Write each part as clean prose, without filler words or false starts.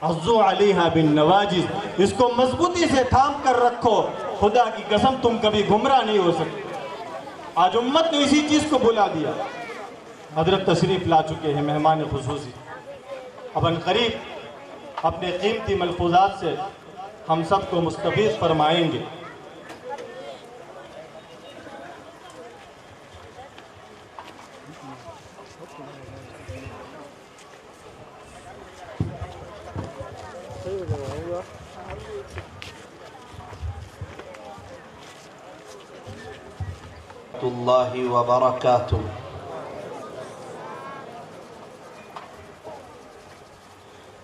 عضو علیہا بالنواجذ، اس کو مضبوطی سے تھام کر رکھو، خدا کی قسم تم کبھی گمراہ نہیں ہو سکتے۔ آج امت نے اسی چیز کو بلا دیا۔ حضرت تشریف لا چکے ہیں مہمان خصوصی، اب ان قریب اپنے قیمتی ملفوظات سے ہم سب کو مستفیض فرمائیں گے۔ اللہ وبرکاتہ۔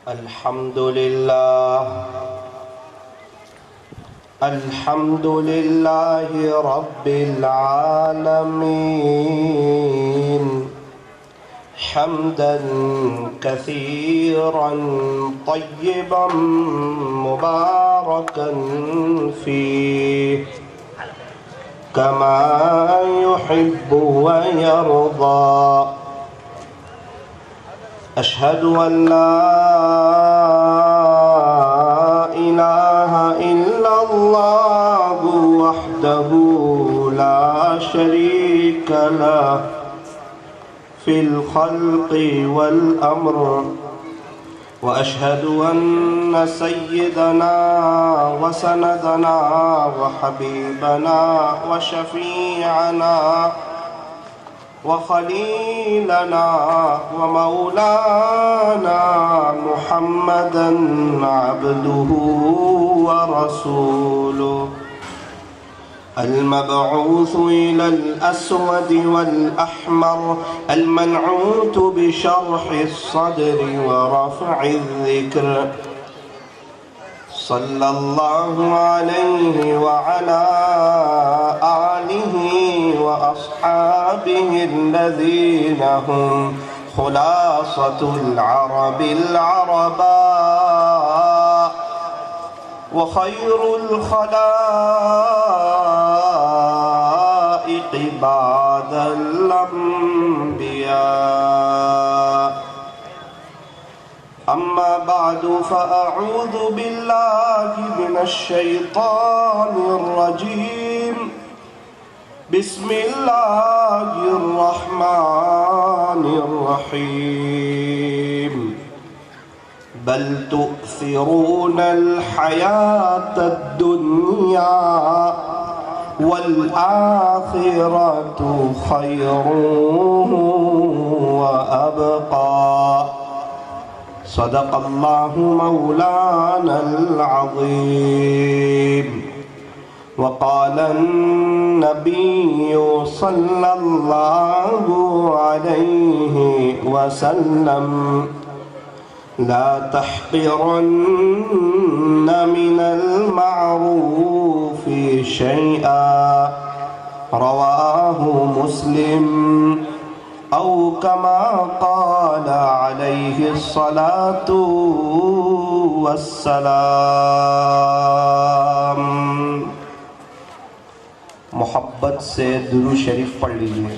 الحمد للہ رب العالمین، حمدا کثیرا طیبا مبارکا فیہ كما يحب ويرضى۔ أشهد أن لا إله إلا الله وحده لا شريك له في الخلق والأمر، وأشهد أن سيدنا وسندنا وحبيبنا وشفيعنا وخليلنا ومولانا محمدا عبده ورسوله، المبعوث إلى الأسود والأحمر، المنعوت بشرح الصدر ورفع الذكر، صلى الله عليه وعلى آله وأصحابه الذين هم خلاصة العرب العرباء وخير الخلائق بعد الأنبياء، أما بعد فأعوذ بالله من الشيطان الرجيم، بسم الله الرحمن الرحيم، بل تؤثرون الحياة الدنيا والآخرة خير وأبقى، صدق الله مولانا العظيم۔ وقال النبي صلى الله عليه وسلم، لا تحقرن من المعروف شيئا، رواه مسلم، أو كما قال عليه الصلاة والسلام۔ محبت سے درود شریف پڑھ لیجئے۔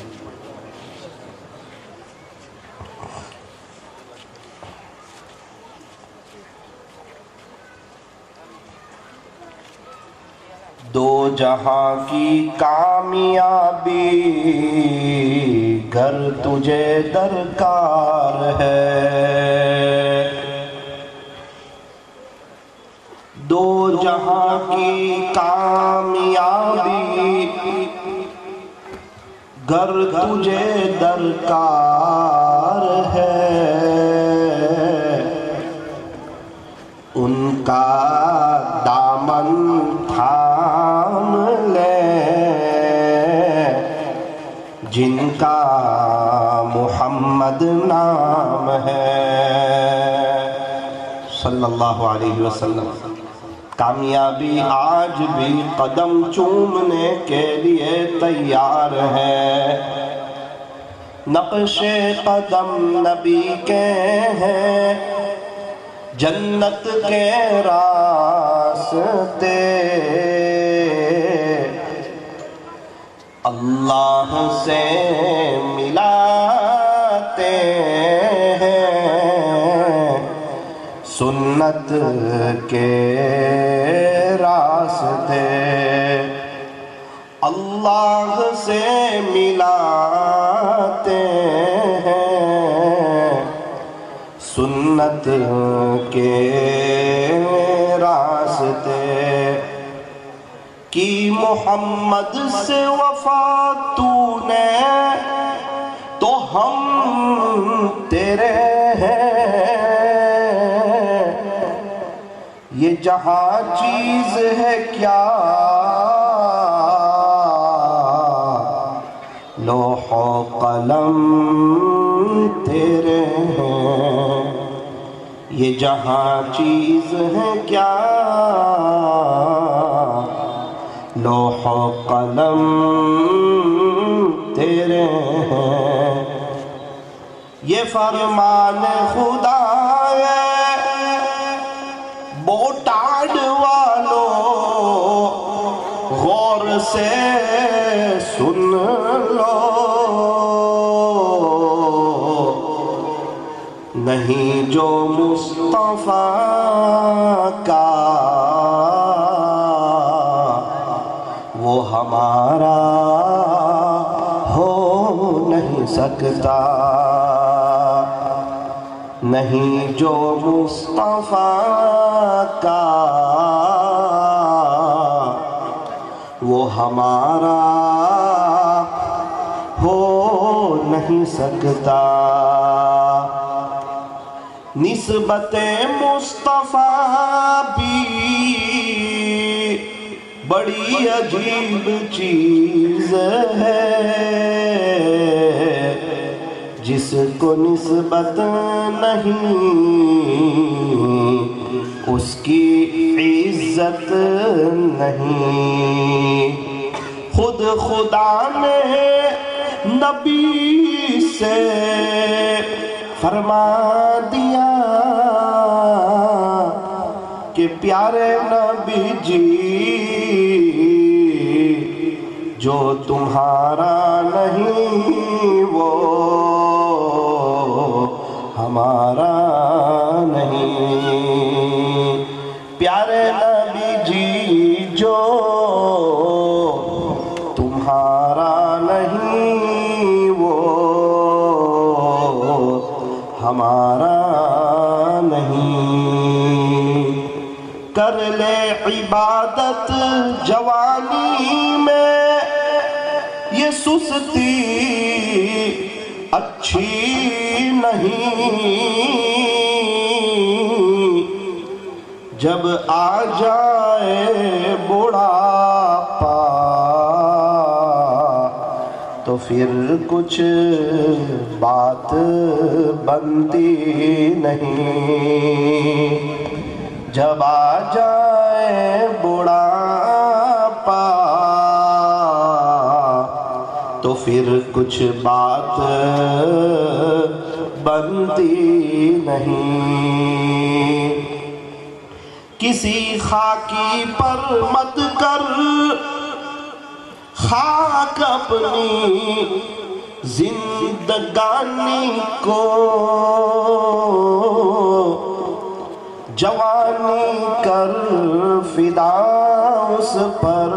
دو جہاں کی کامیابی گر تجھے درکار ہے، دو جہاں کی کامیابی گر تجھے درکار ہے، ان کا دامن تھام لے جن کا محمد نام ہے، صلی اللہ علیہ وسلم۔ کامیابی آج بھی قدم چومنے کے لیے تیار ہے، نقش قدم نبی کے ہیں، جنت کے راستے، اللہ سے ملاتے ہیں، سنت کے راستے اللہ سے ملاتے ہیں، سنت کے راستے کی محمد سے وفا تو نے تو ہم تیرے ہیں، یہ جہاں چیز ہے کیا لوح و قلم تیرے ہیں، یہ جہاں چیز ہے کیا لوح و قلم تیرے ہیں، یہ فرمان خدا ہے بوٹاڈ والو غور سے سن لو، نہیں جو مصطفیٰ کا وہ ہمارا ہو نہیں سکتا، نہیں جو مصطفیٰ کا وہ ہمارا ہو نہیں سکتا، نسبت مصطفیٰ بھی بڑی عجیب چیز ہے، جس کو نسبت نہیں اس کی عزت نہیں، خود خدا نے نبی سے فرما دیا کہ پیارے نبی جی جو تمہارا نہیں وہ ہمارا نہیں، پیارے نبی جی جو تمہارا نہیں وہ ہمارا نہیں، کر لے عبادت جوانی میں یہ سستی اچھی نہیں، جب آ جائے بڑھاپا تو پھر کچھ بات بنتی نہیں، جب آ جائے بڑھاپا تو پھر کچھ بات بنتی نہیں، کسی خاکی پر مت کر خاک اپنی زندگانی کو، جوانی کر فدا اس پر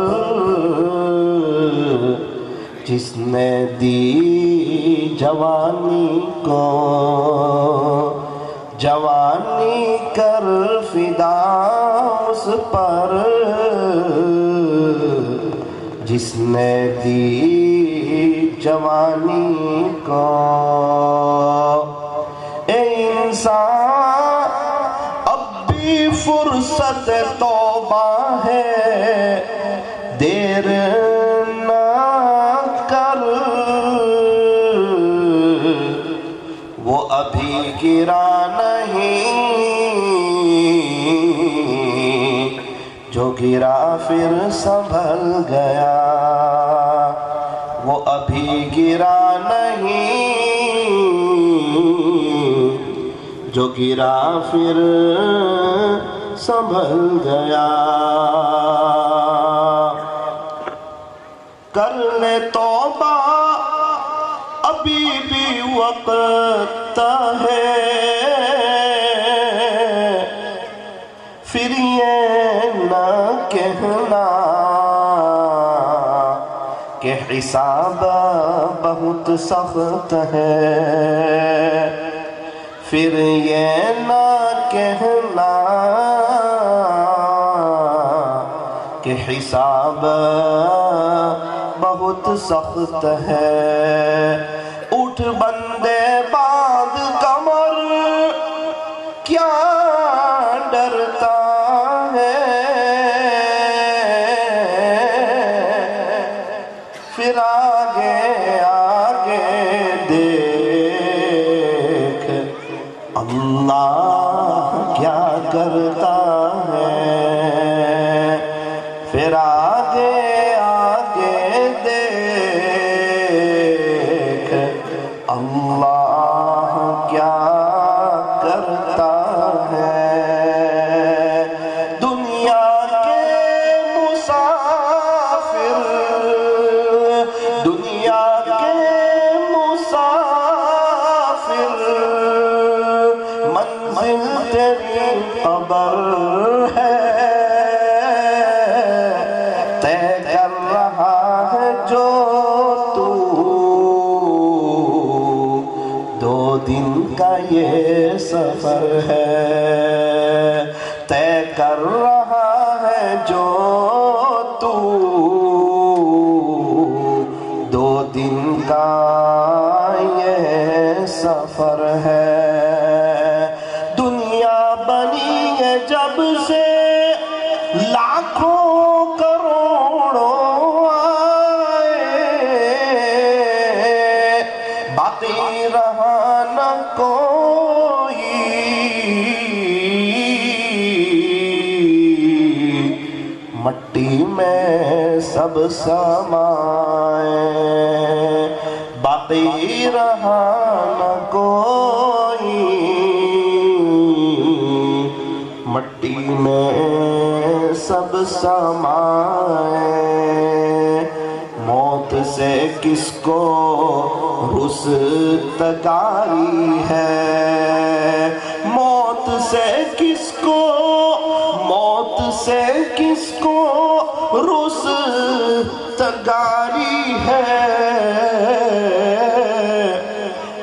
جس نے دی جوانی کو، جوانی کر فدا اس پر جس نے دی جوانی کو، اے انسان اب بھی فرصت توبہ ہے، دیر نہ کر، وہ ابھی گرا نہیں جو گرا پھر سنبھل گیا، وہ ابھی گرا نہیں جو گرا پھر سنبھل گیا، کر لے توبہ ابھی بھی وقت ہے، حساب بہت سخت ہے، پھر یہ نہ کہنا کہ حساب بہت سخت ہے۔ اٹھ بندے باندھ کمر، کیا ڈرتا ہے، پھر آگے آگے دیکھ اللہ کیا کرتا ہے، پھر آگے آگے دیکھ اللہ کیا کرتا ہے۔ دنیا کے مسافر، دنیا کے مسافر، منزل تیری قبر ہے، طے کر رہا ہے جو تو، 2 دن کا یہ سفر ہے، طے کر رہا ہے جو تو، 2 دن کا یہ سفر ہے۔ دنیا بنی ہے جب سے لاکھوں کروڑوں آئے، باقی رہا نہ کوئی، مٹی میں سب سمائے، باقی رہا نہ کوئی، مٹی میں سب سمائے۔ موت سے کس کو رستگاری ہے، موت سے کس کو، موت سے کس کو رستگاری ہے،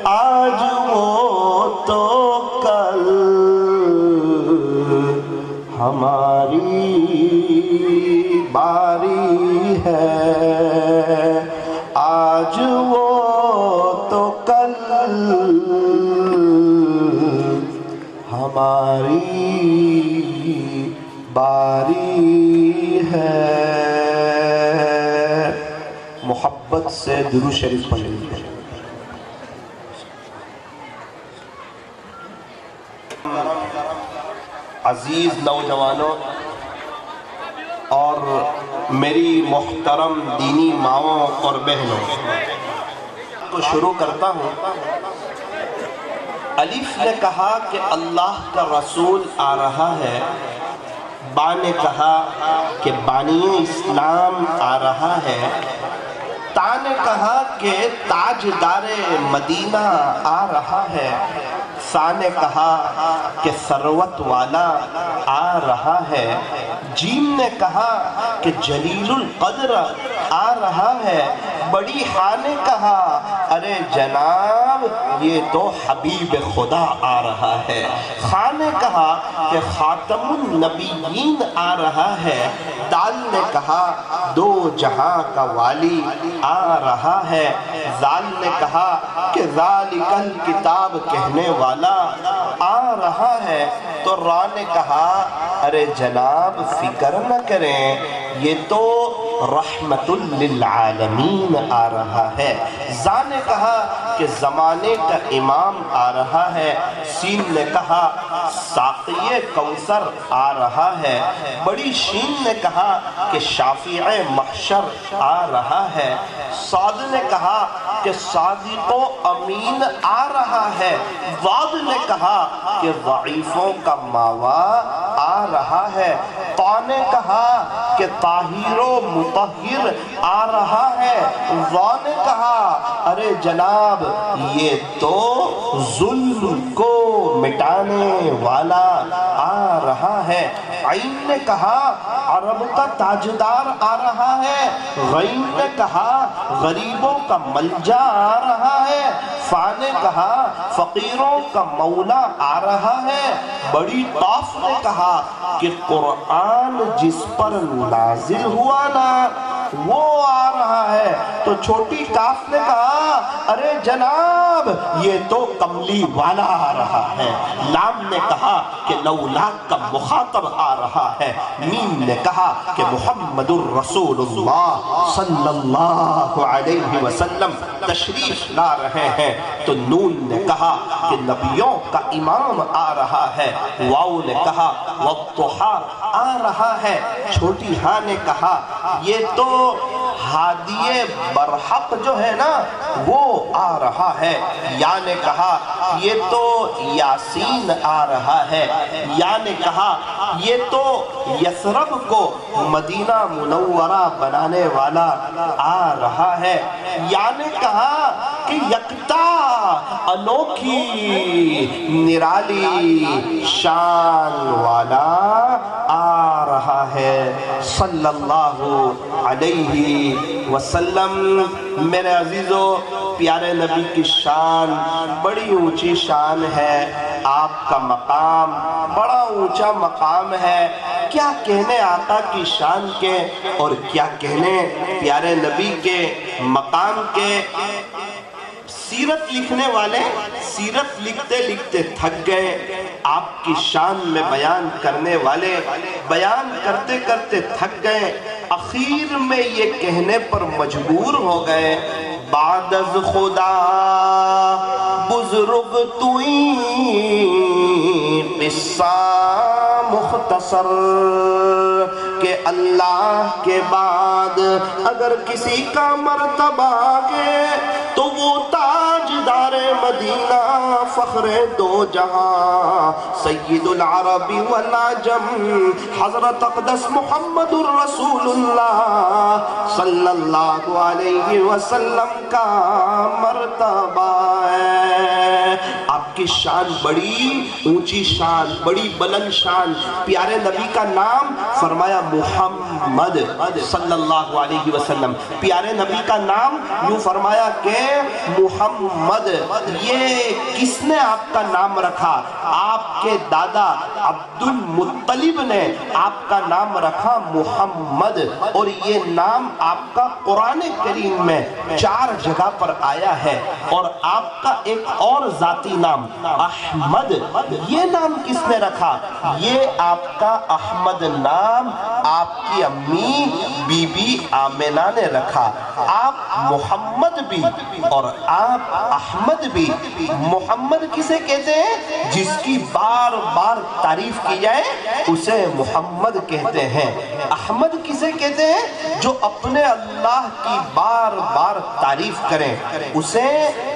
آج وہ تو کل ہماری باری ہے، آج وہ تو کل ہماری باری ہے۔ محبت سے درود شریف پڑھ لیجیے۔ عزیز نوجوانوں اور میری محترم دینی ماؤں اور بہنوں، کو شروع کرتا ہوں۔ الف نے کہا کہ اللہ کا رسول آ رہا ہے، با نے کہا کہ بانی اسلام آ رہا ہے، تا نے کہا کہ تاجدار مدینہ آ رہا ہے، سا نے کہا کہ ثروت والا آ رہا ہے، جیم نے کہا کہ جلیل القدر آ رہا ہے، بڑی ہاں نے کہا ارے جناب یہ تو حبیب خدا آ رہا ہے، خاں نے کہا کہ خاتم النبیین آ رہا ہے، دال نے کہا 2 جہاں کا والی آ رہا ہے، زال نے کہا کہ ذالک الکتاب کہنے والا آ رہا ہے، تو را نے کہا ارے جناب فکر نہ کریں یہ تو رحمت للعالمین آ رہا ہے، زا نے کہا کہ زمانے کا امام آ رہا ہے، سین نے کہا ساقی کوثر آ رہا ہے، بڑی شین نے کہا کہ شافع محشر آ رہا ہے، صاد نے کہا کہ صادق و امین آ رہا ہے، واد نے کہا کہ ضعیفوں کا ماوا آ رہا ہے، طا نے کہا کہ طاہر و مطہر آ رہا ہے، ظا نے کہا ارے جناب یہ تو ظلم کو مٹانے والا آ رہا ہے، عین نے کہا عرب کا تاجدار آ رہا ہے، غین نے کہا غریبوں کا ملجا آ رہا ہے، فا نے کہا فقیروں کا مولا آ رہا ہے، بڑی قاف نے کہا کہ قرآن جس پر نازل ہوا نا وہ آ رہا ہے، تو چھوٹی کاف نے کہا ارے جناب یہ تو کملی والا آ رہا ہے، لام نے کہا کہ لولا کا مخاطب آ رہا ہے، میم نے کہا کہ محمد الرسول اللہ صلی اللہ علیہ وسلم تشریف لا رہے ہیں، تو نون نے کہا کہ نبیوں کا امام آ رہا ہے، واو نے کہا والضحیٰ آ رہا ہے، چھوٹی ہاں نے کہا یہ تو ہادی برحق جو ہے نا وہ آ رہا ہے، یا نے کہا یہ تو یاسین آ رہا ہے، یا نے کہا یہ تو یثرب کو مدینہ منورہ بنانے والا آ رہا ہے، یا نے کہا کہ یکتا انوکھی نرالی شان والا آ رہا ہے صلی اللہ علیہ وسلم۔ میرے عزیزو، پیارے نبی کی شان بڑی اونچی شان ہے، آپ کا مقام بڑا اونچا مقام ہے، کیا کہنے آقا کی شان کے اور کیا کہنے پیارے نبی کے مقام کے۔ سیرت لکھنے والے سیرت لکھتے لکھتے تھک گئے، آپ کی شان میں بیان کرنے والے بیان کرتے کرتے تھک گئے، اخیر میں یہ کہنے پر مجبور ہو گئے بعد از خدا بزرگ توئی قصہ مختصر، کہ اللہ کے بعد اگر کسی کا مرتبہ آگے تو وہ تاجدار مدینہ فخر دو جہاں سید العرب والعجم حضرت اقدس محمد الرسول اللہ صلی اللہ علیہ وسلم کا مرتبہ ہے۔ آپ کی شان بڑی اونچی شان، بڑی بلند شان، پیارے نبی کا نام فرمایا محمد صلی اللہ علیہ وسلم، پیارے نبی کا نام یوں فرمایا کہ محمد۔ یہ کس نے آپ کا نام رکھا؟ آپ کے دادا عبد المطلب نے آپ کا نام رکھا محمد، اور یہ نام آپ کا قرآن کریم میں 4 جگہ پر آیا ہے، اور آپ کا ایک اور ذاتی نام احمد، یہ نام کس نے رکھا؟ یہ آپ کا احمد نام آپ کی امی بی بی آمنہ نے رکھا۔ آپ محمد بھی اور آپ احمد بھی۔ محمد کسے کہتے ہیں؟ جس کی بار بار تعریف کی جائے اسے محمد کہتے ہیں۔ احمد کسے کہتے ہیں؟ جو اپنے اللہ کی بار بار تعریف کریں اسے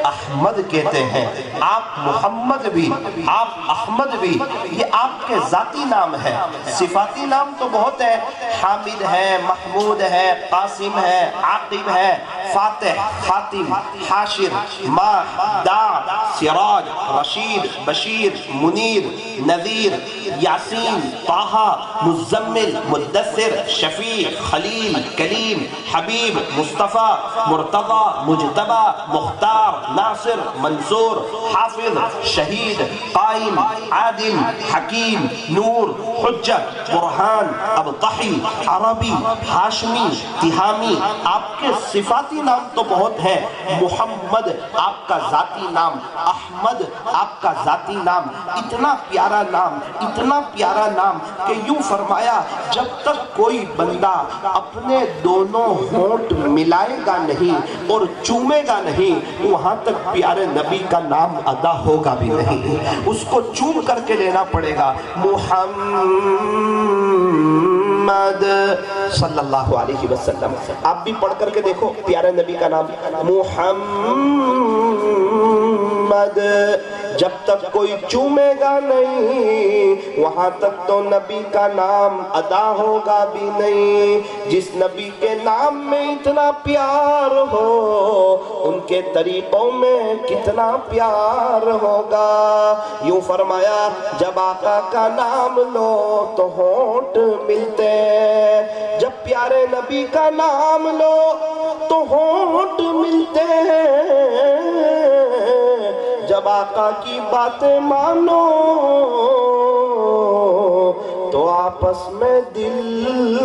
احمد کہتے ہیں۔ آپ محمد بھی، آپ احمد بھی، یہ آپ کے ذاتی نام ہے۔ صفاتی نام تو بہت ہے، حامد ہے، محمود ہے، قاسم ہے، عاقب ہے، فاتح، خاتم، حاشر، ماہ، داع، سراج، رشید، بشیر، منیر، نذیر، یاسین، طٰہٰ، مزمل، مدثر، شفیع، خلیل، کلیم، حبیب، مصطفیٰ، مرتضیٰ، مجتبیٰ، مختار، ناصر، منصور، حافظ، شہید، قائم، عادل، حکیم، نور، حجت، برہان، ابطحی، عربی، ہاشمی، تہامی۔ آپ کے صفاتی نام تو بہت ہیں، محمد آپ کا ذاتی نام، احمد آپ کا ذاتی نام، اتنا پیارا نام، اتنا پیارا نام کہ یوں فرمایا جب تک کوئی بندہ اپنے دونوں ہونٹ ملائے گا نہیں اور چومے گا نہیں وہاں تک پیارے نبی کا نام ادا ہوگا بھی نہیں، اس کو چوم کر کے لینا پڑے گا۔ محمد صلی اللہ علیہ وسلم، آپ بھی پڑھ کر کے دیکھو پیارے نبی کا نام محمد، جب تک کوئی چومے گا نہیں وہاں تک تو نبی کا نام ادا ہوگا بھی نہیں۔ جس نبی کے نام میں اتنا پیار ہو ان کے طریقوں میں کتنا پیار ہوگا۔ یوں فرمایا جب آقا کا نام لو تو ہونٹ ملتے ہیں، جب پیارے نبی کا نام لو تو ہونٹ ملتے ہیں، جب آقا کی باتیں مانو تو آپس میں دل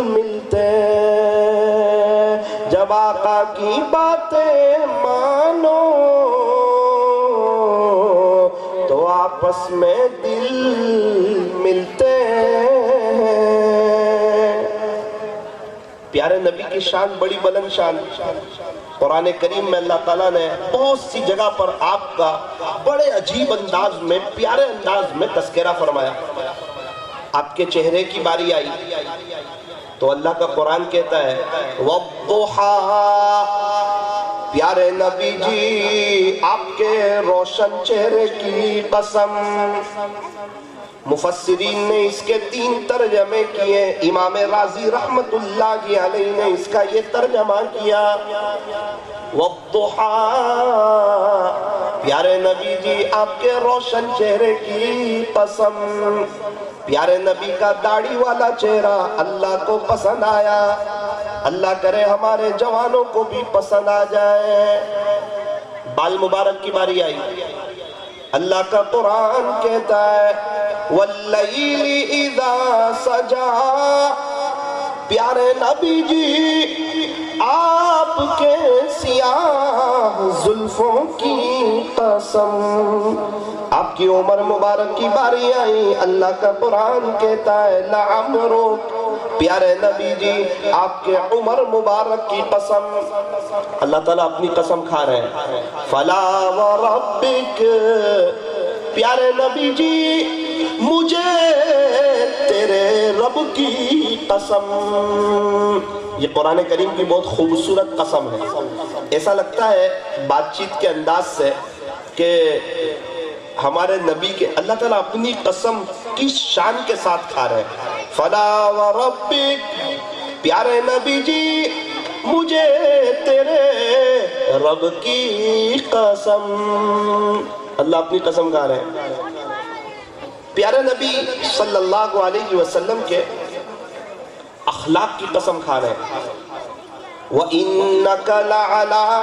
ملتے ہیں، جب آقا کی باتیں مانو تو آپس میں دل ملتے ہیں۔ پیارے نبی کی شان بڑی بلند شان۔ قرآن کریم میں اللہ تعالیٰ نے بہت سی جگہ پر آپ کا بڑے عجیب انداز میں پیارے انداز میں تذکرہ فرمایا۔ آپ کے چہرے کی باری آئی تو اللہ کا قرآن کہتا ہے وَالضُّحَىٰ، پیارے نبی جی آپ کے روشن چہرے کی قسم۔ مفسرین نے اس کے 3 ترجمے کیے۔ امام رازی رحمت اللہ علیہ نے اس کا یہ ترجمہ کیا وَالضُّحَىٰ، پیارے نبی جی آپ کے روشن چہرے کی قسم۔ پیارے نبی کا داڑھی والا چہرہ اللہ کو پسند آیا، اللہ کرے ہمارے جوانوں کو بھی پسند آ جائے۔ بال مبارک کی باری آئی، اللہ کا قرآن کہتا ہے وَاللَّيْلِ إِذَا سَجَا، پیارے نبی جی آپ کے سیاہ زلفوں کی قسم۔ آپ کی عمر مبارک کی باری آئی، اللہ کا قرآن کہتا ہے لَعَمْرُكَ، پیارے نبی جی آپ کے عمر مبارک کی قسم۔ اللہ تعالیٰ اپنی قسم کھا رہے ہیں فَلَا وَرَبِّكَ، پیارے نبی جی مجھے تیرے رب کی قسم۔ یہ قرآن کریم کی بہت خوبصورت قسم ہے۔ ایسا لگتا ہے بات چیت کے انداز سے کہ ہمارے نبی کے اللہ تعالیٰ اپنی قسم کی شان کے ساتھ کھا رہے ہیں۔ فَلَا وَرَبِّكَ، پیارے نبی جی مجھے تیرے رب کی قسم۔ اللہ اپنی قسم کھا رہے ہیں۔ پیارے نبی صلی اللہ علیہ وسلم کے اخلاق کی قسم کھا رہے ہیں وَإِنَّكَ لَعَلَىٰ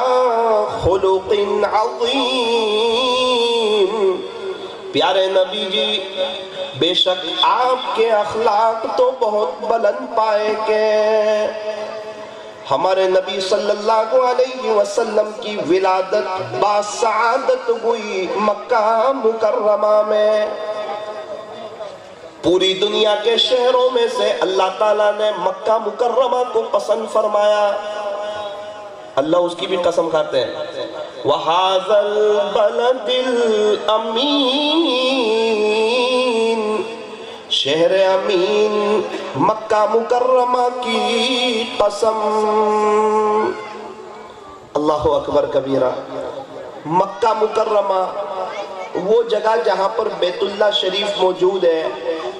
خُلُقٍ عَظِيمٍ، پیارے نبی جی بے شک آپ کے اخلاق تو بہت بلند پائے گے۔ ہمارے نبی صلی اللہ علیہ وسلم کی ولادت باسعادت ہوئی مکہ مکرمہ میں۔ پوری دنیا کے شہروں میں سے اللہ تعالیٰ نے مکہ مکرمہ کو پسند فرمایا۔ اللہ اس کی بھی قسم کھاتے ہیں وَهَذَا الْبَلَدِ الْأَمِينَ، شہر امین مکہ مکرمہ کی قسم۔ اللہ اکبر کبیرہ۔ مکہ مکرمہ وہ جگہ جہاں پر بیت اللہ شریف موجود ہے،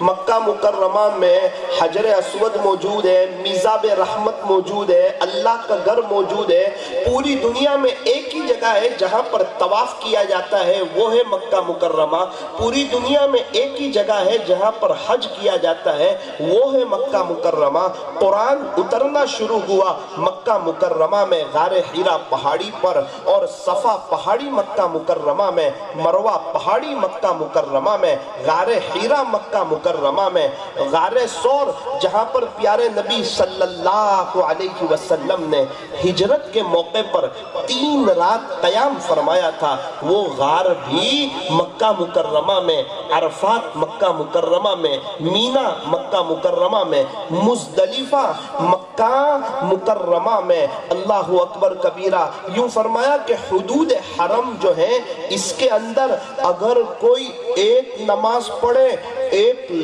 مکہ مکرمہ میں حجر اسود موجود ہے، میزاب رحمت موجود ہے، اللہ کا گھر موجود ہے۔ پوری دنیا میں ایک ہی جگہ ہے جہاں پر طواف کیا جاتا ہے، وہ ہے مکہ مکرمہ۔ پوری دنیا میں ایک ہی جگہ ہے جہاں پر حج کیا جاتا ہے، وہ ہے مکہ مکرمہ۔ قرآن اترنا شروع ہوا مکہ مکرمہ میں، غار حرا پہاڑی پر، اور صفا پہاڑی مکہ مکرمہ میں، مروہ پہاڑی مکہ مکرمہ میں، غار حرا مکہ مکرمہ میں، غار سور جہاں پر پیارے نبی صلی اللہ علیہ وسلم نے ہجرت کے موقع پر 3 رات قیام فرمایا تھا، وہ غار بھی مکہ مکرمہ میں، عرفات مکہ مکرمہ میں، مینا مکہ مکرمہ میں، مزدلفہ مکہ مکرمہ میں۔ اللہ اکبر کبیرہ۔ یوں فرمایا کہ حدود حرم جو ہیں اس کے اندر اگر کوئی ایک نماز پڑھے 1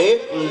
1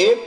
1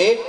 1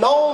9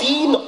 3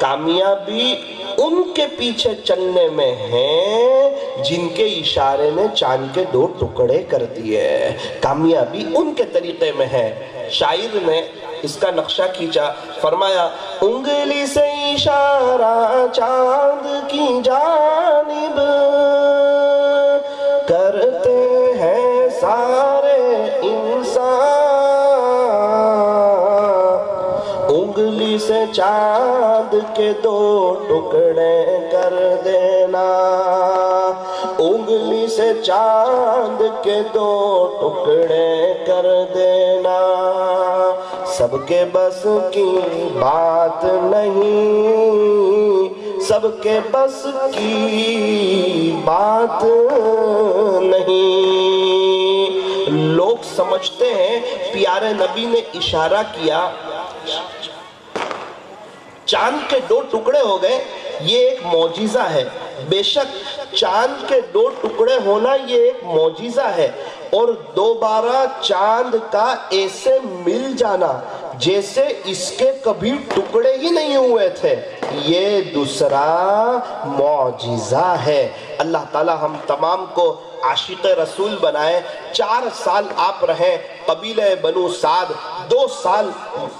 کامیابی ان کے پیچھے چلنے میں ہے جن کے اشارے نے چاند کے 2 ٹکڑے کر دیے. کامیابی ان کے طریقے میں ہے. شاعر نے اس کا نقشہ کھینچا، فرمایا انگلی سے اشارہ چاند کی جانب کرتے ہیں سارے انسان، انگلی سے چاند کے 2 ٹکڑے کر دینا، انگلی سے چاند کے 2 ٹکڑے کر دینا. سب کے بس کی بات نہیں، سب کے بس کی بات نہیں. لوگ سمجھتے ہیں پیارے نبی نے اشارہ کیا، چاند کے 2 ٹکڑے ہو گئے، یہ ایک معجزہ ہے. بے شک چاند کے 2 ٹکڑے ہونا یہ ایک معجزہ ہے، اور دوبارہ چاند کا ایسے مل جانا جیسے اس کے کبھی ٹکڑے ہی نہیں ہوئے تھے، یہ دوسرا معجزہ ہے. اللہ تعالی ہم تمام کو عاشق رسول بنائے. 4 سال آپ رہیں قبیلہ بنو سعد، 2 سال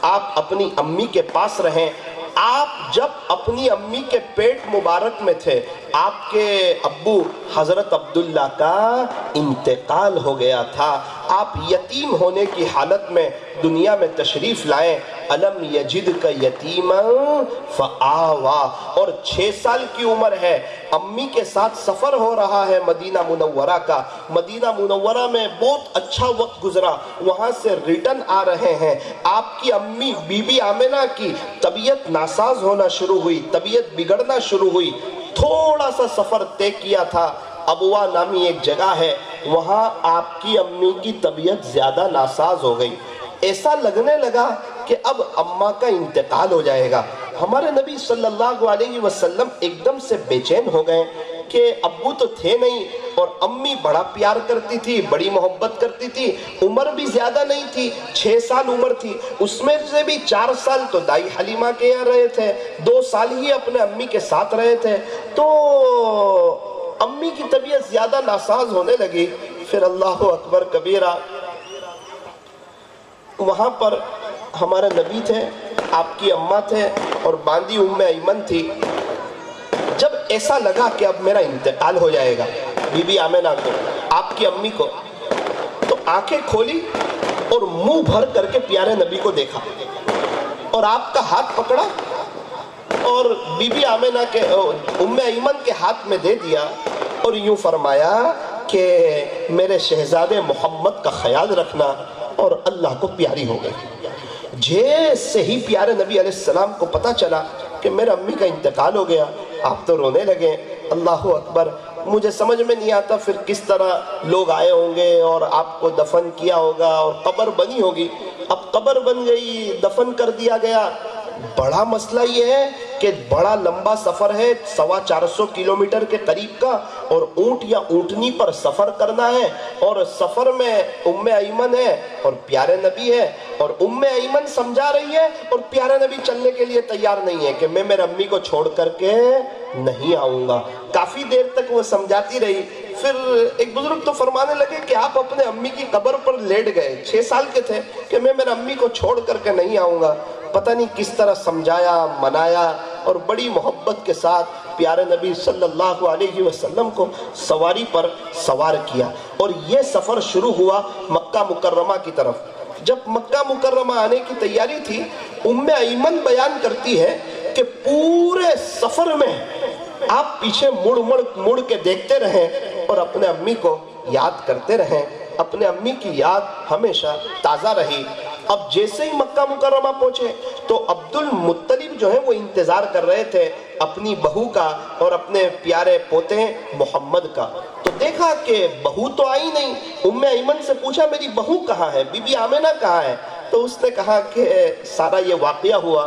آپ اپنی امی کے پاس رہیں. آپ جب اپنی امی کے پیٹ مبارک میں تھے، آپ کے ابو حضرت عبداللہ کا انتقال ہو گیا تھا. آپ یتیم ہونے کی حالت میں دنیا میں تشریف لائیں. الم یجدک یتیما فآوا، اور 6 سال کی عمر ہے، امی کے ساتھ سفر ہو رہا ہے مدینہ منورہ کا. مدینہ منورہ میں بہت اچھا وقت گزرا، وہاں سے ریٹرن آ رہے ہیں. آپ کی امی بی بی آمنہ کی طبیعت ناساز ہونا شروع ہوئی، طبیعت بگڑنا شروع ہوئی. تھوڑا سا سفر طے کیا تھا، ابوا نامی ایک جگہ ہے، وہاں آپ کی امی کی طبیعت زیادہ ناساز ہو گئی. ایسا لگنے لگا کہ اب اماں کا انتقال ہو جائے گا. ہمارے نبی صلی اللہ علیہ وسلم ایک دم سے بے چین ہو گئے کہ ابو تو تھے نہیں، اور امی بڑا پیار کرتی تھی، بڑی محبت کرتی تھی. عمر بھی زیادہ نہیں تھی، 6 سال عمر تھی، اس میں سے بھی 4 سال تو دائی حلیمہ کے یہاں رہے تھے، 2 سال ہی اپنے امی کے ساتھ رہے تھے. تو امی کی طبیعت زیادہ ناساز ہونے لگی. پھر اللہ اکبر کبیرہ، وہاں پر ہمارے نبی تھے، آپ کی اماں تھے، اور باندی ام ایمن تھی. جب ایسا لگا کہ اب میرا انتقال ہو جائے گا، بی بی آمنہ کو، آپ کی امی کو، تو آنکھیں کھولی اور منہ بھر کر کے پیارے نبی کو دیکھا، اور آپ کا ہاتھ پکڑا اور بی بی آمنہ کے ام ایمن کے ہاتھ میں دے دیا، اور یوں فرمایا کہ میرے شہزادے محمد کا خیال رکھنا، اور اللہ کو پیاری ہو گئی. جیسے ہی پیارے نبی علیہ السلام کو پتا چلا کہ میرے امی کا انتقال ہو گیا، آپ تو رونے لگے. اللہ اکبر. مجھے سمجھ میں نہیں آتا پھر کس طرح لوگ آئے ہوں گے اور آپ کو دفن کیا ہوگا، اور قبر بنی ہوگی. اب قبر بن گئی، دفن کر دیا گیا. بڑا مسئلہ یہ ہے کہ بڑا لمبا سفر ہے، 450 کلومیٹر کے قریب کا، اور اونٹ یا اونٹنی پر سفر کرنا ہے، اور سفر میں ام ایمن ہے اور پیارے نبی ہے، اور ام ایمن سمجھا رہی ہے اور پیارے نبی چلنے کے لیے تیار نہیں ہے کہ میں میرے امی کو چھوڑ کر کے نہیں آؤں گا. کافی دیر تک وہ سمجھاتی رہی. پھر ایک بزرگ تو فرمانے لگے کہ آپ اپنے امی کی قبر پر لیٹ گئے، 6 سال کے تھے، کہ میں میرے امی کو چھوڑ کر کے نہیں آؤں گا. پتہ نہیں کس طرح سمجھایا، منایا، اور بڑی محبت کے ساتھ پیارے نبی صلی اللہ علیہ وسلم کو سواری پر سوار کیا، اور یہ سفر شروع ہوا مکہ مکرمہ کی طرف. جب مکہ مکرمہ آنے کی تیاری تھی، ام ایمن بیان کرتی ہے کہ پورے سفر میں آپ پیچھے مڑ کے دیکھتے رہیں اور اپنے امی کو یاد کرتے رہیں. اپنے امی کی یاد ہمیشہ تازہ رہی. اب جیسے ہی مکہ مکرمہ پہنچے تو عبد المطلب جو ہیں وہ انتظار کر رہے تھے اپنی بہو کا اور اپنے پیارے پوتے محمد کا. تو دیکھا کہ بہو تو آئی نہیں. ام ایمن سے پوچھا میری بہو کہاں ہے، بی بی آمنہ کہاں ہے؟ تو اس نے کہا کہ سارا یہ واقعہ ہوا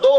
2,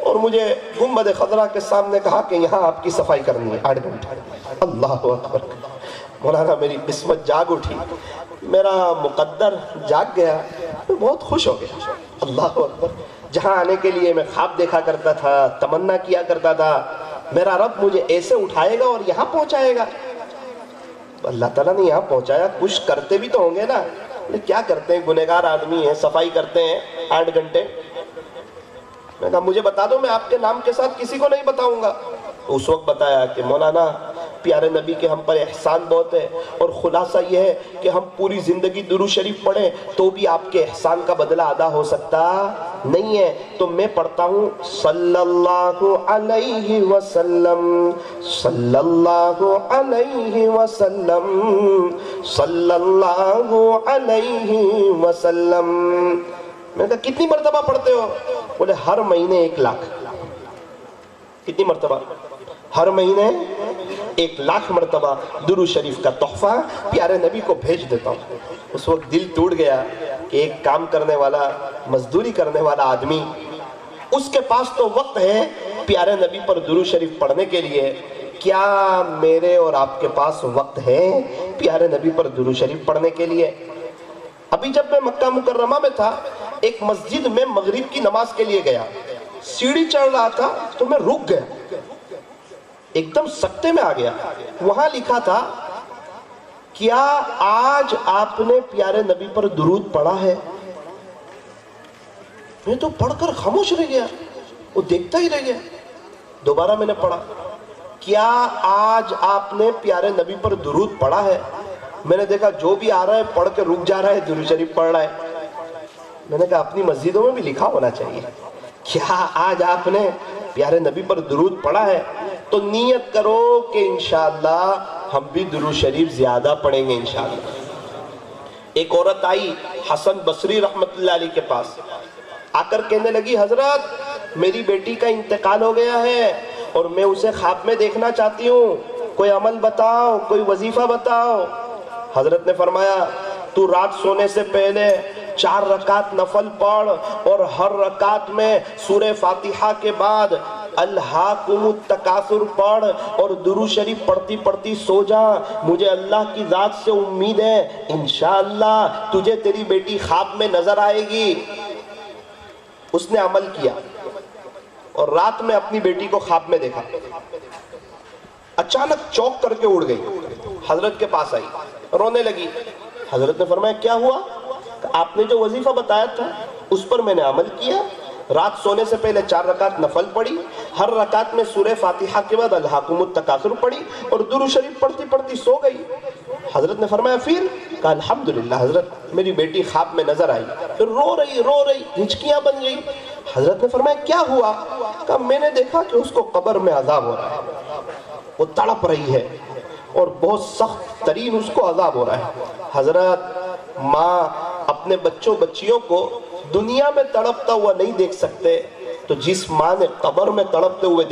اور مجھے گنبد خضرا کے سامنے کہا کہ یہاں آپ کی صفائی کرنی ہے 8 گھنٹے۔ اللہ اکبر۔ مولانا میری قسمت جاگ اٹھی، میرا مقدر جاگ گیا، میں بہت خوش ہو گیا۔ اللہ اکبر۔ جہاں آنے کے لیے میں خواب دیکھا کرتا تھا، تمنا کیا کرتا تھا، میرا رب مجھے ایسے اٹھائے گا اور یہاں پہنچائے گا۔ اللہ تعالیٰ نے یہاں پہنچایا، کچھ کرتے بھی تو ہوں گے نا، کیا کرتے ہیں، گنہگار آدمی ہیں، صفائی کرتے ہیں 8 گھنٹے۔ میں کہا مجھے بتا دو، میں آپ کے نام کے ساتھ کسی کو نہیں بتاؤں گا۔ اس وقت بتایا کہ مولانا پیارے نبی کے ہم پر احسان بہت ہے، اور خلاصہ یہ ہے کہ ہم پوری زندگی درود شریف پڑھیں تو بھی آپ کے احسان کا بدلہ ادا ہو سکتا نہیں ہے، تو میں پڑھتا ہوں صلی اللہ علیہ وسلم، صلی اللہ علیہ وسلم، صلی اللہ علیہ وسلم۔ میں نے کہا کتنی مرتبہ پڑھتے ہو؟ بولے ہر مہینے 1 لاکھ۔ کتنی مرتبہ؟ ہر مہینے 1 لاکھ مرتبہ درود شریف کا تحفہ پیارے نبی کو بھیج دیتا ہوں۔ اس وقت دل ٹوٹ گیا کہ ایک کام کرنے والا، مزدوری کرنے والا آدمی، اس کے پاس تو وقت ہے پیارے نبی پر درود شریف پڑھنے کے لیے، کیا میرے اور آپ کے پاس وقت ہے پیارے نبی پر درود شریف پڑھنے کے لیے؟ ابھی جب میں مکہ مکرمہ میں تھا، ایک مسجد میں مغرب کی نماز کے لیے گیا، سیڑھی چڑھ رہا تھا تو میں رک گیا، ایک دم سکتے میں آ گیا۔ وہاں لکھا تھا کیا آج آپ نے پیارے نبی پر درود پڑھا ہے؟ میں تو پڑھ کر خاموش رہ گیا، وہ دیکھتا ہی رہ گیا۔ دوبارہ میں نے پڑھا کیا آج آپ نے پیارے نبی پر درود پڑھا ہے؟ میں نے دیکھا جو بھی آ رہا ہے پڑھ کے رک جا رہا ہے، درود شریف پڑھ رہا ہے۔ میں نے کہا اپنی مسجدوں میں بھی لکھا ہونا چاہیے، کیا آج آپ نے پیارے نبی پر درود پڑھا ہے؟ تو نیت کرو کہ انشاءاللہ ہم بھی درود شریف زیادہ پڑھیں گے انشاءاللہ۔ ایک عورت آئی حسن بصری رحمت اللہ علیہ کے پاس، آ کر کہنے لگی حضرت میری بیٹی کا انتقال ہو گیا ہے اور میں اسے خواب میں دیکھنا چاہتی ہوں، کوئی عمل بتاؤ، کوئی وظیفہ بتاؤ۔ حضرت نے فرمایا تو رات سونے سے پہلے 4 رکعت نفل پڑھ اور ہر رکعت میں سورہ فاتحہ کے بعد الہاکم التکاثر پڑھ اور درود شریف پڑھتی پڑھتی سو جا، مجھے اللہ کی ذات سے امید ہے انشاءاللہ تجھے تیری بیٹی خواب میں نظر آئے گی۔ اس نے عمل کیا اور رات میں اپنی بیٹی کو خواب میں دیکھا، اچانک چوک کر کے اڑ گئی، حضرت کے پاس آئی، رونے لگی۔ حضرت نے فرمایا کیا ہوا؟ آپ نے جو وظیفہ بتایا تھا اس پر میں نے عمل کیا، رات سونے سے پہلے 4 رکعت نفل پڑھی، ہر رکعت میں سورہ فاتحہ کے بعد الہاکم التکاثر پڑھی اور درود شریف پڑھتی پڑھتی سو گئی۔ حضرت نے فرمایا پھر؟ کہا الحمدللہ حضرت میری بیٹی خواب میں نظر آئی، پھر رو رہی ہچکیاں بن گئی۔ حضرت نے فرمایا کیا ہوا؟ کہا میں نے دیکھا کہ اس کو قبر میں عذاب ہو رہا ہے، وہ تڑپ رہی ہے اور بہت سخت ترین اس کو عذاب ہو رہا ہے۔ حضرت ماں اپنے بچوں بچیوں کو دنیا میں تڑپتا ہوا نہیں دیکھ سکتے، تو جس ماں نے قبر میں تڑپتے ہوئے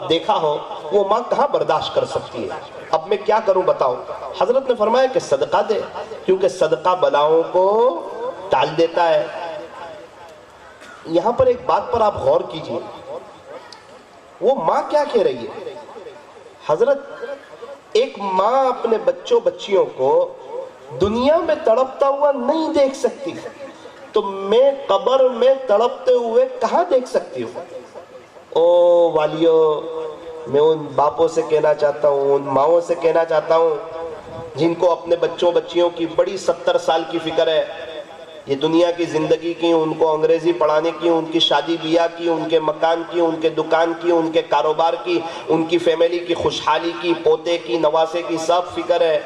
دیکھا ہو وہ ماں کہاں برداشت کر سکتی ہے؟ اب میں کیا کروں بتاؤ؟ حضرت نے فرمایا کہ صدقہ دے، کیونکہ صدقہ بلاؤں کو ٹال دیتا ہے۔ یہاں پر ایک بات پر آپ غور کیجئے، وہ ماں کیا کہہ رہی ہے؟ حضرت ایک ماں اپنے بچوں بچیوں کو دنیا میں تڑپتا ہوا نہیں دیکھ سکتی، تو میں قبر میں تڑپتے ہوئے کہاں دیکھ سکتی ہوں؟ او والیو، میں ان باپوں سے کہنا چاہتا ہوں، ان ماؤں سے کہنا چاہتا ہوں جن کو اپنے بچوں بچیوں کی بڑی 70 سال کی فکر ہے، یہ دنیا کی زندگی کی، ان کو انگریزی پڑھانے کی، ان کی شادی بیاہ کی، ان کے مکان کی، ان کے دکان کی، ان کے کاروبار کی، ان کی فیملی کی خوشحالی کی، پوتے کی، نواسے کی، سب فکر ہے۔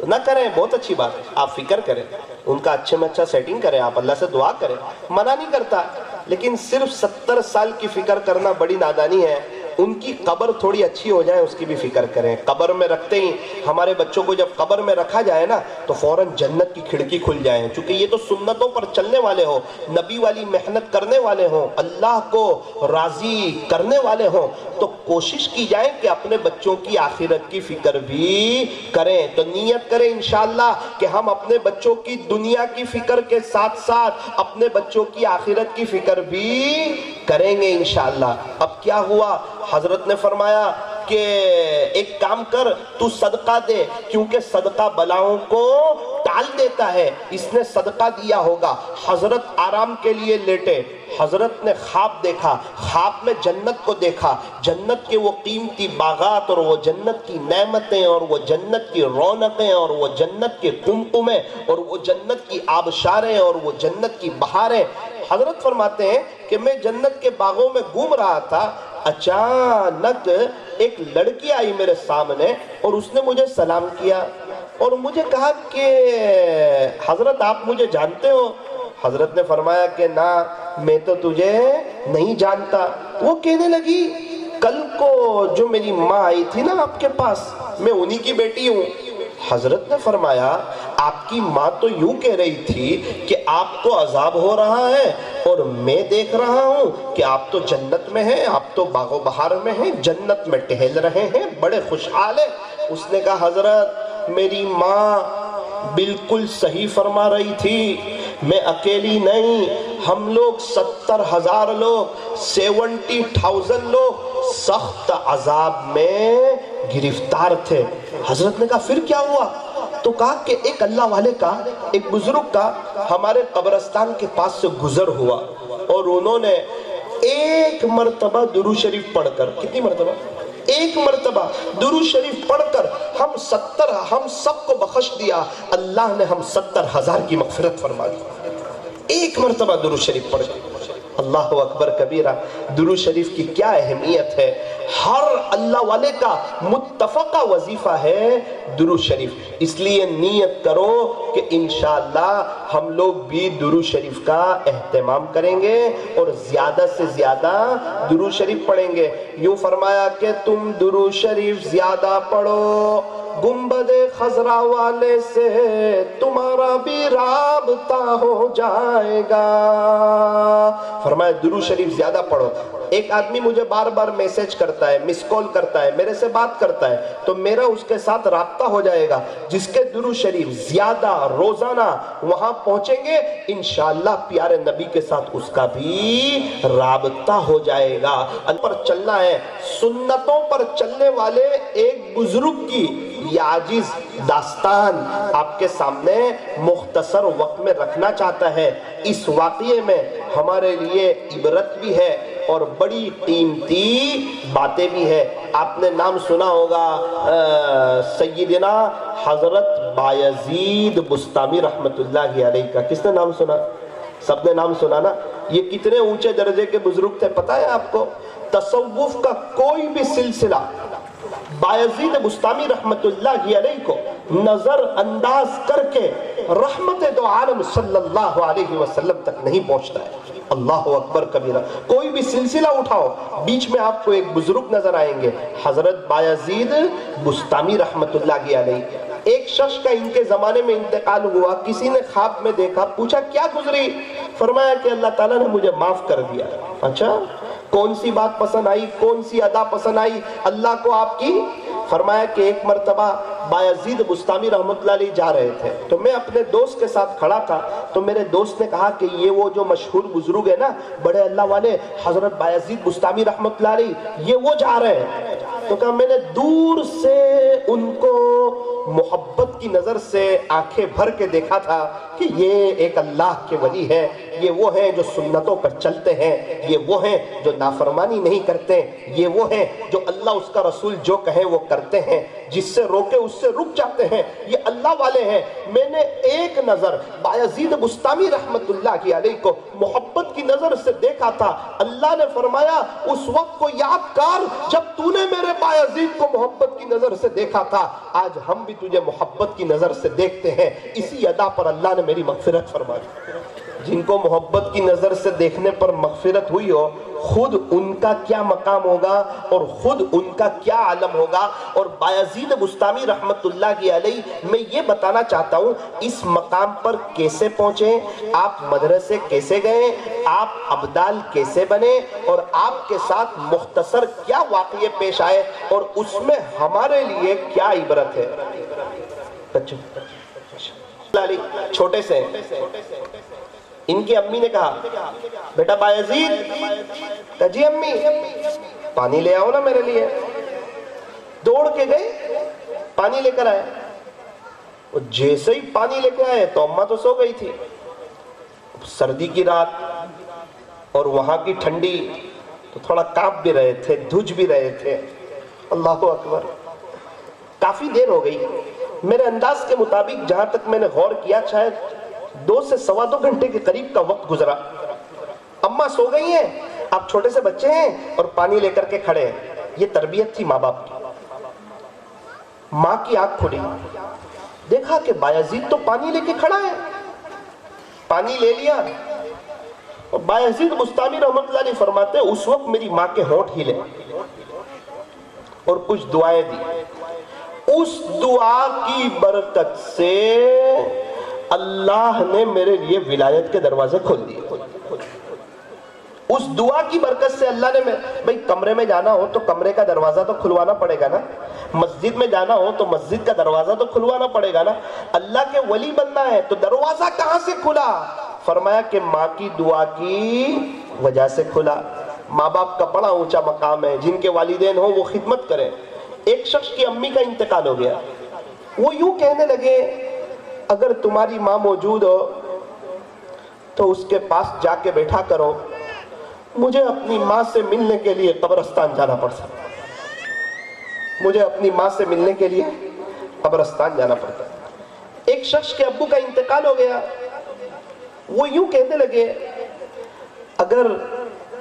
نہ کریں، بہت اچھی بات ہے، آپ فکر کریں، ان کا اچھے میں اچھا سیٹنگ کریں، آپ اللہ سے دعا کریں، منع نہیں کرتا، لیکن صرف 70 سال کی فکر کرنا بڑی نادانی ہے۔ ان کی قبر تھوڑی اچھی ہو جائے اس کی بھی فکر کریں۔ قبر میں رکھتے ہی ہمارے بچوں کو جب قبر میں رکھا جائے نا تو فوراً جنت کی کھڑکی کھل جائے، چونکہ یہ تو سنتوں پر چلنے والے ہوں، نبی والی محنت کرنے والے ہوں، اللہ کو راضی کرنے والے ہوں، تو کوشش کی جائے کہ اپنے بچوں کی آخرت کی فکر بھی کریں۔ تو نیت کریں انشاءاللہ کہ ہم اپنے بچوں کی دنیا کی فکر کے ساتھ ساتھ اپنے بچوں کی آخرت کی فکر بھی کریں گے انشاءاللہ۔ اب کیا ہوا؟ حضرت نے فرمایا کہ ایک کام کر، تو صدقہ دے، کیونکہ صدقہ بلاؤں کو ٹال دیتا ہے۔ اس نے صدقہ دیا ہوگا۔ حضرت آرام کے لیے لیٹے، حضرت نے خواب دیکھا، خواب میں جنت کو دیکھا، جنت کے وہ قیمتی باغات اور وہ جنت کی نعمتیں اور وہ جنت کی رونقیں اور وہ جنت کے قمقمیں اور وہ جنت کی آبشاریں اور وہ جنت کی بہاریں۔ حضرت فرماتے ہیں کہ میں جنت کے باغوں میں گھوم رہا تھا، اچانک ایک لڑکی آئی میرے سامنے اور اس نے مجھے سلام کیا اور مجھے کہا کہ حضرت آپ مجھے جانتے ہو؟ حضرت نے فرمایا کہ نہ، میں تو تجھے نہیں جانتا۔ وہ کہنے لگی کل کو جو میری ماں آئی تھی نا آپ کے پاس، میں انہی کی بیٹی ہوں۔ حضرت نے فرمایا آپ کی ماں تو یوں کہہ رہی تھی کہ آپ کو عذاب ہو رہا ہے اور میں دیکھ رہا ہوں کہ آپ تو جنت میں ہیں، آپ تو باغ و بہار میں ہیں، جنت میں ٹہل رہے ہیں، بڑے خوشحال ہیں۔ اس نے کہا حضرت میری ماں بالکل صحیح فرما رہی تھی، میں اکیلی نہیں، ہم لوگ 70,000 لوگ، 70,000 لوگ سخت عذاب میں گرفتار تھے۔ حضرت نے کہا پھر کیا ہوا؟ تو کہا کہ ایک اللہ والے کا، ایک بزرگ کا ہمارے قبرستان کے پاس سے گزر ہوا اور انہوں نے ایک مرتبہ درود شریف پڑھ کر، کتنی مرتبہ؟ ایک مرتبہ درود شریف پڑھ کر ہم سب کو بخش دیا، اللہ نے ہم 70,000 کی مغفرت فرما دی۔ ایک مرتبہ درود شریف پڑھ کر۔ اللہ اکبر کبیرہ، درود شریف کی کیا اہمیت ہے۔ ہر اللہ والے کا متفقہ وظیفہ ہے درود شریف۔ اس لیے نیت کرو کہ انشاءاللہ ہم لوگ بھی درود شریف کا اہتمام کریں گے اور زیادہ سے زیادہ درود شریف پڑھیں گے۔ یوں فرمایا کہ تم درود شریف زیادہ پڑھو، گنبد خضرا والے سے تمہارا بھی رابطہ ہو جائے گا۔ فرمایا درود شریف زیادہ پڑھو۔ ایک آدمی مجھے بار بار میسج کرتا ہے، مس کال کرتا ہے، میرے سے بات کرتا ہے، تو میرا اس کے ساتھ رابطہ ہو جائے گا۔ جس کے درود شریف زیادہ روزانہ وہاں پہنچیں گے، انشاءاللہ پیارے نبی کے ساتھ اس کا بھی رابطہ ہو جائے گا۔ ان پر چلنا ہے، سنتوں پر چلنے والے ایک بزرگ کی یہ عاجز داستان آپ کے سامنے مختصر وقت میں رکھنا چاہتا ہے۔ اس واقعے میں ہمارے لیے عبرت بھی ہے اور بڑی قیمتی باتیں بھی ہے۔ آپ نے نام سنا ہوگا سیدنا حضرت بایزید بستامی رحمت اللہ علیہ کا۔ کس نے نام سنا؟ سب نے نام سنا نا۔ یہ کتنے اونچے درجے کے بزرگ تھے پتہ ہے آپ کو؟ تصوف کا کوئی بھی سلسلہ بایزید بستامی رحمت اللہ علیہ کو نظر انداز کر کے رحمت دو عالم صلی اللہ علیہ وسلم تک نہیں پہنچتا ہے۔ اللہ اکبر کبیرہ۔ کوئی بھی سلسلہ اٹھاؤ، بیچ میں آپ کو ایک بزرگ نظر آئیں گے، حضرت بایزید بستامی رحمت اللہ علیہ۔ ایک شخص کا ان کے زمانے میں انتقال ہوا، کسی نے خواب میں دیکھا، پوچھا کیا گزری؟ فرمایا کہ اللہ تعالیٰ نے مجھے معاف کر دیا۔ اچھا، کون سی بات پسند آئی، کون سی ادا پسند آئی اللہ کو آپ کی؟ فرمایا کہ ایک مرتبہ بایزید بستامی رحمت اللہ علیہ جا رہے تھے، تو میں اپنے دوست کے ساتھ کھڑا تھا، تو میرے دوست نے کہا کہ یہ وہ جو مشہور بزرگ ہے نا، بڑے اللہ والے حضرت بایزید بستامی رحمت اللہ علیہ، یہ وہ جا رہے ہیں۔ تو کہا میں نے دور سے ان کو محبت کی نظر سے آنکھیں بھر کے دیکھا تھا کہ یہ ایک اللہ کے ولی ہے، یہ وہ ہیں جو سنتوں پر چلتے ہیں، یہ وہ ہیں جو نافرمانی نہیں کرتے، یہ وہ ہیں جو اللہ اس کا رسول جو کہیں وہ کرتے ہیں، جس سے روکے اس سے رک جاتے ہیں، یہ اللہ والے ہیں۔ میں نے ایک نظر بایزید بستامی رحمت اللہ علیہ کو محبت کی نظر سے دیکھا تھا۔ اللہ نے فرمایا اس وقت کو یاد کر جب تو نے میرے بایزید کو محبت کی نظر سے دیکھا تھا، آج ہم بھی تجھے محبت کی نظر سے دیکھتے ہیں۔ اسی ادا پر اللہ نے میری مغفرت فرما دی۔ جن کو محبت کی نظر سے دیکھنے پر مغفرت ہوئی ہو، خود ان کا کیا مقام ہوگا اور خود ان کا کیا عالم ہوگا۔ اور بایزید بستامی رحمت اللہ علیہ، میں یہ بتانا چاہتا ہوں اس مقام پر کیسے پہنچے، آپ مدرسے کیسے گئے، آپ ابدال کیسے بنے، اور آپ کے ساتھ مختصر کیا واقعے پیش آئے اور اس میں ہمارے لیے کیا عبرت ہے۔ چھوٹے سے ان کی امی نے کہا بیٹا بایزید، کہا جی امی پانی لے آؤ نا میرے لیے۔ دوڑ کے گئے، پانی لے کر آئے۔ اور جیسے ہی پانی لے کے آئے تو اماں تو سو گئی تھی، سردی کی رات اور وہاں کی ٹھنڈی، تو تھوڑا کانپ بھی رہے تھے، دھج بھی رہے تھے۔ اللہ اکبر، کافی دیر ہو گئی۔ میرے انداز کے مطابق جہاں تک میں نے غور کیا شاید 2 سے سوا 2 گھنٹے کے قریب کا وقت گزرا۔ اماں سو گئی ہیں، آپ چھوٹے سے بچے ہیں اور پانی لے کر کے کھڑے ہیں۔ یہ تربیت تھی ماں باپ کی۔ ماں کی آنکھ کھلی، دیکھا کہ بایزید تو پانی لے کے کھڑا ہے، پانی لے لیا۔ اور بایزید بستامی رحمت اللہ علیہ فرماتے ہیں اس وقت میری ماں کے ہونٹ ہلے اور کچھ دعائیں دی۔ اس دعا کی برکت سے اللہ نے میرے لیے ولایت کے دروازے کھول دیے۔ اس دعا کی برکت سے اللہ نے بھئی کمرے میں جانا ہو تو کمرے کا دروازہ تو کھلوانا پڑے گا نا، مسجد میں جانا ہو تو مسجد کا دروازہ تو کھلوانا پڑے گا نا۔ اللہ کے ولی بننا ہے تو دروازہ کہاں سے کھلا؟ فرمایا کہ ماں کی دعا کی وجہ سے کھلا۔ ماں باپ کا بڑا اونچا مقام ہے، جن کے والدین ہوں وہ خدمت کریں۔ ایک شخص کی امی کا انتقال ہو گیا، وہ یوں کہنے لگے اگر تمہاری ماں موجود ہو تو اس کے پاس جا کے بیٹھا کرو، مجھے اپنی ماں سے ملنے کے لیے قبرستان جانا پڑ سکتا، مجھے اپنی ماں سے ملنے کے لیے قبرستان جانا پڑتا۔ ایک شخص کے ابو کا انتقال ہو گیا، وہ یوں کہنے لگے اگر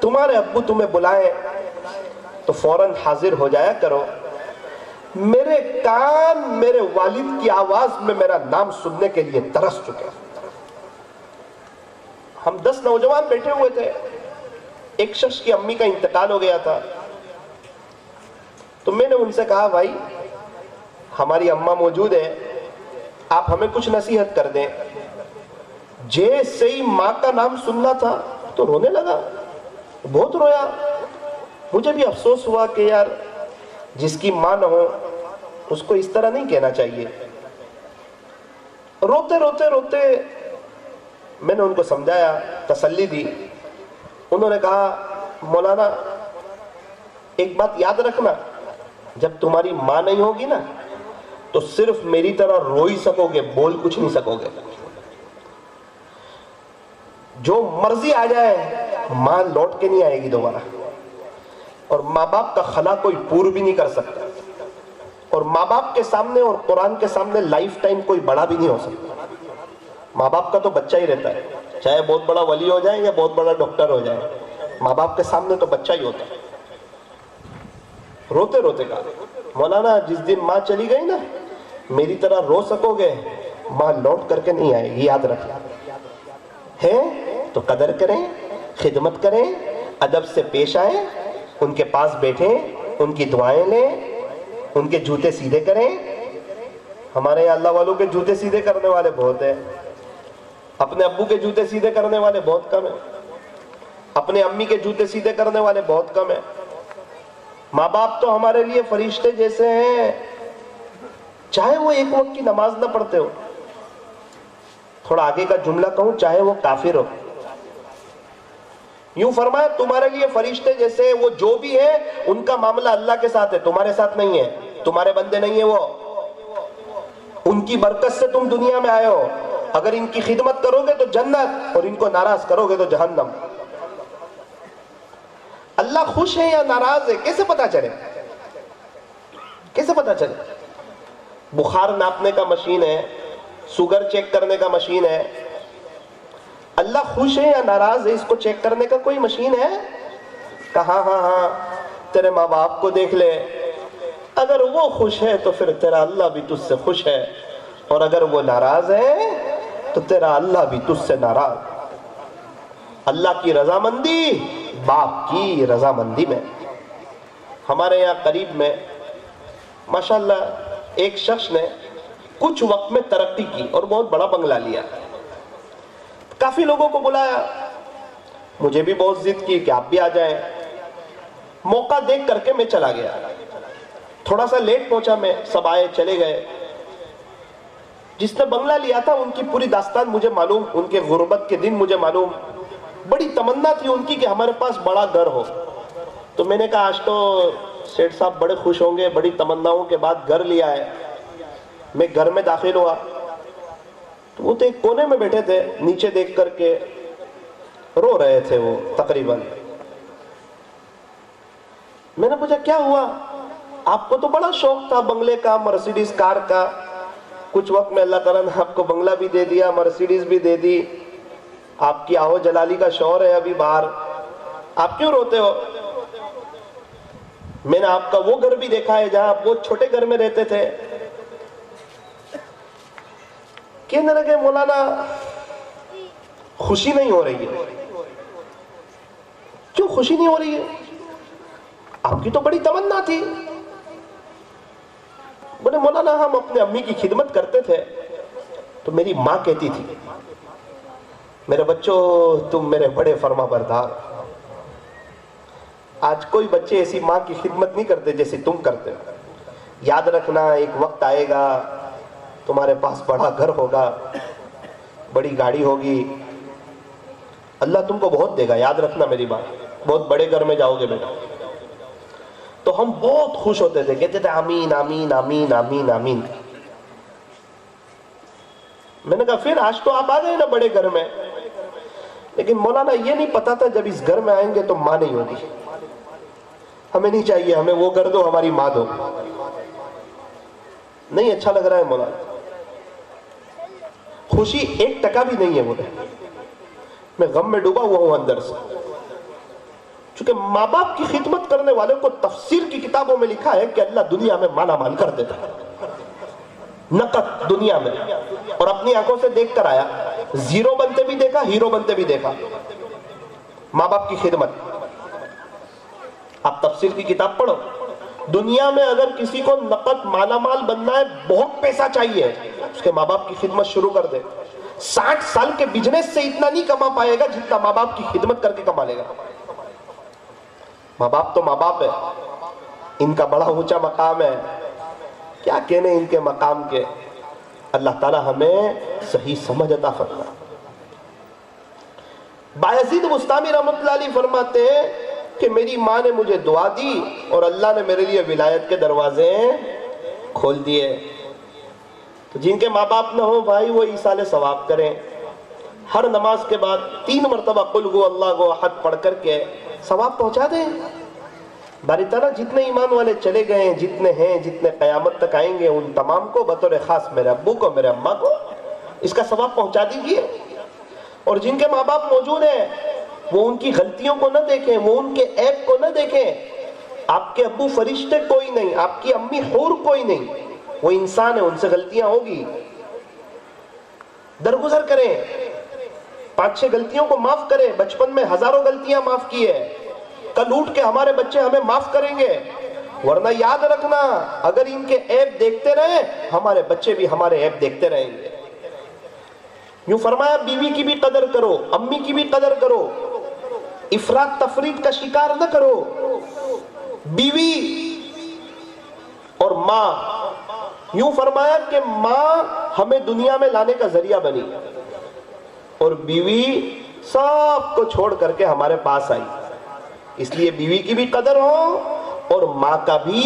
تمہارے ابو تمہیں بلائیں تو فوراً حاضر ہو جایا کرو، میرے کان میرے والد کی آواز میں میرا نام سننے کے لیے ترس چکے۔ ہم 10 نوجوان بیٹھے ہوئے تھے، ایک شخص کی امی کا انتقال ہو گیا تھا، تو میں نے ان سے کہا بھائی ہماری اماں موجود ہے، آپ ہمیں کچھ نصیحت کر دیں۔ جیسے ہی ماں کا نام سننا تھا تو رونے لگا، بہت رویا۔ مجھے بھی افسوس ہوا کہ یار جس کی ماں نہ ہو اس کو اس طرح نہیں کہنا چاہیے۔ روتے روتے روتے میں نے ان کو سمجھایا، تسلی دی۔ انہوں نے کہا مولانا ایک بات یاد رکھنا، جب تمہاری ماں نہیں ہوگی نا تو صرف میری طرح رو ہی سکو گے، بول کچھ نہیں سکو گے۔ جو مرضی آ جائے ماں لوٹ کے نہیں آئے گی دوبارہ، اور ماں باپ کا خلا کوئی پور بھی نہیں کر سکتا، اور ماں باپ کے سامنے اور قرآن کے سامنے لائف ٹائم کوئی بڑا بھی نہیں ہو سکتا۔ ماں باپ کا تو بچہ ہی رہتا ہے، چاہے بہت بڑا ولی ہو جائے یا بہت بڑا ڈاکٹر ہو جائے، ماں باپ کے سامنے تو بچہ ہی ہوتا ہے۔ روتے روتے کہا مولانا جس دن ماں چلی گئی نا میری طرح رو سکو گے، ماں لوٹ کر کے نہیں آئے گی، یاد رکھیں۔ ہے تو قدر کریں، خدمت کریں، ادب سے پیش آئیں، ان کے پاس بیٹھیں، ان کی دعائیں لیں، ان کے جوتے سیدھے کریں۔ ہمارے یہاں اللہ والوں کے جوتے سیدھے کرنے والے بہت ہیں، اپنے ابو کے جوتے سیدھے کرنے والے بہت کم ہیں، اپنے امی کے جوتے سیدھے کرنے والے بہت کم ہیں۔ ماں باپ تو ہمارے لیے فرشتے جیسے ہیں، چاہے وہ ایک وقت کی نماز نہ پڑھتے ہو، تھوڑا آگے کا جملہ کہوں، چاہے وہ کافر ہو، یوں فرمایا تمہارے لیے فرشتے جیسے، وہ جو بھی ہے ان کا معاملہ اللہ کے ساتھ ہے، تمہارے ساتھ نہیں ہے، تمہارے بندے نہیں ہیں وہ، ان کی برکت سے تم دنیا میں آئے ہو۔ اگر ان کی خدمت کرو گے تو جنت، اور ان کو ناراض کرو گے تو جہنم۔ اللہ خوش ہے یا ناراض ہے کیسے پتا چلے؟ کیسے پتا چلے؟ بخار ناپنے کا مشین ہے، شوگر چیک کرنے کا مشین ہے، اللہ خوش ہے یا ناراض ہے اس کو چیک کرنے کا کوئی مشین ہے؟ کہا ہاں تیرے ماں باپ کو دیکھ لے، اگر وہ خوش ہے تو پھر تیرا اللہ بھی تجھ سے خوش ہے، اور اگر وہ ناراض ہے تو تیرا اللہ بھی تجھ سے ناراض۔ اللہ کی رضامندی باپ کی رضامندی میں۔ ہمارے یہاں قریب میں ماشاءاللہ ایک شخص نے کچھ وقت میں ترقی کی اور بہت بڑا بنگلہ لیا، کافی لوگوں کو بلایا، مجھے بھی بہت ضد کی کہ آپ بھی آ جائیں۔ موقع دیکھ کر کے میں چلا گیا، تھوڑا سا لیٹ پہنچا میں، سب آئے چلے گئے۔ جس نے بنگلہ لیا تھا ان کی پوری داستان مجھے معلوم، ان کے غربت کے دن مجھے معلوم. بڑی تمنا تھی ان کی کہ ہمارے پاس بڑا گھر ہو. تو میں نے کہا آج تو سیٹھ صاحب بڑے خوش ہوں گے، بڑی تمناؤں کے بعد گھر لیا ہے. میں گھر میں داخل ہوا تو وہ تو ایک کونے میں بیٹھے تھے، نیچے دیکھ کر کے رو رہے تھے وہ تقریباً. میں نے پوچھا کیا ہوا؟ آپ کو تو بڑا شوق تھا بنگلے کا، مرسیڈیز کار کا. کچھ وقت میں اللہ تعالیٰ نے آپ کو بنگلہ بھی دے دیا، مرسیڈیز بھی دے دی، آپ کی آہو جلالی کا شور ہے ابھی باہر، آپ کیوں روتے ہو؟ میں نے آپ کا وہ گھر بھی دیکھا ہے جہاں آپ وہ چھوٹے گھر میں رہتے تھے. کہنے لگے مولانا خوشی نہیں ہو رہی ہے. کیوں خوشی نہیں ہو رہی ہے؟ آپ کی تو بڑی تمنا تھی. بولے مولانا ہم اپنے امی کی خدمت کرتے تھے تو میری ماں کہتی تھی میرے بچوں تم میرے بڑے فرما بردار. آج کوئی بچے ایسی ماں کی خدمت نہیں کرتے جیسے تم کرتے. یاد رکھنا ایک وقت آئے گا تمہارے پاس بڑا گھر ہوگا، بڑی گاڑی ہوگی، اللہ تم کو بہت دے گا. یاد رکھنا میری بات، بہت بڑے گھر میں جاؤ گے بیٹا. تو ہم بہت خوش ہوتے تھے، کہتے تھے آمین آمین آمین آمین آمین. میں نے کہا پھر آج تو آپ آ گئے نا بڑے گھر میں، لیکن مولانا یہ نہیں پتا تھا جب اس گھر میں آئیں گے تو ماں نہیں ہوگی. ہمیں نہیں چاہیے، ہمیں وہ گھر دو ہماری ماں دو. نہیں اچھا لگ رہا ہے مولانا، خوشی 1% بھی نہیں ہے. بولے میں غم میں ڈوبا ہوا ہوں اندر سے. چونکہ ماں باپ کی خدمت کرنے والوں کو تفسیر کی کتابوں میں لکھا ہے کہ اللہ دنیا میں مالا مال کر دیتا ہے، نقد دنیا میں. اور اپنی آنکھوں سے دیکھ کر آیا، زیرو بنتے بھی دیکھا، ہیرو بنتے بھی دیکھا. ماں باپ کی خدمت، آپ تفسیر کی کتاب پڑھو. دنیا میں اگر کسی کو نقد مالا مال بننا ہے، بہت پیسہ چاہیے، اس کے ماں باپ کی خدمت شروع کر دے. 60 سال کے بزنس سے اتنا نہیں کما پائے گا جتنا ماں باپ کی خدمت کر کے کما لے گا. ماں باپ تو ماں باپ ہے، ان کا بڑا اونچا مقام ہے. کیا کہنے ان کے مقام کے. اللہ تعالی ہمیں صحیح سمجھ عطا فرمائے. بایزید بستامی رحمۃ اللہ علیہ فرماتے ہیں کہ میری ماں نے مجھے دعا دی اور اللہ نے میرے لیے ولایت کے دروازے کھول دیے. تو جن کے ماں باپ نہ ہو بھائی وہ ایصال ثواب کریں. ہر نماز کے بعد 3 مرتبہ قل هو اللہ احد پڑھ کر کے ثواب پہنچا دیں. باری تعالیٰ جتنے ایمان والے چلے گئے ہیں، جتنے ہیں، جتنے قیامت تک آئیں گے، ان تمام کو بطور خاص میرے ابو کو، میرے اماں کو اس کا ثواب پہنچا دیجیے. اور جن کے ماں باپ موجود ہیں وہ ان کی غلطیوں کو نہ دیکھیں، وہ ان کے عیب کو نہ دیکھیں. آپ کے ابو فرشتے کوئی نہیں، آپ کی امی حور کوئی نہیں، وہ انسان ہے، ان سے غلطیاں ہوگی. درگزر کریں، 5-6 غلطیوں کو معاف کریں. بچپن میں ہزاروں غلطیاں معاف کی ہے، کل اٹھ کے ہمارے بچے ہمیں معاف کریں گے. ورنہ یاد رکھنا اگر ان کے عیب دیکھتے رہے ہمارے بچے بھی ہمارے عیب دیکھتے رہیں گے. یوں فرمایا بیوی کی بھی قدر کرو، امی کی بھی قدر کرو، افراط تفریط کا شکار نہ کرو. بیوی اور ماں، یوں فرمایا کہ ماں ہمیں دنیا میں لانے کا ذریعہ بنی اور بیوی سب کو چھوڑ کر کے ہمارے پاس آئی. اس لیے بیوی کی بھی قدر ہو اور ماں کا بھی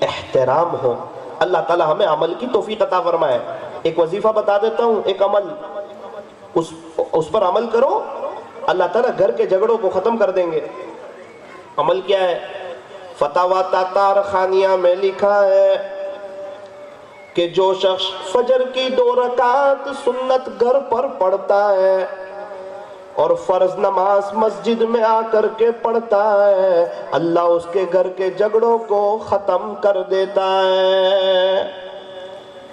احترام ہو. اللہ تعالی ہمیں عمل کی توفیق عطا فرمائے. ایک وظیفہ بتا دیتا ہوں، ایک عمل، اس پر عمل کرو، اللہ تعالیٰ گھر کے جھگڑوں کو ختم کر دیں گے. عمل کیا ہے؟ فتاوی تاتار خانیہ میں لکھا ہے کہ جو شخص فجر کی 2 رکعت سنت گھر پر پڑھتا ہے اور فرض نماز مسجد میں آ کر کے پڑھتا ہے، اللہ اس کے گھر کے جھگڑوں کو ختم کر دیتا ہے.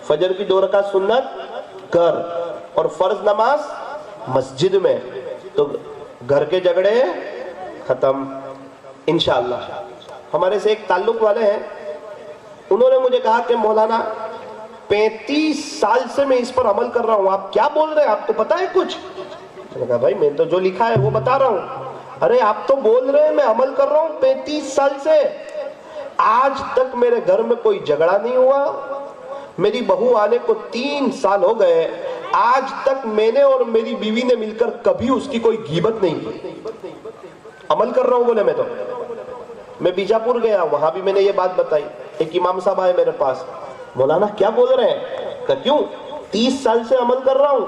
فجر کی 2 رکعت سنت گھر اور فرض نماز مسجد میں، تو گھر کے جھگڑے ختم انشاءاللہ. ہمارے سے ایک تعلق والے ہیں، انہوں نے مجھے کہا کہ مولانا 35 سال سے میں اس پر عمل کر رہا ہوں، آپ کیا بول رہے ہیں، آپ کو پتا ہے کچھ؟ میں نے کہا بھائی میں تو جو لکھا ہے وہ بتا رہا ہوں. ارے آپ تو بول رہے ہیں میں عمل کر رہا ہوں 35 سال سے، آج تک میرے گھر میں کوئی جھگڑا نہیں ہوا، میری بہو آنے کو 3 سال ہو گئے، آج تک میں نے اور میری بیوی نے مل کر کبھی اس کی کوئی غیبت نہیں کی۔ عمل کر رہا ہوں بولے میں بیجاپور گیا، وہاں بھی میں نے یہ بات بتائی۔ ایک امام صاحب آئے میرے پاس، مولانا کیا بول رہے ہیں؟ کہ کیوں؟ 30 سال سے عمل کر رہا ہوں،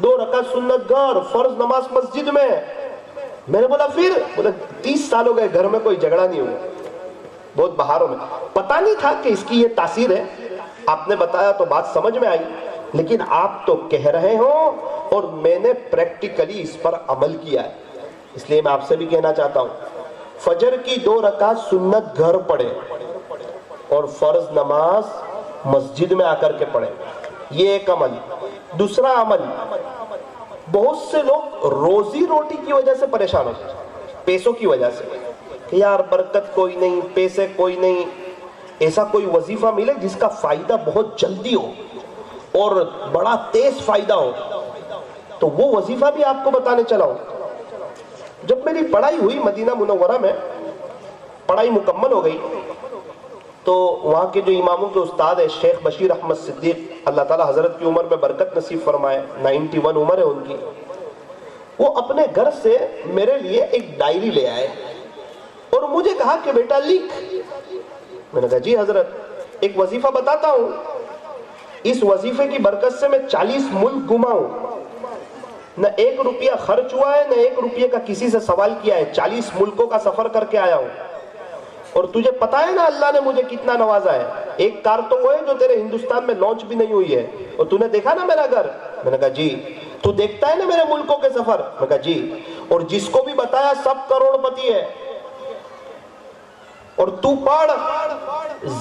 2 رکعت سنت گھر، فرض نماز مسجد میں۔ میں نے بولا پھر؟ بولا 30 سال ہو گئے گھر میں کوئی جھگڑا نہیں ہوا، بہت بہاروں میں۔ پتہ نہیں تھا کہ اس کی یہ تاثیر ہے، آپ نے بتایا تو بات سمجھ میں آئی، لیکن آپ تو کہہ رہے ہو اور میں نے پریکٹیکلی اس پر عمل کیا ہے۔ اس لیے میں آپ سے بھی کہنا چاہتا ہوں، فجر کی 2 رکعت سنت گھر پڑھے اور فرض نماز مسجد میں آ کر کے پڑھے، یہ ایک عمل۔ دوسرا عمل، بہت سے لوگ روزی روٹی کی وجہ سے پریشان ہوتے ہیں، پیسوں کی وجہ سے، کہ یار برکت کوئی نہیں، پیسے کوئی نہیں۔ ایسا کوئی وظیفہ ملے جس کا فائدہ بہت جلدی ہو اور بڑا تیز فائدہ ہو، تو وہ وظیفہ بھی آپ کو بتانے چلا ہوں۔ جب میری پڑھائی ہوئی مدینہ منورہ میں، پڑھائی مکمل ہو گئی، تو وہاں کے جو اماموں کے استاد ہیں شیخ بشیر احمد صدیق، اللہ تعالیٰ حضرت کی عمر میں برکت نصیب فرمائے، 91 عمر ہے ان کی، وہ اپنے گھر سے میرے لیے ایک ڈائری لے آئے اور مجھے کہا کہ بیٹا لکھ۔ میں نے کہا جی حضرت، ایک وظیفہ بتاتا ہوں، اس وظیفے کی برکت سے میں 40 ملک گھما ہوں، نہ 1 روپیہ خرچ ہوا ہے، نہ 1 روپیہ کا کسی سے سوال کیا ہے، 40 ملکوں کا سفر کر کے آیا ہوں۔ اور تجھے پتا ہے نا اللہ نے مجھے کتنا نوازا ہے، ایک کار تو وہ ہے جو تیرے ہندوستان میں لانچ بھی نہیں ہوئی ہے، اور تو نے دیکھا نا میرا گھر؟ میں نے کہا جی۔ تو دیکھتا ہے نا میرے ملکوں کے سفر؟ میں نے کہا جی۔ اور جس کو بھی بتایا سب کروڑ پتی ہے۔ اور تو پڑھ،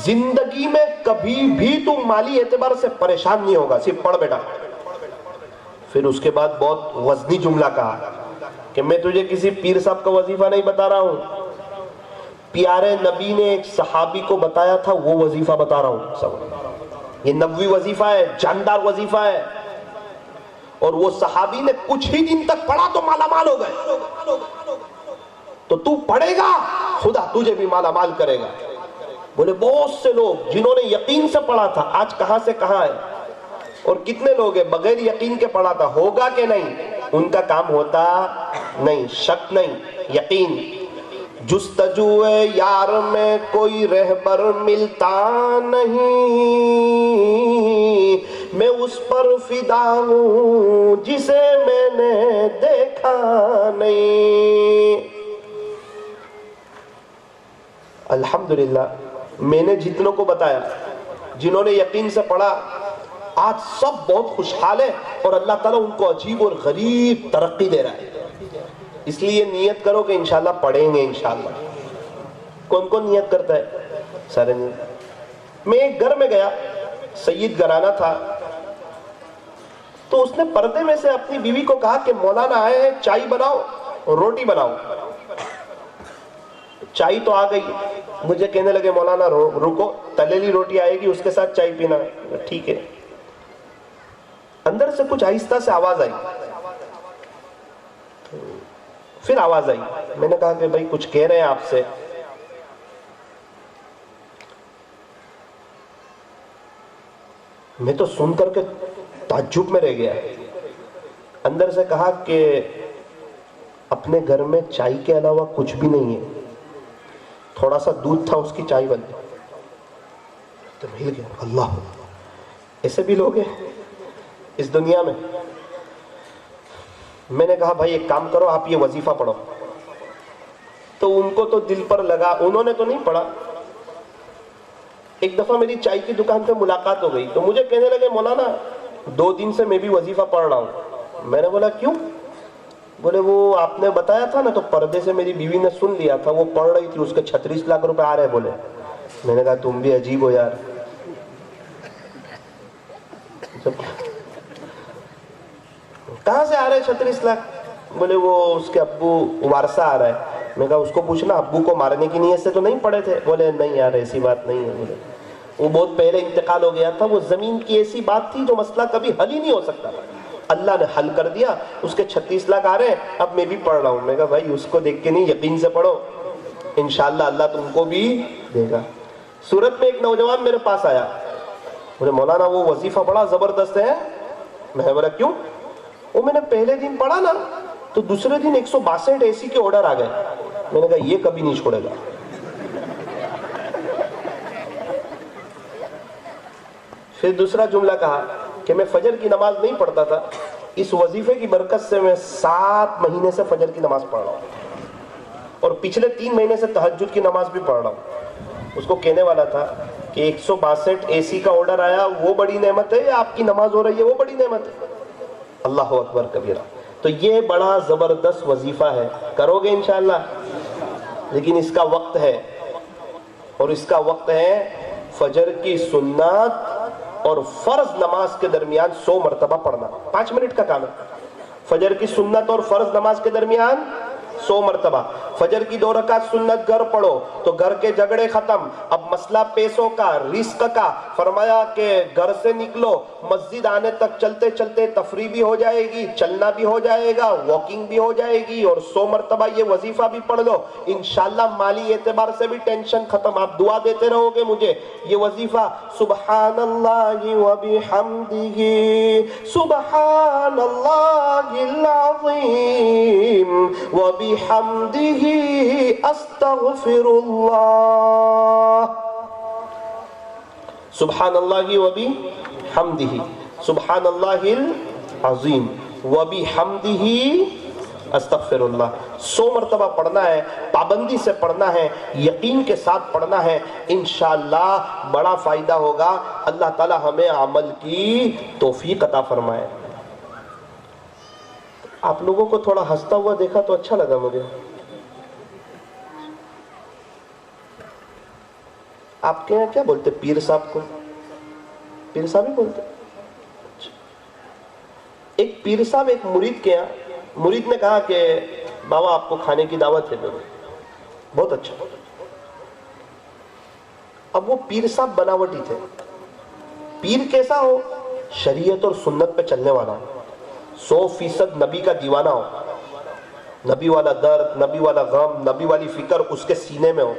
زندگی میں کبھی بھی تو مالی اعتبار سے پریشان نہیں ہوگا، صرف پڑھ بیٹا۔ پھر اس کے بعد بہت وزنی جملہ کہا کہ میں تجھے کسی پیر صاحب کا وظیفہ نہیں بتا رہا ہوں، پیارے نبی نے ایک صحابی کو بتایا تھا وہ وظیفہ بتا رہا ہوں سب۔ یہ نبوی وظیفہ ہے، جاندار وظیفہ ہے، اور وہ صحابی نے کچھ ہی دن تک پڑھا تو مالا مال ہو گئے۔ تو پڑھے گا خدا تجھے بھی مالا مال کرے گا۔ بولے بہت سے لوگ جنہوں نے یقین سے پڑھا تھا آج کہاں سے کہاں ہے، اور کتنے لوگ ہیں بغیر یقین کے پڑھا تھا، ہوگا کہ نہیں؟ ان کا کام ہوتا نہیں، شک نہیں، یقین۔ جستجو یار میں کوئی رہبر ملتا نہیں، میں اس پر فدا ہوں جسے میں نے دیکھا نہیں۔ الحمدللہ میں نے جتنوں کو بتایا، جنہوں نے یقین سے پڑھا، آج سب بہت خوشحال ہے، اور اللہ تعالیٰ ان کو عجیب اور غریب ترقی دے رہا ہے۔ اس لیے نیت کرو کہ انشاءاللہ پڑھیں گے انشاءاللہ۔ کون کون نیت کرتا ہے؟ سارے نیت۔ میں ایک گھر میں گیا، سید گھرانہ تھا، تو اس نے پردے میں سے اپنی بیوی کو کہا کہ مولانا آئے ہیں، چائے بناؤ اور روٹی بناؤ۔ چائے تو آ گئی، مجھے کہنے لگے مولانا رکو، تلیلی روٹی آئے گی اس کے ساتھ چائے پینا۔ ٹھیک ہے۔ اندر سے کچھ آہستہ سے آواز آئی، پھر آواز آئی، میں نے کہا کہ بھائی کچھ کہہ رہے ہیں آپ سے۔ میں تو سن کر کے تعجب میں رہ گیا۔ اندر سے کہا کہ اپنے گھر میں چائے کے علاوہ کچھ بھی نہیں ہے، تھوڑا سا دودھ تھا اس کی چائے بن۔ تو مل گیا، اللہ، ایسے بھی لوگ ہیں اس دنیا میں۔ میں نے کہا بھائی ایک کام کرو، آپ یہ وظیفہ پڑھو۔ تو ان کو تو دل پر لگا، انہوں نے تو نہیں پڑھا۔ ایک دفعہ میری چائے کی دکان پہ ملاقات ہو گئی، تو مجھے کہنے لگے مولانا 2 دن سے میں بھی وظیفہ پڑھ رہا ہوں۔ میں نے بولا کیوں؟ بولے وہ آپ نے بتایا تھا نا، تو پردے سے میری بیوی نے سن لیا تھا، وہ پڑھ رہی تھی، اس کے 36 لاکھ روپے آ رہے بولے۔ میں نے کہا تم بھی عجیب ہو یار، کہاں سے آ رہے 36 لاکھ؟ بولے وہ اس کے ابو وارثہ آ رہا ہے۔ میں کہا اس کو پوچھنا ابو کو مارنے کی نیت سے تو نہیں پڑے تھے؟ بولے نہیں یار ایسی بات نہیں ہے۔ بولے وہ بہت پہلے انتقال ہو گیا تھا، وہ زمین کی ایسی بات تھی جو مسئلہ کبھی حل ہی نہیں ہو سکتا، اللہ نے حل کر دیا، اس کے 36 لاکھ آ رہے ہیں، اب میں بھی پڑھ رہا ہوں۔ میں کہا بھائی اس کو دیکھ کے نہیں، یقین سے پڑھو، انشاءاللہ اللہ تم کو بھی دے گا۔ صورت میں ایک نوجوان میرے پاس آیا، بولے مولانا وہ وظیفہ بڑا زبردست ہے. میں بولا کیوں؟ وہ میں نے پہلے دن پڑھا نا تو دوسرے دن 162 AC کے آرڈر آ گئے. میں نے کہا یہ کبھی نہیں چھوڑے گا. پھر دوسرا جملہ کہا کہ میں فجر کی نماز نہیں پڑھتا تھا, اس وظیفے کی برکت سے میں 7 مہینے سے فجر کی نماز پڑھ رہا ہوں, اور پچھلے 3 مہینے سے تہجد کی نماز بھی پڑھ رہا ہوں. اس کو کہنے والا تھا کہ 162 AC کا آرڈر آیا وہ بڑی نعمت ہے یا آپ کی نماز ہو رہی ہے وہ بڑی نعمت ہے؟ اللہ اکبر کبیرہ. تو یہ بڑا زبردست وظیفہ ہے, کرو گے انشاءاللہ. لیکن اس کا وقت ہے, اور اس کا وقت ہے فجر کی سنت اور فرض نماز کے درمیان 100 مرتبہ پڑھنا. 5 منٹ کا کام ہے. فجر کی سنت اور فرض نماز کے درمیان 100 مرتبہ. فجر کی 2 رکعت سنت گھر پڑھو تو گھر کے جھگڑے ختم. اب مسئلہ پیسوں کا, رزق کا, فرمایا کہ گھر سے نکلو, مسجد آنے تک چلتے چلتے تفریح بھی ہو جائے گی, چلنا بھی ہو جائے گا, واکنگ بھی ہو جائے گی, اور 100 مرتبہ یہ وظیفہ بھی پڑھ لو. انشاءاللہ مالی اعتبار سے بھی ٹینشن ختم. آپ دعا دیتے رہو گے مجھے. یہ وظیفہ سبحان اللہ و بحمدہ سبحان اللہ العظیم و بحمدہ استغفر اللہ. سبحان اللہ و بحمدہ سبحان اللہ العظیم و بحمدہ استغفر اللہ. 100 مرتبہ پڑھنا ہے, پابندی سے پڑھنا ہے, یقین کے ساتھ پڑھنا ہے. انشاءاللہ بڑا فائدہ ہوگا. اللہ تعالی ہمیں عمل کی توفیق عطا فرمائے. آپ لوگوں کو تھوڑا ہنستا ہوا دیکھا تو اچھا لگا مجھے. آپ کے یہاں کیا بولتے؟ پیر صاحب کو پیر صاحب ہی بولتے. ایک پیر صاحب ایک مرید کے یہاں, مرید نے کہا کہ بابا آپ کو کھانے کی دعوت ہے. بہت اچھا. اب وہ پیر صاحب بناوٹی تھے. پیر کیسا ہو؟ شریعت اور سنت پہ چلنے والا ہو, 100% نبی کا دیوانہ ہو, نبی والا درد, نبی والا غم, نبی والی فکر اس کے سینے میں ہو,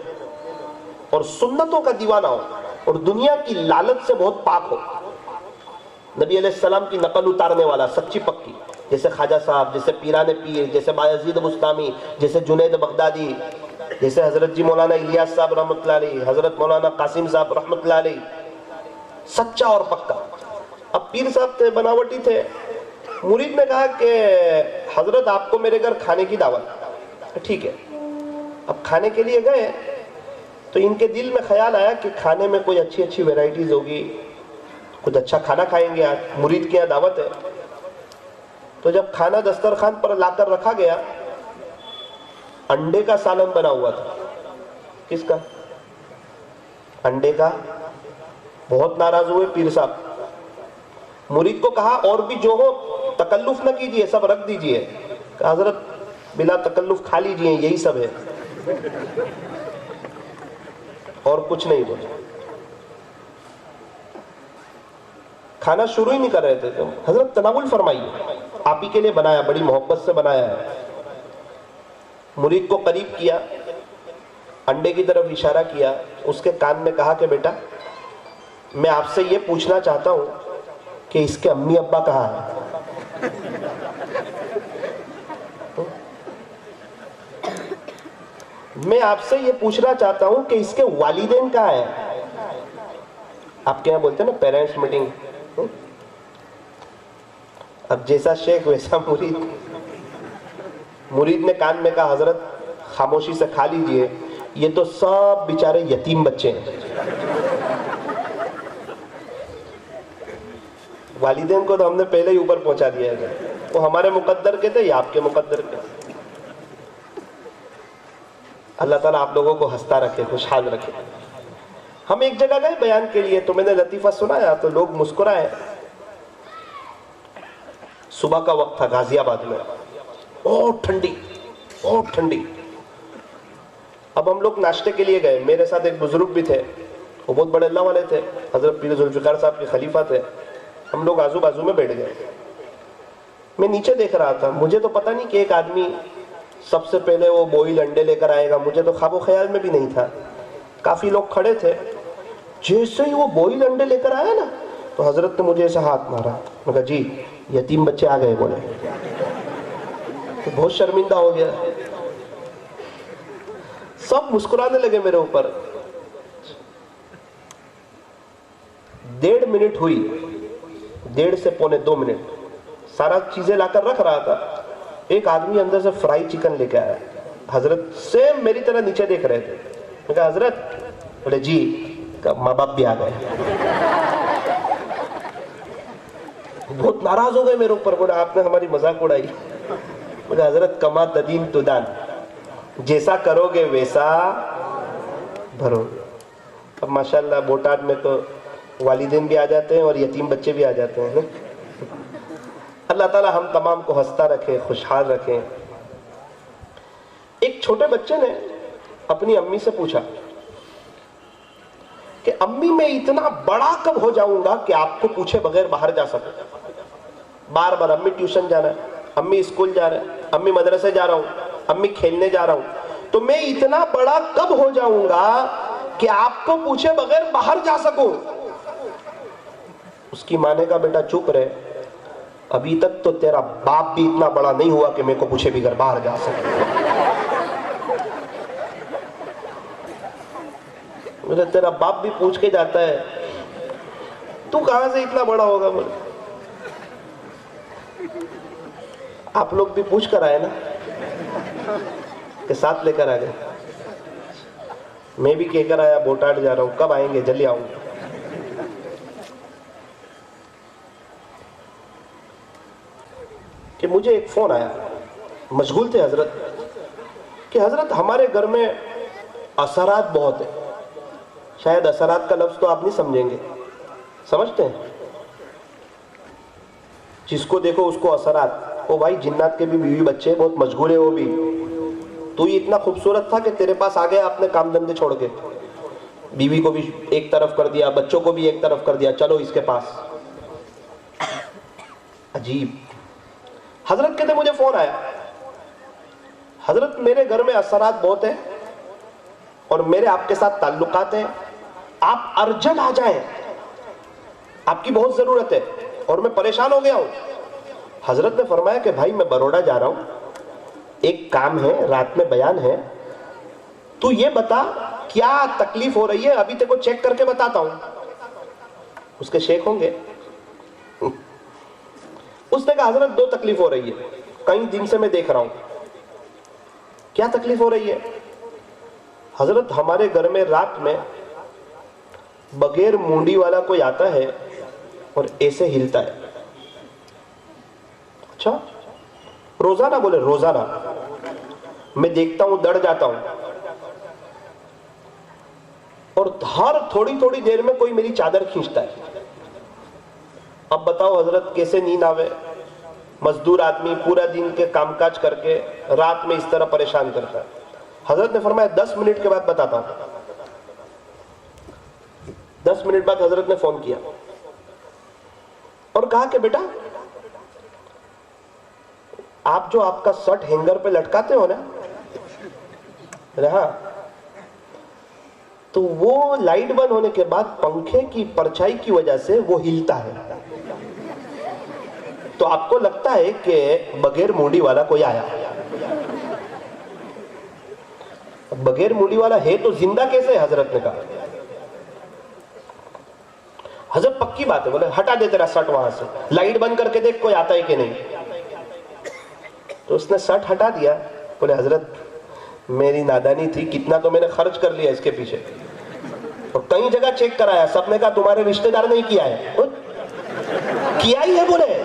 اور سنتوں کا دیوانہ ہو, اور دنیا کی لالچ سے بہت پاک ہو. نبی علیہ السلام کی نقل اتارنے والا, سچی پکی, جیسے خواجہ صاحب, جیسے پیران پیر, جیسے بایزید بستامی, جیسے جنید بغدادی, جیسے حضرت جی مولانا الیاس صاحب رحمۃ اللہ علیہ, حضرت مولانا قاسم صاحب رحمۃ اللہ علیہ, سچا اور پکا. اب پیر صاحب تھے, بناوٹی تھے. مرید نے کہا کہ حضرت آپ کو میرے گھر کھانے کی دعوت. ٹھیک ہے. اب کھانے کے لیے گئے تو ان کے دل میں خیال آیا کہ کھانے میں کوئی اچھی اچھی ویرائٹیز ہوگی, کچھ اچھا کھانا کھائیں گے. آج مرید کے یہاں دعوت ہے. تو جب کھانا دسترخوان پر لا کر رکھا گیا, انڈے کا سالن بنا ہوا تھا. کس کا؟ انڈے کا. بہت ناراض ہوئے پیر صاحب. مرید کو کہا اور بھی جو ہو تکلف نہ کیجئے, سب رکھ دیجئے. کہا حضرت بلا تکلف کھا لیجئے, یہی سب ہے, اور کچھ نہیں بولے. کھانا شروع ہی نہیں کر رہے تھے. حضرت تناول فرمائیے, آپ ہی کے لیے بنایا, بڑی محبت سے بنایا ہے. مرید کو قریب کیا, انڈے کی طرف اشارہ کیا, اس کے کان میں کہا کہ بیٹا میں آپ سے یہ پوچھنا چاہتا ہوں کہ اس کے امی ابا کہاں ہیں؟ میں آپ سے یہ پوچھنا چاہتا ہوں کہ اس کے والدین کہاں ہیں؟ آپ کے یہاں بولتے ہیں نا پیرنٹس میٹنگ. اب جیسا شیخ ویسا مرید. مرید نے کان میں کہا حضرت خاموشی سے کھا لیجئے, یہ تو سب بیچارے یتیم بچے ہیں. والدین کو تو ہم نے پہلے ہی اوپر پہنچا دیا ہے. وہ ہمارے مقدر کے تھے یا آپ کے مقدر کے؟ اللہ تعالیٰ آپ لوگوں کو ہنستا رکھے, خوشحال رکھے. ہم ایک جگہ گئے بیان کے لیے, تو میں نے لطیفہ سنایا تو لوگ مسکرائے. صبح کا وقت تھا غازی آباد میں, بہت ٹھنڈی, بہت ٹھنڈی. اب ہم لوگ ناشتے کے لیے گئے. میرے ساتھ ایک بزرگ بھی تھے, وہ بہت بڑے اللہ والے تھے, حضرت پیر ذوالفقار صاحب کے خلیفہ تھے. ہم لوگ آزو بازو میں بیٹھ گئے. میں نیچے دیکھ رہا تھا, مجھے تو پتہ نہیں کہ ایک آدمی سب سے پہلے وہ بوئل انڈے لے کر آئے گا, مجھے تو خواب و خیال میں بھی نہیں تھا. کافی لوگ کھڑے تھے. جیسے ہی وہ بوئل انڈے لے کر آیا نا, تو حضرت نے مجھے ایسا ہاتھ مارا. میں کہا جی یتیم بچے آ گئے بولے. تو بہت شرمندہ ہو گیا. سب مسکرانے لگے میرے اوپر. 1.5 منٹ ہوئی, 1.5 سے پونے 2 منٹ, سارا چیزیں لا کر رکھ رہا تھا. ایک آدمی اندر سے فرائی چکن لے کے آیا. حضرت سیم میری طرح نیچے دیکھ رہے تھے. میں کہا حضرت, بولے جی. ماں باپ بھی آ گئے. بہت ناراض ہو گئے میرے اوپر, بولے آپ نے ہماری مذاق اڑائی. بولے حضرت کما تدین تدان, جیسا کرو گے ویسا بھرو گے. اب ماشاءاللہ بوٹاڈ میں تو والدین بھی آ جاتے ہیں اور یتیم بچے بھی آ جاتے ہیں. اللہ تعالیٰ ہم تمام کو ہنستا رکھے, خوشحال رکھیں. ایک چھوٹے بچے نے اپنی امی سے پوچھا کہ امی میں اتنا بڑا کب ہو جاؤں گا کہ آپ کو پوچھے بغیر باہر جا سکوں. بار بار امی ٹیوشن جا رہا ہے, امی اسکول جا رہا ہے, امی مدرسے جا رہا ہوں, امی کھیلنے جا رہا ہوں, تو میں اتنا بڑا کب ہو جاؤں گا کہ آپ کو پوچھے بغیر باہر جا سکوں. اس کی ماں نے کہا بیٹا چپ رہے, ابھی تک تو تیرا باپ بھی اتنا بڑا نہیں ہوا کہ میرے کو پوچھے بغیر باہر جا سکے. تیرا باپ بھی پوچھ کے جاتا ہے, تو کہاں سے اتنا بڑا ہوگا. بولے آپ لوگ بھی پوچھ کر آئے نا, کہ ساتھ لے کر آ گئے. میں بھی کہہ کر آیا بوٹاڈ جا رہا ہوں, کب آئیں گے, جلدی آؤں. کہ مجھے ایک فون آیا, مشغول تھے حضرت, کہ حضرت ہمارے گھر میں اثرات بہت ہیں. شاید اثرات کا لفظ تو آپ نہیں سمجھیں گے, سمجھتے ہیں؟ جس کو دیکھو اس کو اثرات. او بھائی جنات کے بھی بیوی بچے, بہت مشغول ہے وہ بھی. تو یہ اتنا خوبصورت تھا کہ تیرے پاس آ گیا اپنے کام دھندے چھوڑ کے, بیوی کو بھی ایک طرف کر دیا, بچوں کو بھی ایک طرف کر دیا, چلو اس کے پاس. عجیب. حضرت کہتے مجھے فون آیا, حضرت میرے گھر میں اثرات بہت ہیں اور میرے آپ کے ساتھ تعلقات ہیں, آپ ارجنٹ آ جائیں, آپ کی بہت ضرورت ہے اور میں پریشان ہو گیا ہوں. حضرت نے فرمایا کہ بھائی میں بروڈا جا رہا ہوں, ایک کام ہے, رات میں بیان ہے, تو یہ بتا کیا تکلیف ہو رہی ہے, ابھی تک کو چیک کر کے بتاتا ہوں. اس کے شیخ ہوں گے. اس نے کہا حضرت 2 تکلیف ہو رہی ہے, کئی دن سے میں دیکھ رہا ہوں. کیا تکلیف ہو رہی ہے؟ حضرت ہمارے گھر میں رات میں بغیر مونڈی والا کوئی آتا ہے اور ایسے ہلتا ہے. اچھا روزانہ؟ بولے روزانہ. میں دیکھتا ہوں, ڈر جاتا ہوں, اور ہر تھوڑی تھوڑی دیر میں کوئی میری چادر کھینچتا ہے. اب بتاؤ حضرت کیسے نیند آوے؟ مزدور آدمی پورا دن کے کام کاج کر کے رات میں اس طرح پریشان کرتا ہے. حضرت نے فرمایا 10 منٹ کے بعد بتاتا ہوں. 10 منٹ بعد حضرت نے فون کیا اور کہا کہ بیٹا آپ جو آپ کا شرٹ ہینگر پہ لٹکاتے ہو نا, ہاں, تو وہ لائٹ بند ہونے کے بعد پنکھے کی پرچھائی کی وجہ سے وہ ہلتا ہے. تو آپ کو لگتا ہے کہ بغیر مونڈی والا کوئی آیا. بغیر مونڈی والا ہے تو زندہ کیسے ہے؟ حضرت نے کہا حضرت پکی بات ہے. بولے ہٹا دے تیرا شرٹ وہاں سے, لائٹ بند کر کے دیکھ کوئی آتا ہے کہ نہیں. تو اس نے شرٹ ہٹا دیا. بولے حضرت میری نادانی تھی, کتنا تو میں نے خرچ کر لیا اس کے پیچھے, اور کئی جگہ چیک کرایا, سب نے کہا تمہارے رشتہ دار نہیں کیا ہے. کیا ہی ہے. بولے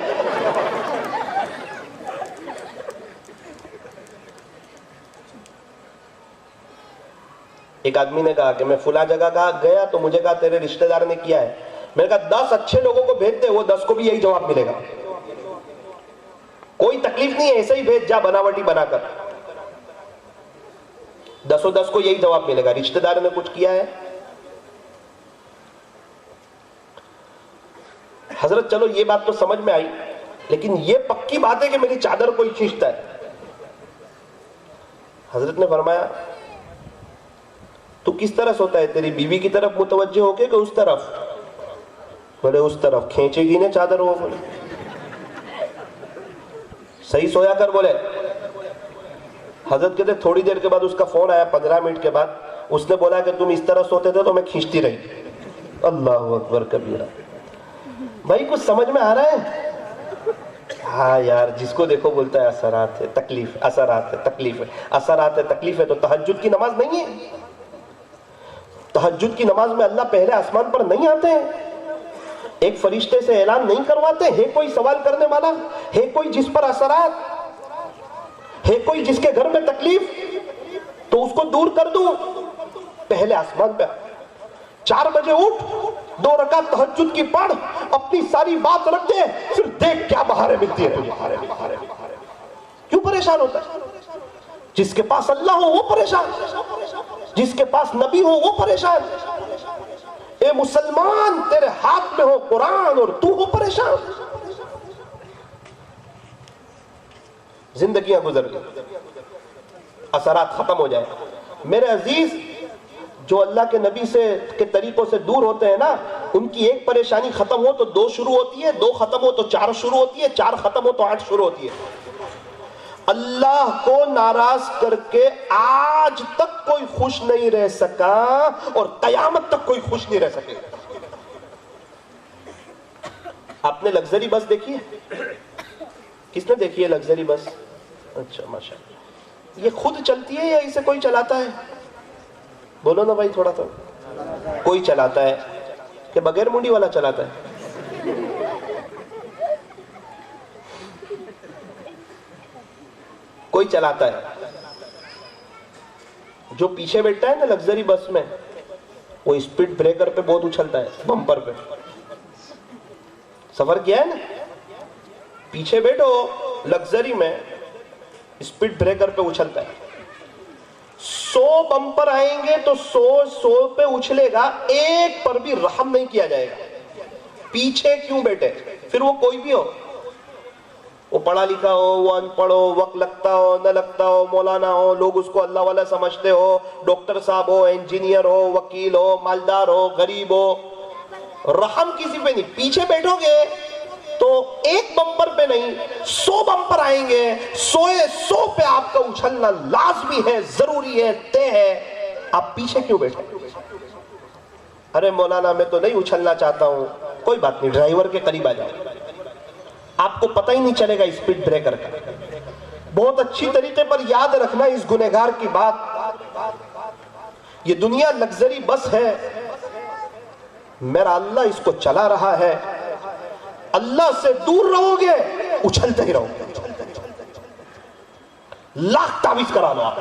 ایک آدمی نے کہا کہ میں فلاں جگہ گیا تو مجھے کہا تیرے رشتہ دار نے کیا ہے. میں نے کہا 10 اچھے لوگوں کو بھیج دے, وہ 10 کو بھی یہی جواب ملے گا. کوئی تکلیف نہیں ہے, ایسے ہی بھیج جا بناوٹی بنا کر, 10 کو یہی جواب ملے گا. رشتہ دار نے کچھ کیا ہے؟ حضرت چلو یہ بات تو سمجھ میں آئی, لیکن یہ پکی بات ہے کہ میری چادر کوئی کھینچتا ہے. حضرت نے فرمایا تو کس طرح سوتا ہے, تیری بیوی کی طرف متوجہ ہو کے کہ اس طرف؟ بولے اس طرف کھینچے گی نا چادر وہ، بولے صحیح سویا کر. بولے حضرت کہتے تھوڑی دیر کے بعد اس کا فون آیا، 15 منٹ کے بعد. اس نے بولا کہ تم اس طرح سوتے تھے تو میں کھینچتی رہی. اللہ اکبر کبیرہ. بھائی کچھ سمجھ میں آ رہا ہے؟ ہاں یار، جس کو دیکھو بولتا ہے اثرات ہے، تکلیف، اثرات ہے، تکلیف ہے، اثرات ہے، تکلیف ہے. تو تہجد کی نماز نہیں ہے؟ تہجد کی نماز میں اللہ پہلے آسمان پر نہیں آتے ہیں؟ ایک فرشتے سے اعلان نہیں کرواتے؟ ہے کوئی سوال کرنے والا؟ ہے کوئی جس پر اثرات؟ ہے کوئی جس کے گھر میں تکلیف؟ تو اس کو دور کر دوں. پہلے آسمان پہ 4 بجے اٹھ، 2 رکعت تہجد کی پڑھ، اپنی ساری بات رکھ دے، پھر دیکھ کیا بہاریں ملتی ہے تجھے. کیوں پریشان ہوتا ہے؟ جس کے پاس اللہ ہو وہ پریشان، جس کے پاس نبی ہو وہ پریشان. اے مسلمان، تیرے ہاتھ میں ہو قرآن اور تو ہو پریشان. زندگیاں گزر گئی، اثرات ختم ہو جائے. میرے عزیز، جو اللہ کے نبی کے طریقوں سے دور ہوتے ہیں نا، ان کی ایک پریشانی ختم ہو تو 2 شروع ہوتی ہے، 2 ختم ہو تو 4 شروع ہوتی ہے، 4 ختم ہو تو 8 شروع ہوتی ہے. اللہ کو ناراض کر کے آج تک کوئی خوش نہیں رہ سکا اور قیامت تک کوئی خوش نہیں رہ سکے. آپ نے لگژری بس دیکھی ہے؟ کس نے دیکھی ہے لگژری بس؟ اچھا ماشاءاللہ. یہ خود چلتی ہے یا اسے کوئی چلاتا ہے؟ بولو نا بھائی تھوڑا. تو کوئی چلاتا ہے کہ بغیر منڈی والا چلاتا ہے؟ کوئی چلاتا ہے. جو پیچھے بیٹھتا ہے نا لگژری بس میں، وہ اسپیڈ بریکر پہ بہت اچھلتا ہے، بمپر پہ. سفر کیا ہے نا؟ پیچھے بیٹھو لگژری میں، اسپیڈ بریکر پہ اچھلتا ہے. 100 بمپر آئیں گے تو 100 پہ اچھلے گا، ایک پر بھی رحم نہیں کیا جائے گا. پیچھے کیوں بیٹھے؟ پھر وہ کوئی بھی ہو، وہ پڑھا لکھا ہو، وہ ان پڑھ ہو، وقت لگتا ہو نہ لگتا ہو، مولانا ہو، لوگ اس کو اللہ والا سمجھتے ہو، ڈاکٹر صاحب ہو، انجینئر ہو، وکیل ہو، مالدار ہو، غریب ہو، رحم کسی پہ نہیں. پیچھے بیٹھو گے تو ایک بمپر پہ نہیں 100 بمپر آئیں گے، 100 پہ آپ کا اچھلنا لازمی ہے، ضروری ہے، طے ہے. آپ پیچھے کیوں بیٹھے؟ ارے مولانا میں تو نہیں اچھلنا چاہتا ہوں. کوئی بات نہیں، ڈرائیور کے قریب آ جاؤ، آپ کو پتہ ہی نہیں چلے گا اسپیڈ بریکر کا. بہت اچھی طریقے پر یاد رکھنا اس گنہگار کی بات. یہ دنیا لگژری بس ہے، میرا اللہ اس کو چلا رہا ہے. اللہ سے دور رہو گے اچھلتے ہی رہو گے. لاکھ تعویذ کرا لو آپ.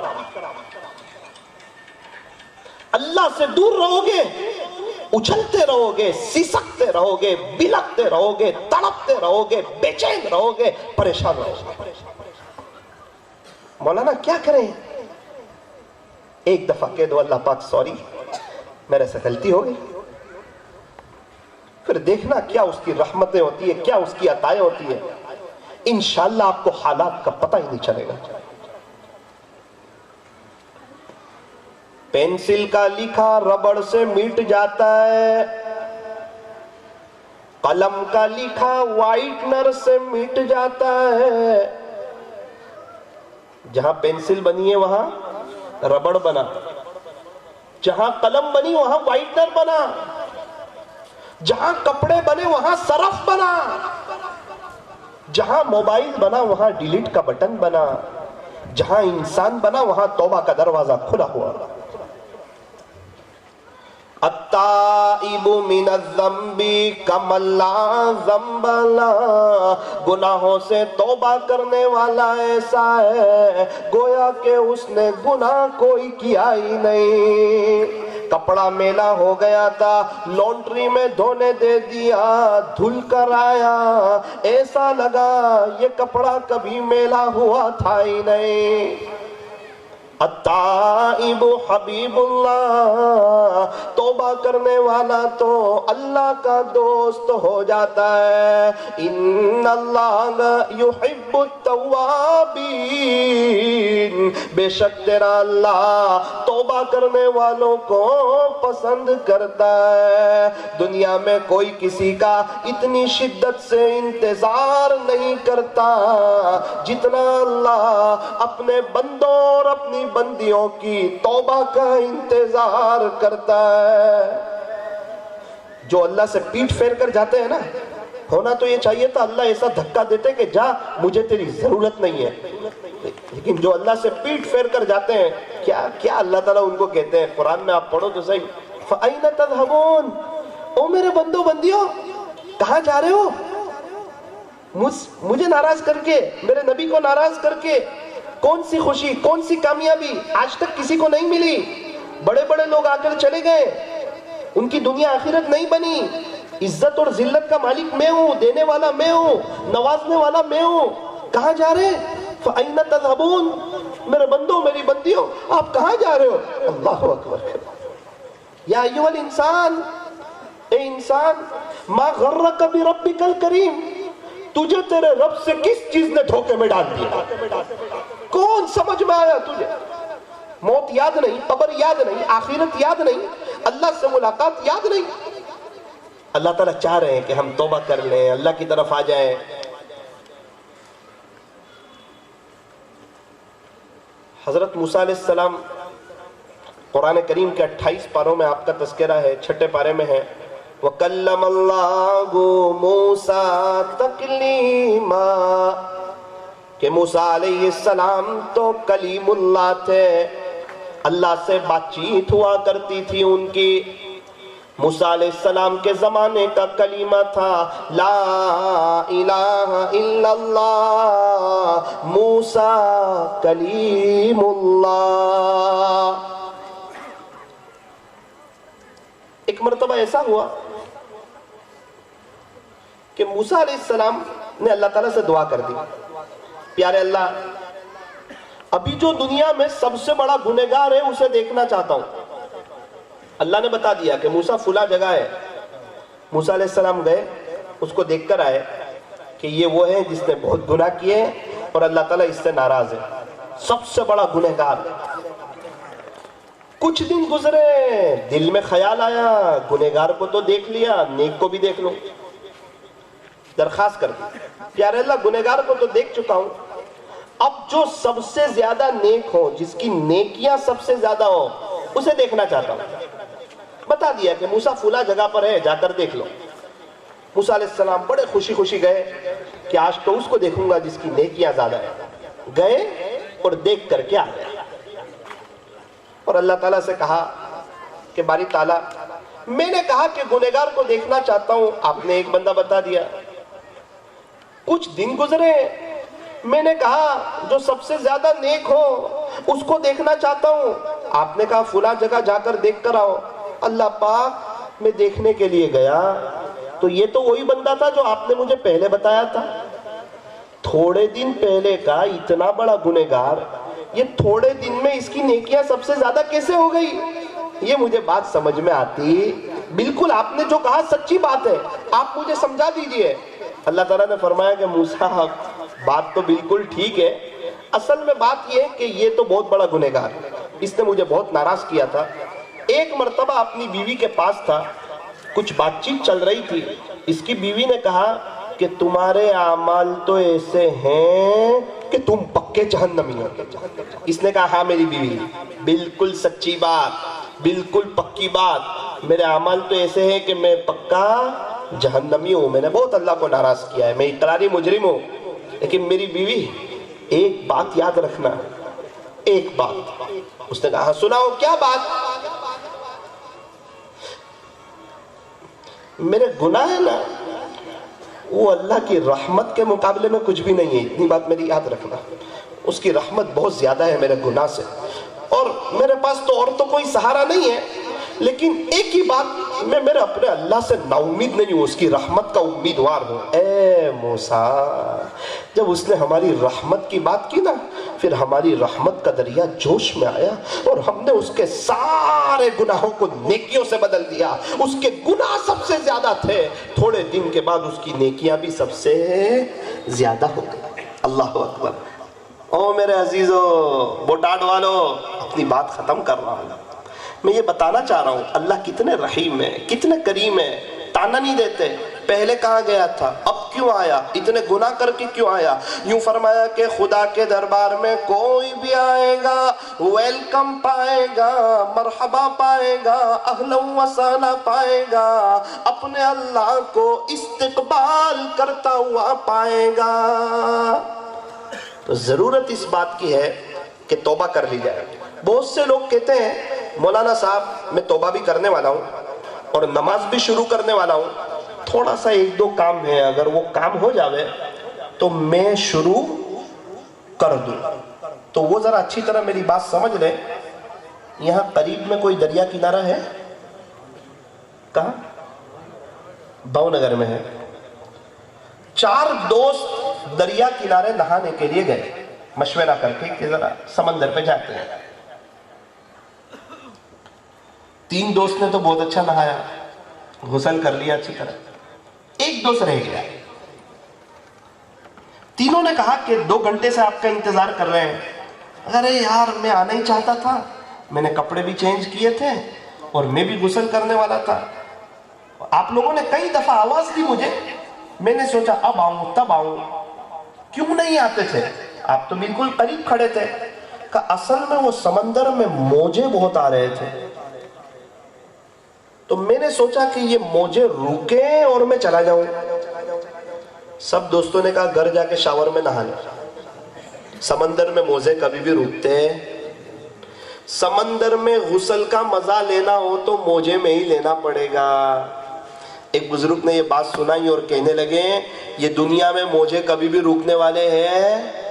اللہ سے دور رہو گے اچھلتے رہو گے، سسکتے رہو گے، بلکتے رہو گے، تڑپتے رہو گے، بے چین رہو گے، پریشان رہو گے. مولانا کیا کریں؟ ایک دفعہ کہہ دو اللہ پاک سوری، میرے سے غلطی ہو گئی. پھر دیکھنا کیا اس کی رحمتیں ہوتی ہیں، کیا اس کی عطائیں ہوتی ہیں. انشاءاللہ آپ کو حالات کا پتہ ہی نہیں چلے گا. پینسل کا لکھا ربڑ سے مٹ جاتا ہے، قلم کا لکھا وائٹنر سے مٹ جاتا ہے. جہاں پینسل بنی ہے وہاں ربڑ بنا، جہاں قلم بنی وہاں وائٹنر بنا، جہاں کپڑے بنے وہاں سرف بنا، جہاں موبائل بنا وہاں ڈیلیٹ کا بٹن بنا، جہاں انسان بنا وہاں توبہ کا دروازہ کھلا ہوا. التائب من الذنب کمن لا ذنب له، گناہوں سے توبہ کرنے والا ایسا ہے گویا کہ اس نے گناہ کوئی کیا ہی نہیں. کپڑا میلا ہو گیا تھا، لانڈری میں دھونے دے دیا، دھل کر آیا، ایسا لگا یہ کپڑا کبھی میلا ہوا تھا ہی نہیں. التائب حبیب اللہ، توبہ کرنے والا تو اللہ کا دوست ہو جاتا ہے۔ ان اللہ یحب التوابین، بے شک تیرا اللہ توبہ کرنے والوں کو پسند کرتا ہے۔ دنیا میں کوئی کسی کا اتنی شدت سے انتظار نہیں کرتا جتنا اللہ اپنے بندوں اور اپنی بندیوں کی توبہ کا انتظار کرتا ہے۔ جو اللہ سے پیٹھ پھیر کر جاتے ہیں نا، ہونا تو یہ چاہیے تھا اللہ ایسا دھکا دیتے کہ جا، مجھے تیری ضرورت نہیں ہے، لیکن جو اللہ سے پیٹھ پھیر کر جاتے ہیں، کیا اللہ تعالیٰ ان کو کہتے ہیں؟ قرآن میں آپ پڑھو تو صحیح، فَأَيْنَ تَذْهَبُونَ، او میرے بندوں بندیوں کہاں جا رہے ہو؟ مجھے ناراض کر کے، میرے نبی کو ناراض کر کے کون سی خوشی، کون سی کامیابی آج تک کسی کو نہیں ملی؟ بڑے بڑے لوگ آ کر چلے گئے، ان کی دنیا آخرت نہیں بنی۔ عزت اور ذلت کا مالک میں ہوں، دینے والا میں ہوں، نوازنے والا میں ہوں۔ کہاں جا رہے؟ فَأَيْنَ تَذْهَبُونَ، میرے بندوں میری بندیوں آپ کہاں جا رہے ہو؟ اللہ اکبر۔ یا ایھا الانسان، اے انسان، ما غرک بربک الکریم، تجھے تیرے رب سے کس چیز نے دھوکے میں ڈال دیا؟ کون سمجھ میں آیا تجھے؟ موت یاد نہیں، قبر یاد نہیں، آخرت یاد نہیں، اللہ سے ملاقات یاد نہیں۔ اللہ تعالیٰ چاہ رہے ہیں کہ ہم توبہ کر لیں، اللہ کی طرف آ جائیں۔ حضرت موسیٰ علیہ السلام، قرآن کریم کے 28 پاروں میں آپ کا تذکرہ ہے، 6 پارے میں ہے وَكَلَّمَ اللَّهُ مُوسَىٰ تَكْلِيمًا، کہ موسیٰ علیہ السلام تو کلیم اللہ تھے، اللہ سے بات چیت ہوا کرتی تھی ان کی۔ موسیٰ علیہ السلام کے زمانے کا کلمہ تھا لا الہ الا اللہ موسیٰ کلیم اللہ۔ ایک مرتبہ ایسا ہوا کہ موسیٰ علیہ السلام نے اللہ تعالیٰ سے دعا کر دی، پیارے اللہ ابھی جو دنیا میں سب سے بڑا گنہگار ہے اسے دیکھنا چاہتا ہوں۔ اللہ نے بتا دیا کہ موسیٰ فلاں جگہ ہے۔ موسیٰ علیہ السلام گئے، اس کو دیکھ کر آئے کہ یہ وہ ہے جس نے بہت گناہ کیے اور اللہ تعالیٰ اس سے ناراض ہے، سب سے بڑا گنہگار۔ کچھ دن گزرے، دل میں خیال آیا گنہگار کو تو دیکھ لیا، نیک کو بھی دیکھ لوں۔ درخواست کر دی، پیارے اللہ گنہگار کو تو دیکھ چکا ہوں، اب جو سب سے زیادہ نیک ہو، جس کی نیکیاں سب سے زیادہ ہو، اسے دیکھنا چاہتا ہوں۔ بتا دیا کہ موسیٰ فلاں جگہ پر ہے، جا کر دیکھ لو۔ موسیٰ علیہ السلام بڑے خوشی خوشی گئے کہ آج تو اس کو دیکھوں گا جس کی نیکیاں زیادہ ہیں۔ گئے اور دیکھ کر کے آ گئے اور اللہ تعالیٰ سے کہا کہ باری تعالیٰ میں نے کہا کہ گنہگار کو دیکھنا چاہتا ہوں، آپ نے ایک بندہ بتا دیا۔ کچھ دن گزرے، میں نے کہا جو سب سے زیادہ نیک ہو اس کو دیکھنا چاہتا ہوں، آپ نے کہا فلاں جگہ جا کر دیکھ کر آؤ۔ اللہ پاک میں دیکھنے کے لیے گیا تو یہ تو وہی بندہ تھا جو آپ نے مجھے پہلے بتایا تھا۔ تھوڑے دن پہلے کا اتنا بڑا گنہگار، یہ تھوڑے دن میں اس کی نیکیاں سب سے زیادہ کیسے ہو گئی؟ یہ مجھے بات سمجھ میں آتی، بالکل آپ نے جو کہا سچی بات ہے، آپ مجھے سمجھا دیجئے۔ اللہ تعالیٰ نے فرمایا کہ موسیٰ بات تو بالکل ٹھیک ہے، اصل میں بات یہ ہے کہ یہ تو بہت بڑا گنہگار ہے، اس نے مجھے بہت ناراض کیا تھا۔ ایک مرتبہ اپنی بیوی کے پاس تھا، کچھ بات چیت چل رہی تھی، اس کی بیوی نے کہا کہ تمہارے اعمال تو ایسے ہیں کہ تم پکے جہنمی ہو۔ اس نے کہا ہاں میری بیوی، بالکل سچی بات، بالکل پکی بات، میرے اعمال تو ایسے ہیں کہ میں پکا جہنمی ہوں، میں نے بہت اللہ کو ناراض کیا ہے، میں اقراری مجرم ہوں۔ لیکن میری بیوی ایک بات یاد رکھنا، ایک بات۔ اس نے کہا سناؤ کیا بات؟ میرے گناہ ہے نا وہ اللہ کی رحمت کے مقابلے میں کچھ بھی نہیں ہے، اتنی بات میری یاد رکھنا۔ اس کی رحمت بہت زیادہ ہے میرے گناہ سے، اور میرے پاس تو اور تو کوئی سہارا نہیں ہے، لیکن ایک ہی بات، میں میرے اپنے اللہ سے نا امید نہیں ہوں، اس کی رحمت کا امیدوار ہوں۔ اے موسیٰ، جب اس نے ہماری رحمت کی بات کی نا، پھر ہماری رحمت کا دریا جوش میں آیا اور ہم نے اس کے سارے گناہوں کو نیکیوں سے بدل دیا۔ اس کے گناہ سب سے زیادہ تھے، تھوڑے دن کے بعد اس کی نیکیاں بھی سب سے زیادہ ہو گئی۔ اللہ اکبر۔ او میرے عزیزو، بوٹاڈ والو، اپنی بات ختم کر رہا ہوں۔ میں یہ بتانا چاہ رہا ہوں اللہ کتنے رحیم ہے، کتنے کریم ہے، تانا نہیں دیتے۔ پہلے کہاں گیا تھا، اب کیوں آیا، اتنے گناہ کر کے کیوں آیا؟ یوں فرمایا کہ خدا کے دربار میں کوئی بھی آئے گا ویلکم پائے گا، مرحبا پائے گا، اہلا و سہلا پائے گا، اپنے اللہ کو استقبال کرتا ہوا پائے گا۔ تو ضرورت اس بات کی ہے کہ توبہ کر لی جائے۔ بہت سے لوگ کہتے ہیں مولانا صاحب میں توبہ بھی کرنے والا ہوں اور نماز بھی شروع کرنے والا ہوں، تھوڑا سا ایک دو کام ہے، اگر وہ کام ہو جاوے تو میں شروع کر دوں۔ تو وہ ذرا اچھی طرح میری بات سمجھ لے، یہاں قریب میں کوئی دریا کنارہ ہے؟ کہاں؟ بھاؤ نگر میں ہے۔ 4 دوست دریا کنارے نہانے کے لیے گئے، مشورہ کر کے کہ ذرا سمندر پہ جاتے ہیں۔ 3 دوست نے تو بہت اچھا نہایا، غسل کر لیا اچھی طرح، ایک دوست رہ گیا۔ تینوں نے کہا کہ 2 گھنٹے سے آپ کا انتظار کر رہے ہیں۔ ارے یار، میں آنا ہی چاہتا تھا، میں نے کپڑے بھی چینج کیے تھے اور میں بھی غسل کرنے والا تھا، آپ لوگوں نے کئی دفعہ آواز دی مجھے، میں نے سوچا اب آؤں تب آؤں، کیوں نہیں آتے تھے؟ آپ تو بالکل قریب کھڑے تھے۔ کہ اصل میں وہ سمندر میں موجے بہت آ رہے تھے، تو میں نے سوچا کہ یہ موجے رکیں اور میں چلا جاؤں۔ سب دوستوں نے کہا گھر جا کے شاور میں نہا لیں۔ سمندر میں موجے کبھی بھی رکتے ہیں؟ سمندر میں غسل کا مزہ لینا ہو تو موجے میں ہی لینا پڑے گا۔ ایک بزرگ نے یہ بات سنائی اور کہنے لگے یہ دنیا میں موجے کبھی بھی رکنے والے ہیں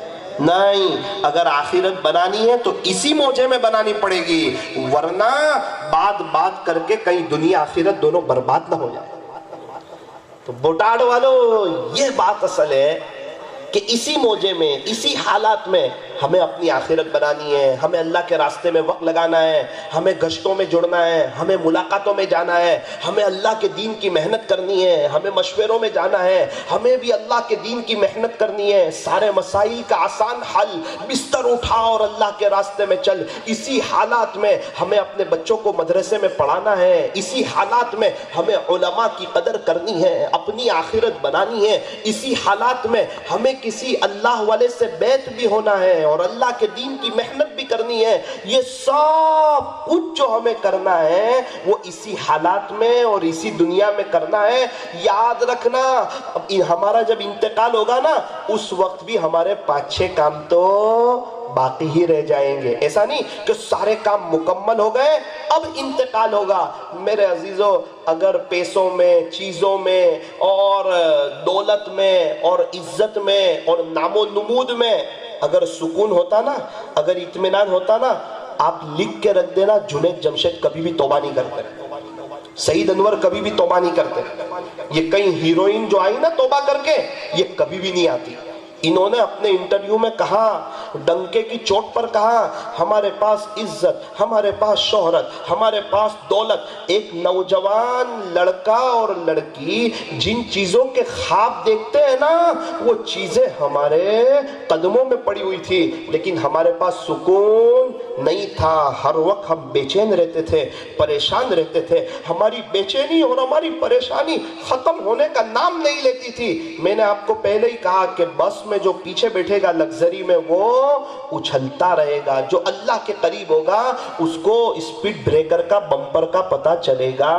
نہیں، اگر آخرت بنانی ہے تو اسی موجے میں بنانی پڑے گی، ورنہ بات کر کے کہیں دنیا آخرت دونوں برباد نہ ہو جائے۔ تو بوٹاڈ والو، یہ بات اصل ہے کہ اسی موجے میں، اسی حالات میں ہمیں اپنی آخرت بنانی ہے، ہمیں اللہ کے راستے میں وقت لگانا ہے، ہمیں گشتوں میں جڑنا ہے، ہمیں ملاقاتوں میں جانا ہے، ہمیں اللہ کے دین کی محنت کرنی ہے، ہمیں مشوروں میں جانا ہے، ہمیں بھی اللہ کے دین کی محنت کرنی ہے۔ سارے مسائل کا آسان حل، بستر اٹھا اور اللہ کے راستے میں چل۔ اسی حالات میں ہمیں اپنے بچوں کو مدرسے میں پڑھانا ہے، اسی حالات میں ہمیں علماء کی قدر کرنی ہے، اپنی آخرت بنانی ہے، اسی حالات میں ہمیں کسی اللہ والے سے بیعت بھی ہونا ہے اور اللہ کے دین کی محنت بھی کرنی ہے۔ یہ سب کچھ جو ہمیں کرنا ہے وہ اسی حالات میں اور اسی دنیا میں کرنا ہے۔ یاد رکھنا ہمارا جب انتقال ہوگا نا، اس وقت بھی ہمارے 5-6 کام تو باقی ہی رہ جائیں گے۔ ایسا نہیں کہ سارے کام مکمل ہو گئے اب انتقال ہوگا۔ میرے عزیزو، اگر پیسوں میں، چیزوں میں اور دولت میں اور عزت میں اور نام و نمود میں اگر سکون ہوتا نا، اگر اطمینان ہوتا نا، آپ لکھ کے رکھ دینا جنید جمشید کبھی بھی توبہ نہیں کرتے، سعید انور کبھی بھی توبہ نہیں کرتے، یہ کئی ہیروئن جو آئی نا توبہ کر کے، یہ کبھی بھی نہیں آتی۔ انہوں نے اپنے انٹرویو میں کہا، ڈنکے کی چوٹ پر کہا، ہمارے پاس عزت، ہمارے پاس شہرت، ہمارے پاس دولت۔ ایک نوجوان لڑکا اور لڑکی جن چیزوں کے خواب دیکھتے ہیں نا، وہ چیزیں ہمارے قدموں میں پڑی ہوئی تھی، لیکن ہمارے پاس سکون نہیں تھا۔ ہر وقت ہم بے چین رہتے تھے، پریشان رہتے تھے، ہماری بے چینی اور ہماری پریشانی ختم ہونے کا نام نہیں لیتی تھی۔ میں نے آپ کو پہلے ہی کہا کہ بس میں جو پیچھے بیٹھے گا لگزری میں وہ اچھلتا رہے گا، جو اللہ کے قریب ہوگا اس کو اسپیڈ بریکر کا بمپر کا پتہ چلے گا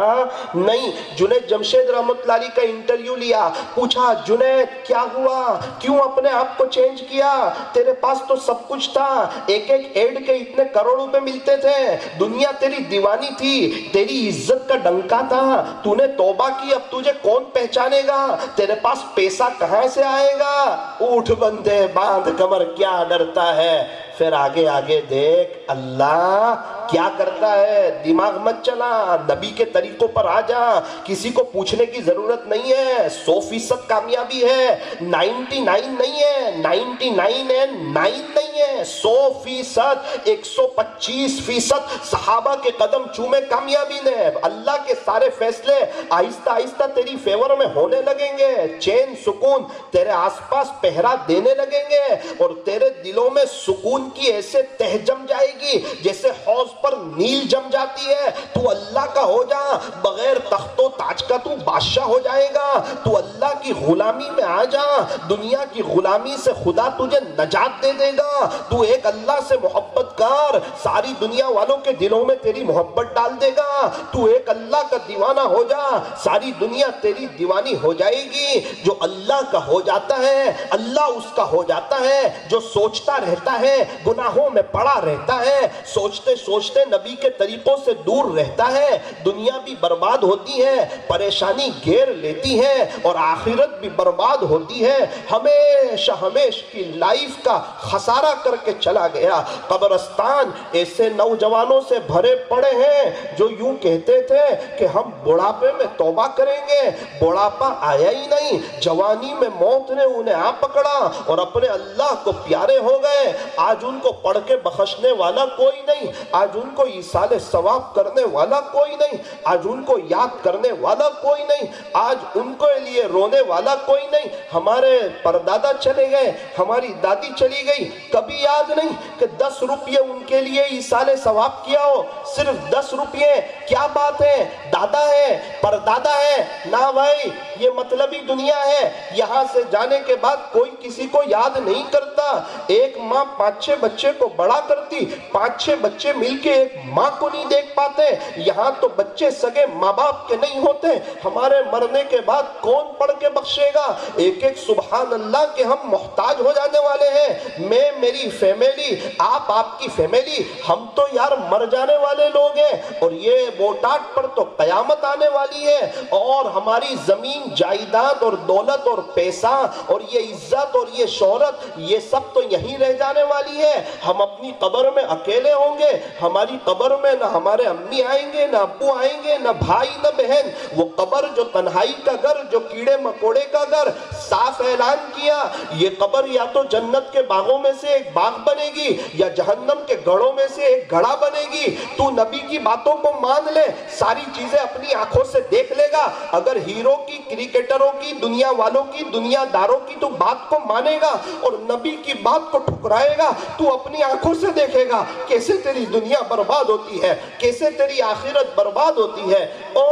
نہیں۔ جنید جمشید رحمت اللہ علیہ کا انٹرویو لیا، پوچھا جنید کیا ہوا، کیوں اپنے آپ کو چینج کیا، تیرے پاس تو سب کچھ تھا، ایک ایڈ کے اتنے کروڑ روپے ملتے تھے، دنیا تیری دیوانی تھی، تیری عزت کا ڈنکا تھا، تو نے توبہ کی، اب تجھے کون پہچانے گا، تیرے پاس پیسہ کہاں سے آئے گا، اٹھ بندے باندھ کمر کیا ڈرتا ہے۔ پھر آگے آگے دیکھ اللہ کیا کرتا ہے؟ دماغ مت چلا، نبی کے طریقوں پر آ جا، کسی کو پوچھنے کی ضرورت نہیں ہے۔ 100% کامیابی ہے، 99 نہیں ہے، 99 ہے، 9 نہیں ہے، 100%، 125% صحابہ کے قدم چومے کامیابی نے۔ اللہ کے سارے فیصلے آہستہ آہستہ تیری فیور میں ہونے لگیں گے، چین سکون تیرے آس پاس پہرا دینے لگیں گے، اور تیرے دلوں میں سکون کی ایسے تہ جم جائے گی جیسے حوض پر نیل جم جاتی ہے۔ تو اللہ کا ہو جا، بغیر تخت و تاج کا تو بادشاہ ہو جائے گا۔ تو اللہ کی غلامی میں آ جا، دنیا کی غلامی سے خدا تجھے نجات دے دے گا۔ تو ایک اللہ سے محبت کر، ساری دنیا والوں کے دلوں میں تیری محبت ڈال دے گا۔ تو ایک اللہ کا دیوانہ ہو جا، ساری دنیا تیری دیوانی ہو جائے گی۔ جو اللہ کا ہو جاتا ہے اللہ اس کا ہو جاتا ہے۔ جو سوچتا رہتا ہے گناہوں میں پڑا رہتا ہے، سوچتے سوچتے نبی کے طریقوں سے دور رہتا ہے، دنیا بھی برباد ہوتی ہے، پریشانی گھیر لیتی ہے، اور آخرت بھی برباد ہوتی ہے۔ ہمیشہ ہمیشہ کی لائف کا خسارہ کر کے چلا گیا۔ قبرستان ایسے نوجوانوں سے بھرے پڑے ہیں جو یوں کہتے تھے کہ ہم بڑھاپے میں توبہ کریں گے، بڑھاپا آیا ہی نہیں، جوانی میں موت نے انہیں آ پکڑا اور اپنے اللہ کو پیارے ہو گئے۔ آج ان کو پڑھ کے بخشنے والا کوئی نہیں، آج ان کو ایصال ثواب کرنے والا کوئی نہیں، آج ان کو یاد کرنے والا کوئی نہیں، آج ان کو لیے رونے والا کوئی نہیں۔ ہمارے پردادا چلے گئے، ہماری دادی چلی گئی، کبھی یاد نہیں کہ 10 روپیے ان کے لیے ایصال ثواب کیا ہو۔ صرف 10 روپیے، کیا بات ہے؟ دادا ہے، پردادا ہے، نہ بھائی، یہ مطلبی دنیا ہے۔ یہاں سے جانے کے بعد کوئی کسی کو یاد نہیں کرتا۔ ایک ماں 5-6 بچے کو بڑا کرتی، 5-6 بچے مل کے ایک ماں کو نہیں دیکھ پاتے۔ یہاں تو بچے سگے ماں باپ کے نہیں ہوتے۔ ہمارے مرنے کے بعد کون پڑھ کے بخشے گا؟ ایک ایک سبحان اللہ کے ہم محتاج ہو جانے والے ہیں۔ میں، میری فیملی، آپ، آپ کی فیملی، ہم تو یار مر جانے والے لوگ ہیں، اور یہ بوٹاٹ پر تو قیامت آنے والی ہے، اور ہماری زمین جائیداد اور دولت اور پیسہ اور یہ عزت اور یہ شہرت، یہ سب تو یہیں رہ جانے والی ہے۔ ہم اپنی قبر میں اکیلے ہوں گے، ہماری قبر میں نہ ہمارے امی آئیں گے، نہ ابو آئیں گے، نہ بھائی، نہ بہن۔ وہ قبر جو تنہائی کا گھر، جو کیڑے مکوڑے کا گھر، صاف اعلان کیا، یہ قبر یا تو جنت کے باغوں میں سے ایک باغ بنے گی یا جہنم کے گڑھوں میں سے ایک گڑھا بنے گی۔ تو نبی کی باتوں کو مان لے، ساری چیزیں اپنی آنکھوں سے دیکھ لے گا۔ اگر ہیرو کی، کرکٹروں کی، دنیا والوں کی، دنیا داروں کی تو بات کو مانے گا اور نبی کی بات کو ٹھکرائے گا، تو اپنی آنکھوں سے دیکھے گا کیسے تیری دنیا برباد ہوتی ہے، کیسے تیری آخرت برباد ہوتی ہے۔ او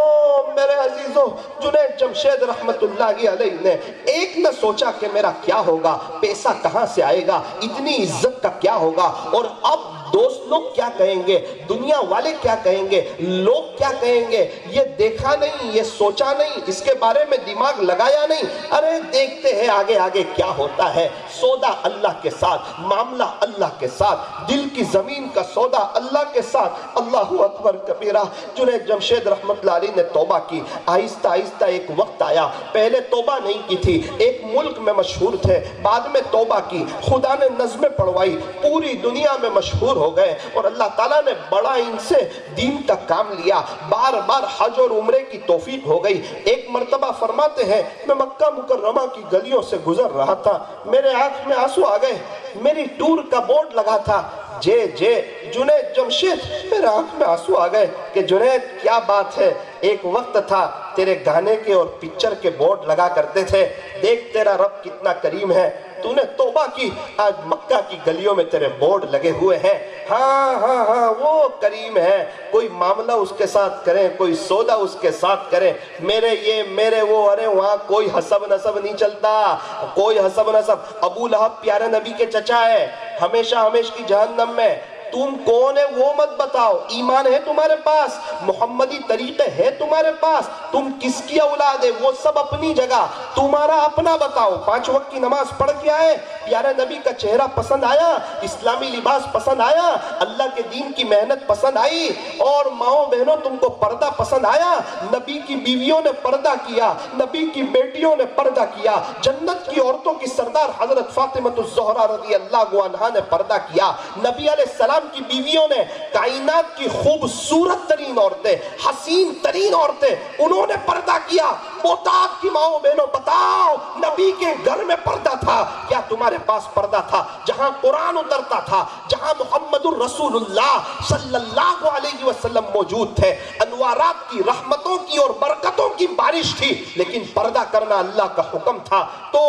میرے عزیزوں، جنید جمشید رحمت اللہ علیہ نے ایک نہ سوچا کہ میرا کیا ہوگا، پیسہ کہاں سے آئے گا، اتنی عزت کا کیا ہوگا، اور اب دوست لوگ کیا کہیں گے، دنیا والے کیا کہیں گے، لوگ کیا کہیں گے، یہ دیکھا نہیں، یہ سوچا نہیں، اس کے بارے میں دماغ لگایا نہیں۔ ارے دیکھتے ہیں آگے آگے کیا ہوتا ہے۔ سودا اللہ کے ساتھ، معاملہ اللہ کے ساتھ، دل کی زمین کا سودا اللہ کے ساتھ۔ اللہ اکبر کبیرہ۔ جنید جمشید رحمت اللہ علیہ نے توبہ کی۔ آہستہ آہستہ ایک وقت آیا، پہلے توبہ نہیں کی تھی، ایک ملک میں مشہور تھے، بعد میں توبہ کی، خدا نے نظمیں پڑھوائی، پوری دنیا میں مشہور ہو گئے، اور اللہ تعالیٰ نے بڑا ان سے دین کا کام لیا، بار بار حج اور عمرے کی توفیق ہو گئی۔ ایک مرتبہ فرماتے ہیں، میں مکہ مکرمہ کی گلیوں سے گزر رہا تھا، میرے آنکھ میں آنسو آ گئے، میری ٹور کا بورڈ لگا تھا، جنید جمشید، میرے آنکھ میں آنسو آ گئے کہ جنید کیا بات ہے، ایک وقت تھا تیرے گانے کے اور پکچر کے بورڈ لگا کرتے تھے، دیکھ تیرا رب کتنا کریم ہے، تو نے توبہ کی، آج مکہ کی گلیوں میں تیرے بورڈ لگے ہوئے ہیں۔ ہاں ہاں ہاں، وہ کریم ہے، کوئی معاملہ اس کے ساتھ کریں، کوئی سودا اس کے ساتھ کریں، میرے یہ میرے وہ، ارے وہاں کوئی حسب نسب نہیں چلتا، کوئی حسب نسب۔ ابو لہب پیارے نبی کے چچا ہے، ہمیشہ ہمیشہ کی جہنم میں۔ تم کون ہے وہ مت بتاؤ، ایمان ہے تمہارے پاس، محمدی طریقے ہے تمہارے پاس، تم کس کی اولاد ہے وہ سب اپنی جگہ، تمہارا اپنا بتاؤ۔ 5 وقت کی نماز پڑھ کے آئے، پیارے نبی کا چہرہ پسند آیا، اسلامی لباس پسند آیا، اللہ کے دین کی محنت پسند آئی، اور ماؤں بہنوں تم کو پردہ پسند آیا، نبی کی بیویوں نے پردہ کیا، نبی کی بیٹیوں نے پردہ کیا، جنت کی عورتوں کی سردار حضرت فاطمہ الزہرا رضی اللہ عنہا نے پردہ کیا، نبی علیہ السلام السلام کی بیویوں نے کائنات کی خوبصورت ترین عورتیں، حسین ترین عورتیں، انہوں نے پردہ کیا۔ محتاج کی ماؤں بہنوں بتاؤ، نبی کے گھر میں پردہ تھا، کیا تمہارے پاس پردہ تھا؟ جہاں قرآن اترتا تھا، جہاں محمد الرسول اللہ صلی اللہ علیہ وسلم موجود تھے، انوارات کی، رحمتوں کی اور برکتوں کی بارش تھی، لیکن پردہ کرنا اللہ کا حکم تھا، تو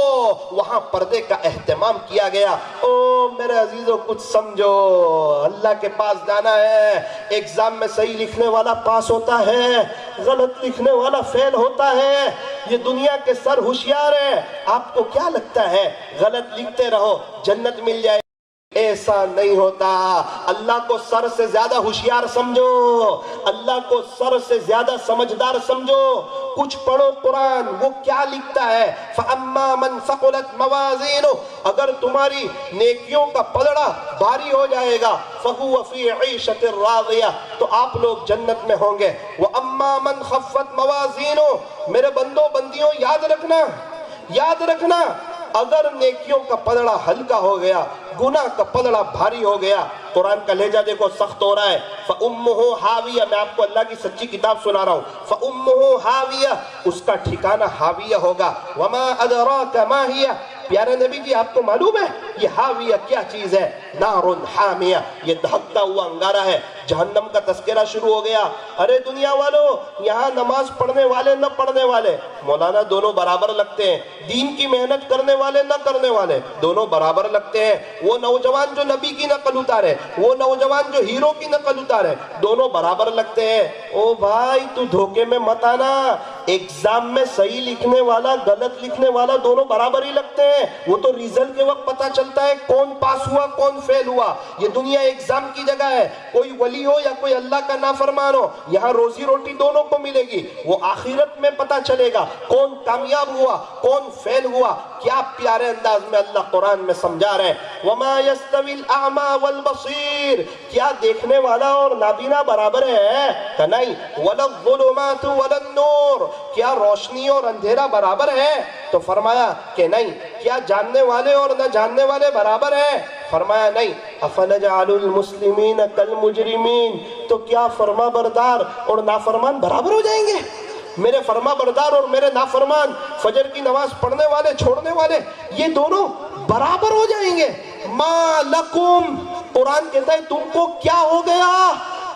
وہاں پردے کا اہتمام کیا گیا۔ او میرے عزیزوں، کچھ سمجھو، اللہ کے پاس جانا ہے، ایگزام میں صحیح لکھنے والا پاس ہوتا ہے، غلط لکھنے والا فیل ہوتا ہے۔ یہ دنیا کے سر ہوشیار ہیں، آپ کو کیا لگتا ہے غلط لکھتے رہو جنت مل جائے؟ ایسا نہیں ہوتا۔ اللہ کو سر سے زیادہ ہوشیار سمجھو، اللہ کو سر سے زیادہ سمجھدار سمجھو۔ کچھ پڑھو قرآن، وہ کیا لکھتا ہے؟ فَأَمَّا مَنْ ثَقُلَتْ مَوَازِينُهُ، اگر تمہاری نیکیوں کا پلڑا بھاری ہو جائے گا، فَهُوَ فِي عِيشَةٍ رَاضِيَةٍ، تو آپ لوگ جنت میں ہوں گے۔ وَأَمَّا مَنْ خَفَّتْ مَوَازِينُهُ، میرے بندوں بندیوں یاد رکھنا، اگر نیکیوں کا پلڑا ہلکا ہو گیا، گناہ کا پلڑا بھاری ہو گیا، قرآن کا لہجہ دیکھو سخت ہو رہا ہے، فَأُمُّهُ حَاوِيَةٌ، میں آپ کو اللہ کی سچی کتاب سنا رہا ہوں، فَأُمُّهُ حَاوِيَةٌ، اس کا ٹھکانہ حاویہ ہوگا۔ وَمَا أَدْرَاكَ مَا هِيَ، پیارے نبی جی آپ کو معلوم ہے یہ حاویہ کیا چیز ہے؟ نار حامیہ، یہ دھکتا ہوا انگارہ ہے۔ جہنم کا تذکرہ شروع ہو گیا۔ ارے دنیا والوں، یہاں نماز پڑھنے والے نہ پڑھنے والے مولانا دونوں برابر لگتے ہیں، دین کی محنت کرنے والے نہ کرنے والے دونوں برابر لگتے ہیں، وہ نوجوان جو نبی کی نقل اتارے، وہ نوجوان جو ہیرو کی نقل اتارے، دونوں برابر لگتے ہیں۔ او بھائی تو دھوکے میں مت آنا، ایگزام میں صحیح لکھنے والا غلط لکھنے والا دونوں برابر ہی لگتے ہیں، وہ تو ریزلٹ کے وقت پتا چلتا ہے کون پاس ہوا کون فیل ہوا۔ یہ دنیا ایگزام کی جگہ ہے، کوئی ولی ہو یا کوئی اللہ کا نافرمان ہو، یہاں روزی روٹی دونوں کو ملے گی، وہ آخرت میں پتا چلے گا کون کامیاب ہوا کون فیل ہوا۔ کیا پیارے انداز میں اللہ قرآن میں سمجھا رہے ہیں، وَمَا يَسْتَوِي الْأَعْمَى وَالْبَصِيرُ، کیا دیکھنے والا اور نابینا برابر ہے؟ کہ نہیں، وَلَا الظُّلُمَاتُ وَلَا النُّورُ، کیا روشنی اور اندھیرا برابر ہے؟ تو فرمایا کہ نہیں۔ کیا جاننے والے اور نہ جاننے والے برابر ہیں؟ فرمایا نہیں۔ أَفَنَجْعَلُ الْمُسْلِمِينَ كَالْمُجْرِمِينَ، تو کیا فرما بردار اور نافرمان برابر ہو جائیں گے؟ میرے فرما بردار اور میرے نافرمان، فجر کی نماز پڑھنے والے چھوڑنے والے، یہ دونوں برابر ہو جائیں گے۔ مَا لَكُمْ، قرآن کہتا ہے تم کو کیا ہو گیا؟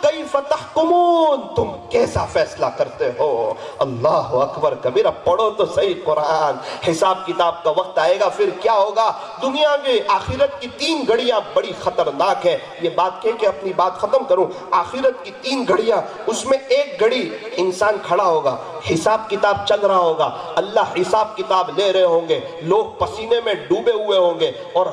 کیف تحکمون، تم کیسا فیصلہ کرتے ہو؟ اللہ اکبر کبیرہ، پڑھو تو صحیح قرآن۔ حساب کتاب کا وقت آئے گا، پھر کیا ہوگا؟ دنیا کے آخرت کی 3 گھڑیاں بڑی خطرناک ہے۔ یہ بات کہہ کے اپنی بات ختم کروں، آخرت کی 3 گھڑیاں، اس میں ایک گھڑی انسان کھڑا ہوگا، حساب کتاب چل رہا ہوگا، اللہ حساب کتاب لے رہے ہوں گے، لوگ پسینے میں ڈوبے ہوئے ہوں گے، اور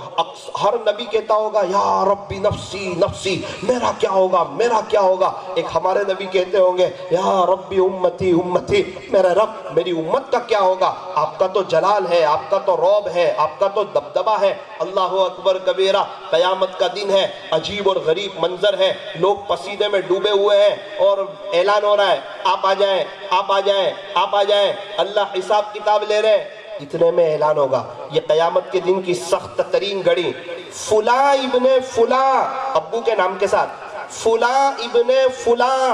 ہر نبی کہتا ہوگا یا ربی نفسی نفسی، میرا کیا ہوگا میرا کیا ہوگا؟ ایک ہمارے نبی کہتے ہوں گے یا ربی امتی امتی، میرے رب میری امت کا کیا ہوگا؟ آپ کا تو جلال ہے، آپ کا تو رعب ہے، آپ کا تو دبدبہ ہے۔ اللہ اکبر کبیرہ، قیامت کا دن ہے، عجیب اور غریب منظر ہے، لوگ پسینے میں ڈوبے ہوئے ہیں اور اعلان ہو رہا ہے آپ آ جائیں آپ آ جائیں آپ آ جائیں، اللہ حساب کتاب لے رہے ہیں۔ اتنے میں اعلان ہوگا، یہ قیامت کے دن کی سخت ترین گھڑی، فلاں ابن فلاں، ابو کے نام کے ساتھ، فلاں ابن فلاں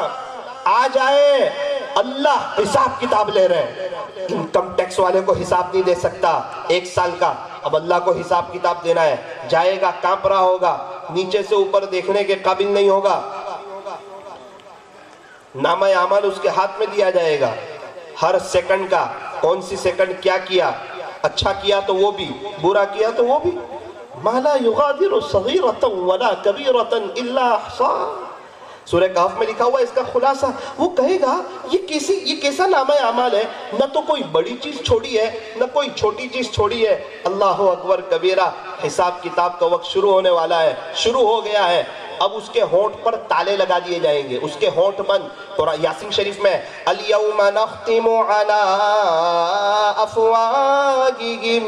آ جائے، اللہ حساب کتاب لے رہے ہیں۔ انکم ٹیکس والے کو حساب نہیں دے سکتا 1 سال کا، اب اللہ کو حساب کتاب دینا ہے، جائے گا کانپ رہا ہوگا، نیچے سے اوپر دیکھنے کے قابل نہیں ہوگا، نامہ اعمال اس کے ہاتھ میں دیا جائے گا، ہر سیکنڈ کا کون سی سیکنڈ کیا کیا، اچھا کیا تو وہ بھی، برا کیا تو وہ بھی۔ مَا لَا يُغَادِرُ صَغِيرَةً وَلَا كَبِيرَةً إِلَّا أَحْصَاهَا، سورہ کہف میں لکھا ہوا ہے اس کا خلاصہ۔ وہ کہے گا یہ کیسا نامہ اعمال ہے، نہ تو کوئی بڑی چیز چھوڑی ہے نہ کوئی چھوٹی چیز چھوڑی ہے۔ اللہ اکبر کبیرہ، حساب کتاب کا وقت شروع ہونے والا ہے، شروع ہو گیا ہے۔ اب اس کے ہونٹ پر تالے لگا دیے جائیں گے، اس کے ہونٹ بند۔ قرآن یاسین شریف میں اليوم نختم على افواہہم،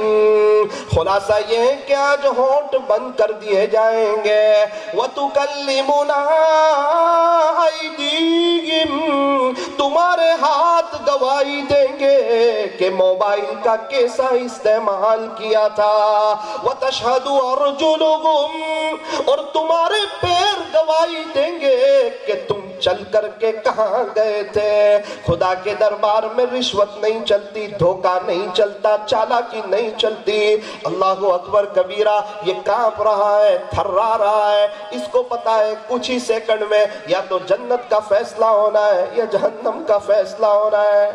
خلاصہ یہ ہے کہ آج ہونٹ بند کر دیے جائیں گے، وتکلمنا ایدیہم، تمہارے ہاتھ گواہی دیں گے کہ موبائل کا کیسا استعمال کیا تھا۔ وَتَشْهَدُ أَرْجُلُهُمْ، اور تمہارے پیر گواہی دیں گے کہ تم چل کر کے کہاں گئے تھے۔ خدا کے دربار میں رشوت نہیں چلتی، دھوکہ نہیں چلتا، چالاکی نہیں چلتی۔ اللہ اکبر کبیرہ، یہ کانپ رہا ہے، تھرا رہا ہے، اس کو پتا ہے کچھ ہی سیکنڈ میں یا تو جنت کا فیصلہ ہونا ہے یا جہنم کا فیصلہ ہونا ہے۔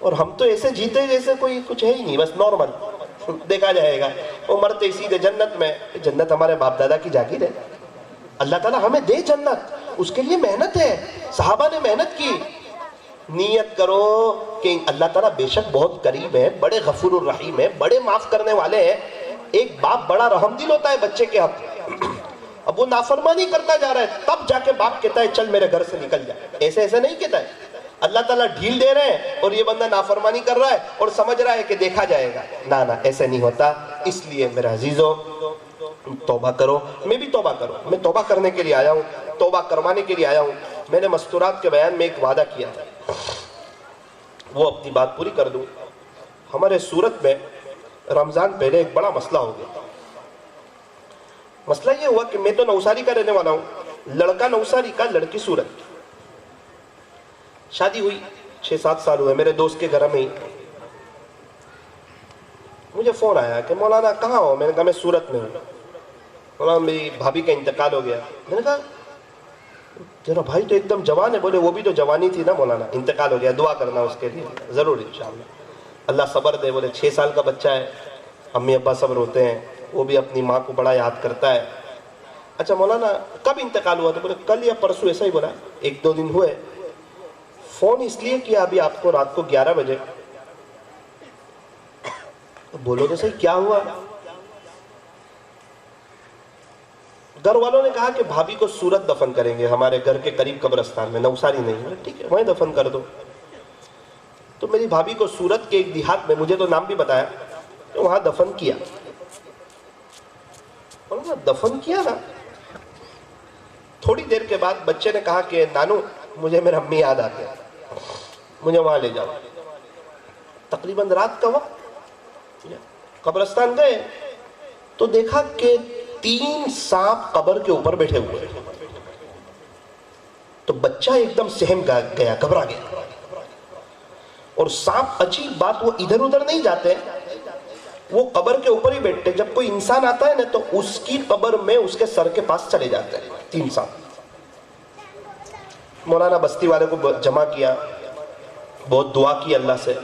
اور ہم تو ایسے جیتے جیسے کوئی کچھ ہے ہی نہیں، بس نارمل، دیکھا جائے گا، وہ مرتے سیدھے جنت میں۔ جنت ہمارے باپ دادا کی جاگیر ہے، اللہ تعالیٰ ہمیں دے جنت، اس کے لیے محنت ہے، صحابہ نے محنت کی۔ نیت کرو کہ اللہ تعالیٰ بے شک بہت قریب ہے، بڑے غفور الرحیم ہے، بڑے معاف کرنے والے ہیں۔ ایک باپ بڑا رحم دل ہوتا ہے بچے کے حق، اب وہ نافرمانی کرتا جا رہا ہے، تب جا کے باپ کہتا ہے چل میرے گھر سے نکل جا۔ ایسے ایسے نہیں کہتا ہے، اللہ تعالیٰ ڈھیل دے رہے ہیں اور یہ بندہ نافرمانی کر رہا ہے اور سمجھ رہا ہے کہ دیکھا جائے گا۔ نہ ایسے نہیں ہوتا۔ اس لیے میرے عزیزوں، توبہ کرو، میں بھی توبہ کروں، میں توبہ کرنے کے لیے آیا ہوں، توبہ کروانے کے لیے آیا ہوں۔ میں نے مستورات کے بیان میں ایک وعدہ کیا تھا، وہ اپنی بات پوری کر دوں۔ ہمارے سورت میں رمضان پہلے ایک بڑا مسئلہ ہو گیا۔ مسئلہ یہ ہوا کہ میں تو نوساری کا رہنے والا ہوں، لڑکا نوساری کا، لڑکی سورت۔ شادی ہوئی 6-7 سال ہوئے، میرے دوست کے گھر میں ہی مجھے فون آیا کہ مولانا کہاں ہو؟ میں نے کہا میں سورت میں ہوں۔ مولانا میری بھابھی کا انتقال ہو گیا۔ میں نے کہا تیرا بھائی تو ایک دم جوان ہے۔ بولے وہ بھی تو جوانی تھی نا مولانا، انتقال ہو گیا، دعا کرنا اس کے لیے۔ ضرور انشاءاللہ، اللہ صبر دے۔ بولے 6 سال کا بچہ ہے، امی ابا سب روتے ہیں، وہ بھی اپنی ماں کو بڑا یاد کرتا ہے۔ اچھا مولانا کب انتقال ہوا؟ تو بولے کل یا پرسوں، ایسا ہی بولا، 1-2 دن ہوئے۔ فون اس لیے کیا ابھی آپ کو رات کو 11 بجے۔ بولو تو صحیح کیا ہوا؟ گھر والوں نے کہا کہ بھابھی کو سورت دفن کریں گے ہمارے گھر کے قریب قبرستان میں، نوساری نہیں۔ ٹھیک ہے وہیں دفن کر دو۔ تو میری بھابھی کو سورت کے ایک دیہات میں، مجھے تو نام بھی بتایا، تو وہاں دفن کیا۔ دفن کیا نا، تھوڑی دیر کے بعد بچے نے کہا کہ نانو مجھے میرے امی یاد آتے ہیں، مجھے وہاں لے جاؤ۔ تقریباً رات کا وقت، قبرستان گئے تو دیکھا کہ 3 سانپ قبر کے اوپر بیٹھے ہوئے۔ تو بچہ ایک دم سہم گیا، گھبرا گیا۔ اور سانپ، عجیب بات، وہ ادھر ادھر نہیں جاتے، وہ قبر کے اوپر ہی بیٹھتے۔ جب کوئی انسان آتا ہے نا تو اس کی قبر میں اس کے سر کے پاس چلے جاتے ہیں 3 سانپ۔ مولانا بستی والے کو جمع کیا، بہت دعا کی اللہ سے،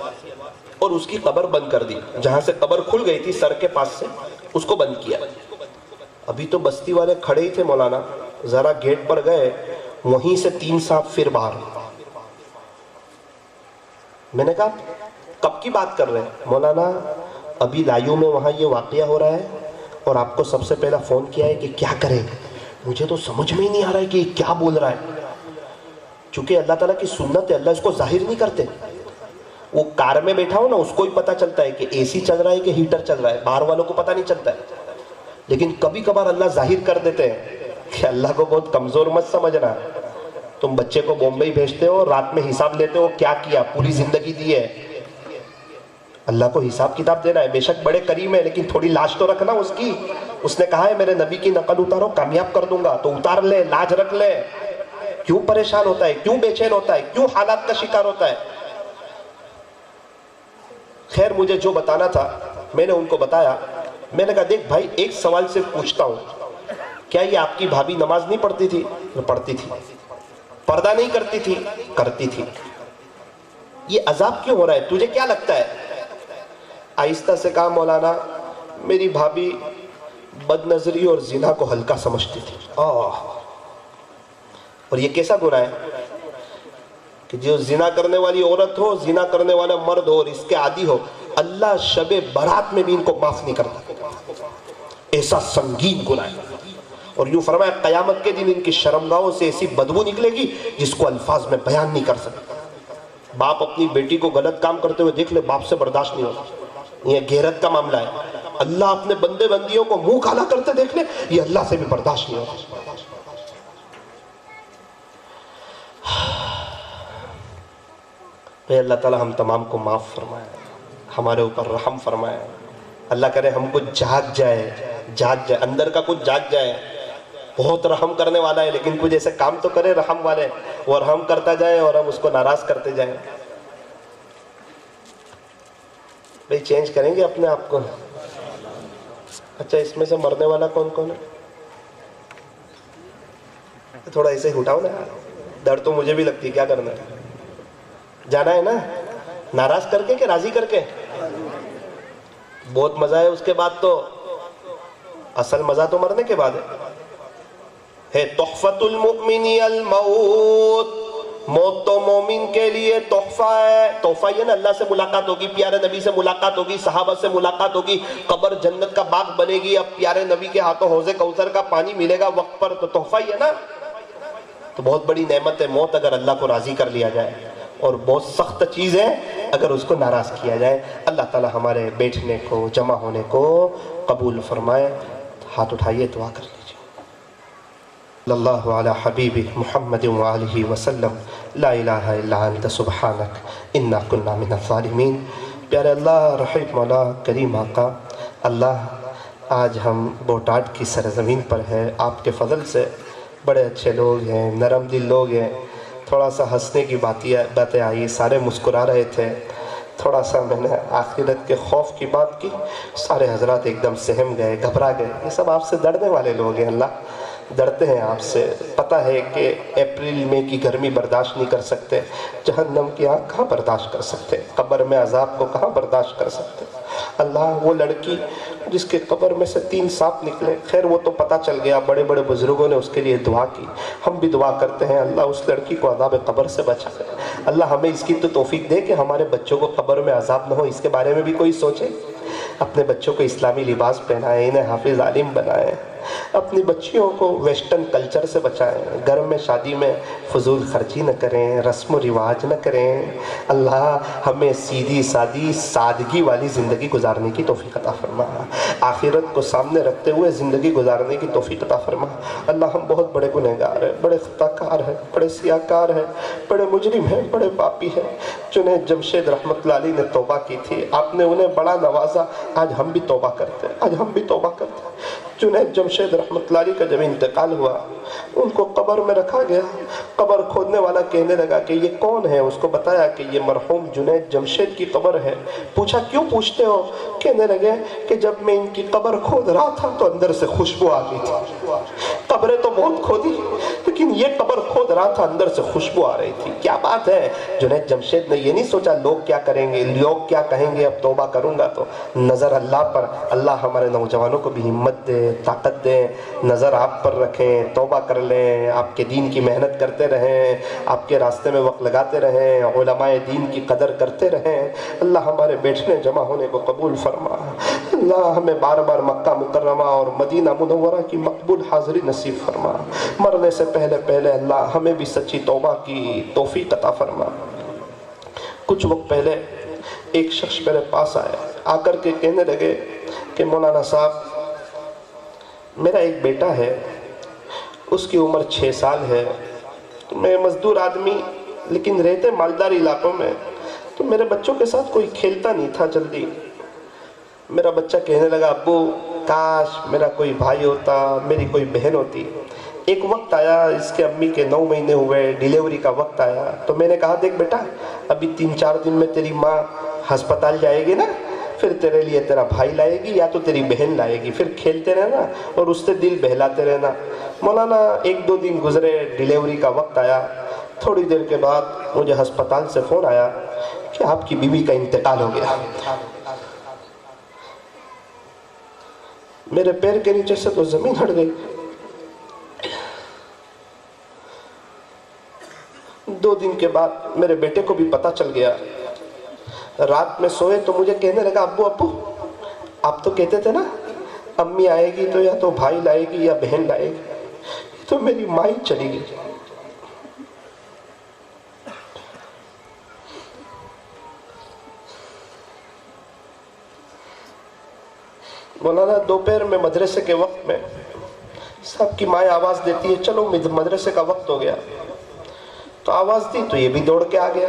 اور اس کی قبر بند کر دی۔ جہاں سے قبر کھل گئی تھی سر کے پاس سے، اس کو بند کیا۔ ابھی تو بستی والے کھڑے ہی تھے مولانا، ذرا گیٹ پر گئے، وہیں سے 3 سانپ پھر باہر۔ میں نے کہا کب کی بات کر رہے ہیں؟ مولانا ابھی لایو میں وہاں یہ واقعہ ہو رہا ہے اور آپ کو سب سے پہلا فون کیا ہے کہ کیا کریں۔ مجھے تو سمجھ میں ہی نہیں آ رہا ہے کہ یہ کیا بول رہا ہے۔ چونکہ اللہ تعالیٰ کی سنت ہے، اللہ اس کو ظاہر نہیں کرتے۔ وہ کار میں بیٹھا ہو نا، اس کو ہی پتا چلتا ہے کہ اے سی چل رہا ہے کہ ہیٹر چل رہا ہے، باہر والوں کو پتا نہیں چلتا ہے۔ لیکن کبھی کبھار اللہ ظاہر کر دیتے ہیں کہ اللہ کو بہت کمزور مت سمجھنا۔ تم بچے کو بمبئی بھیجتے ہو، رات میں حساب لیتے ہو کیا کیا، پوری زندگی دی ہے، اللہ کو حساب کتاب دینا ہے۔ بے شک بڑے کریم ہے، لیکن تھوڑی لاج تو رکھنا اس کی۔ اس نے کہا ہے میرے نبی کی نقل اتارو، کامیاب کر دوں گا، تو اتار لے، لاج رکھ لے۔ کیوں پریشان ہوتا ہے، کیوں بے چین ہوتا ہے، کیوں حالات کا شکار ہوتا ہے؟ خیر مجھے جو بتانا تھا میں نے ان کو بتایا۔ میں نے کہا دیکھ بھائی، ایک سوال صرف پوچھتا ہوں، کیا یہ آپ کی بھابھی نماز نہیں پڑھتی تھی؟ پڑھتی تھی۔ پردہ نہیں کرتی تھی؟ کرتی تھی۔ یہ عذاب کیوں ہو رہا ہے، تجھے کیا لگتا ہے؟ آہستہ سے کہا مولانا میری بھابھی بد نظری اور زنا کو ہلکا سمجھتی تھی۔ اور یہ کیسا گناہ ہے کہ جو زنا کرنے والی عورت ہو، زنا کرنے والا مرد ہو اور اس کے عادی ہو، اللہ شب برات میں بھی ان کو معاف نہیں کرتا۔ ایسا سنگین گناہ ہے۔ اور یوں فرمایا قیامت کے دن ان کی شرمگاہوں سے ایسی بدبو نکلے گی جس کو الفاظ میں بیان نہیں کر سکتا۔ باپ اپنی بیٹی کو غلط کام کرتے ہوئے دیکھ لے، باپ سے برداشت نہیں ہوتا، یہ غیرت کا معاملہ ہے۔ اللہ اپنے بندے بندیوں کو منہ کالا کرتے دیکھ لے، یہ اللہ سے بھی برداشت نہیں ہوتا۔ اے اللہ تعالیٰ ہم تمام کو معاف فرمائے، ہمارے اوپر رحم فرمائے۔ اللہ کرے ہم کو جاگ جائے اندر کا کچھ جاگ جائے۔ بہت رحم کرنے والا ہے لیکن کچھ ایسے کام تو کرے رحم والے، وہ رحم کرتا جائے اور ہم اس کو ناراض کرتے جائیں۔ بھئی چینج کریں گے اپنے آپ کو؟ اچھا اس میں سے مرنے والا کون کون ہے؟ تھوڑا ایسے اٹھاؤ نا یار، ڈر تو مجھے بھی لگتی ہے، کیا کرنا ہے؟ جانا ہے نا، ناراض کر کے کہ راضی کر کے؟ بہت مزہ ہے اس کے بعد، تو اصل مزہ تو مرنے کے بعد ہے۔ تحفۃ المؤمن الموت، موت تو مومن کے لیے تحفہ ہے۔ تحفہ یہ نا، اللہ سے ملاقات ہوگی، پیارے نبی سے ملاقات ہوگی، صحابہ سے ملاقات ہوگی، قبر جنت کا باغ بنے گی، اب پیارے نبی کے ہاتھوں حوض کوثر کا پانی ملے گا وقت پر، تو تحفہ ہی ہے نا۔ تو بہت بڑی نعمت ہے موت اگر اللہ کو راضی کر لیا جائے، اور بہت سخت چیز ہے اگر اس کو ناراض کیا جائے۔ اللہ تعالی ہمارے بیٹھنے کو، جمع ہونے کو قبول فرمائے۔ ہاتھ اٹھائیے، دعا کر لیجیے۔ صلی اللہ علی حبیب محمد وآلہ وسلم، لا الہ الا انت سبحانک انا کنا من الظالمین۔ پیارے اللہ، رحیم مولا، کریم آقا، اللہ آج ہم بوٹاٹ کی سرزمین پر ہے، آپ کے فضل سے بڑے اچھے لوگ ہیں، نرم دل لوگ ہیں۔ تھوڑا سا ہنسنے کی باتیں آئی، سارے مسکرا رہے تھے۔ تھوڑا سا میں نے آخرت کے خوف کی بات کی، سارے حضرات ایک دم سہم گئے، گھبرا گئے۔ یہ سب آپ سے ڈرنے والے لوگ ہیں، اللہ ڈرتے ہیں آپ سے۔ پتہ ہے کہ اپریل میں کی گرمی برداشت نہیں کر سکتے، جہنم کی آگ کہاں برداشت کر سکتے، قبر میں عذاب کو کہاں برداشت کر سکتے۔ اللہ وہ لڑکی جس کے قبر میں سے 3 سانپ نکلے، خیر وہ تو پتہ چل گیا، بڑے بڑے بزرگوں نے اس کے لیے دعا کی، ہم بھی دعا کرتے ہیں اللہ اس لڑکی کو عذاب قبر سے بچا لے۔ اللہ ہمیں اس کی تو توفیق دے کہ ہمارے بچوں کو قبر میں عذاب نہ ہو، اس کے بارے میں بھی کوئی سوچے۔ اپنے بچوں کو اسلامی لباس پہنائیں، انہیں حافظ عالم بنائیں، اپنی بچیوں کو ویسٹرن کلچر سے بچائیں، گھر میں شادی میں فضول خرچی نہ کریں، رسم و رواج نہ کریں۔ اللہ ہمیں سیدھی سادی سادگی والی زندگی گزارنے کی توفیق عطا فرما، آخرت کو سامنے رکھتے ہوئے زندگی گزارنے کی توفیق عطا فرما۔ اللہ ہم بہت بڑے گنہگار ہیں، بڑے خطا کار ہیں، بڑے سیاہکار ہیں، بڑے مجرم ہیں، بڑے پاپی ہیں۔ جنید جمشید رحمۃ اللہ علیہ نے توبہ کی تھی، آپ نے انہیں بڑا نوازا، آج ہم بھی توبہ کرتے ہیں، آج ہم بھی توبہ کرتے ہیں۔ جنید جمشید رحمۃ اللہ علیہ کا جب انتقال ہوا، ان کو قبر میں رکھا گیا، قبر کھودنے والا کہنے لگا کہ یہ کون ہے؟ اس کو بتایا کہ یہ مرحوم جنید جمشید کی قبر ہے۔ پوچھا کیوں پوچھتے ہو؟ کہنے لگے کہ جب میں ان کی قبر کھود رہا تھا تو اندر سے خوشبو آ گئی تھی۔ قبریں تو بہت کھودی لیکن یہ قبر کھود رہا تھا، اندر سے خوشبو آ رہی تھی۔ کیا بات ہے! جنید جمشید نے یہ نہیں سوچا لوگ کیا کریں گے، لوگ کیا کہیں گے، اب توبہ کروں گا تو نظر اللہ پر۔ اللہ ہمارے نوجوانوں کو بھی ہمت دے، طاقت دے، نظر آپ پر رکھیں، توبہ کر لیں، آپ کے دین کی محنت کرتے رہیں، آپ کے راستے میں وقت لگاتے رہیں، علماء دین کی قدر کرتے رہیں۔ اللہ ہمارے بیٹھنے جمع ہونے کو قبول فرما۔ اللہ ہمیں بار بار مکہ مکرمہ اور مدینہ منورہ کی مقبول حاضری نصیب فرما۔ مرنے سے پہلے اللہ ہمیں بھی سچی توبہ کی توفیق عطا فرما۔ کچھ وقت پہلے ایک شخص میرے پاس آ کر کے کہنے لگے کہ مولانا صاحب، میرا ایک بیٹا ہے، اس کی عمر 6 سال ہے، میں مزدور آدمی لیکن رہتے مالدار علاقوں میں، تو میرے بچوں کے ساتھ کوئی کھیلتا نہیں تھا جلدی۔ میرا بچہ کہنے لگا ابو کاش میرا کوئی بھائی ہوتا، میری کوئی بہن ہوتی۔ ایک وقت آیا، اس کے امی کے 9 مہینے ہوئے، ڈیلیوری کا وقت آیا، تو میں نے کہا دیکھ بیٹا ابھی 3-4 دن میں تیری ماں ہسپتال جائے گی نا، پھر تیرے لیے تیرا بھائی لائے گی یا تو تیری بہن لائے گی، پھر کھیلتے رہنا اور اس سے دل بہلاتے رہنا۔ مولانا 1-2 دن گزرے، ڈیلیوری کا وقت آیا، تھوڑی دیر کے بعد مجھے ہسپتال سے فون آیا کہ آپ کی بیوی کا انتقال ہو گیا۔ میرے پیر کے نیچے سے تو زمین ہٹ گئی۔ 2 دن کے بعد میرے بیٹے کو بھی پتہ چل گیا۔ رات میں سوئے تو مجھے کہنے لگا ابو آپ تو کہتے تھے نا امی آئے گی تو یا تو بھائی لائے گی یا بہن لائے گی، تو میری ماں ہی چلی گئی۔ مولانا دوپہر میں مدرسے کے وقت میں سب کی ماں آواز دیتی ہے چلو مدرسے کا وقت ہو گیا، تو آواز دی تو یہ بھی دوڑ کے آ گیا۔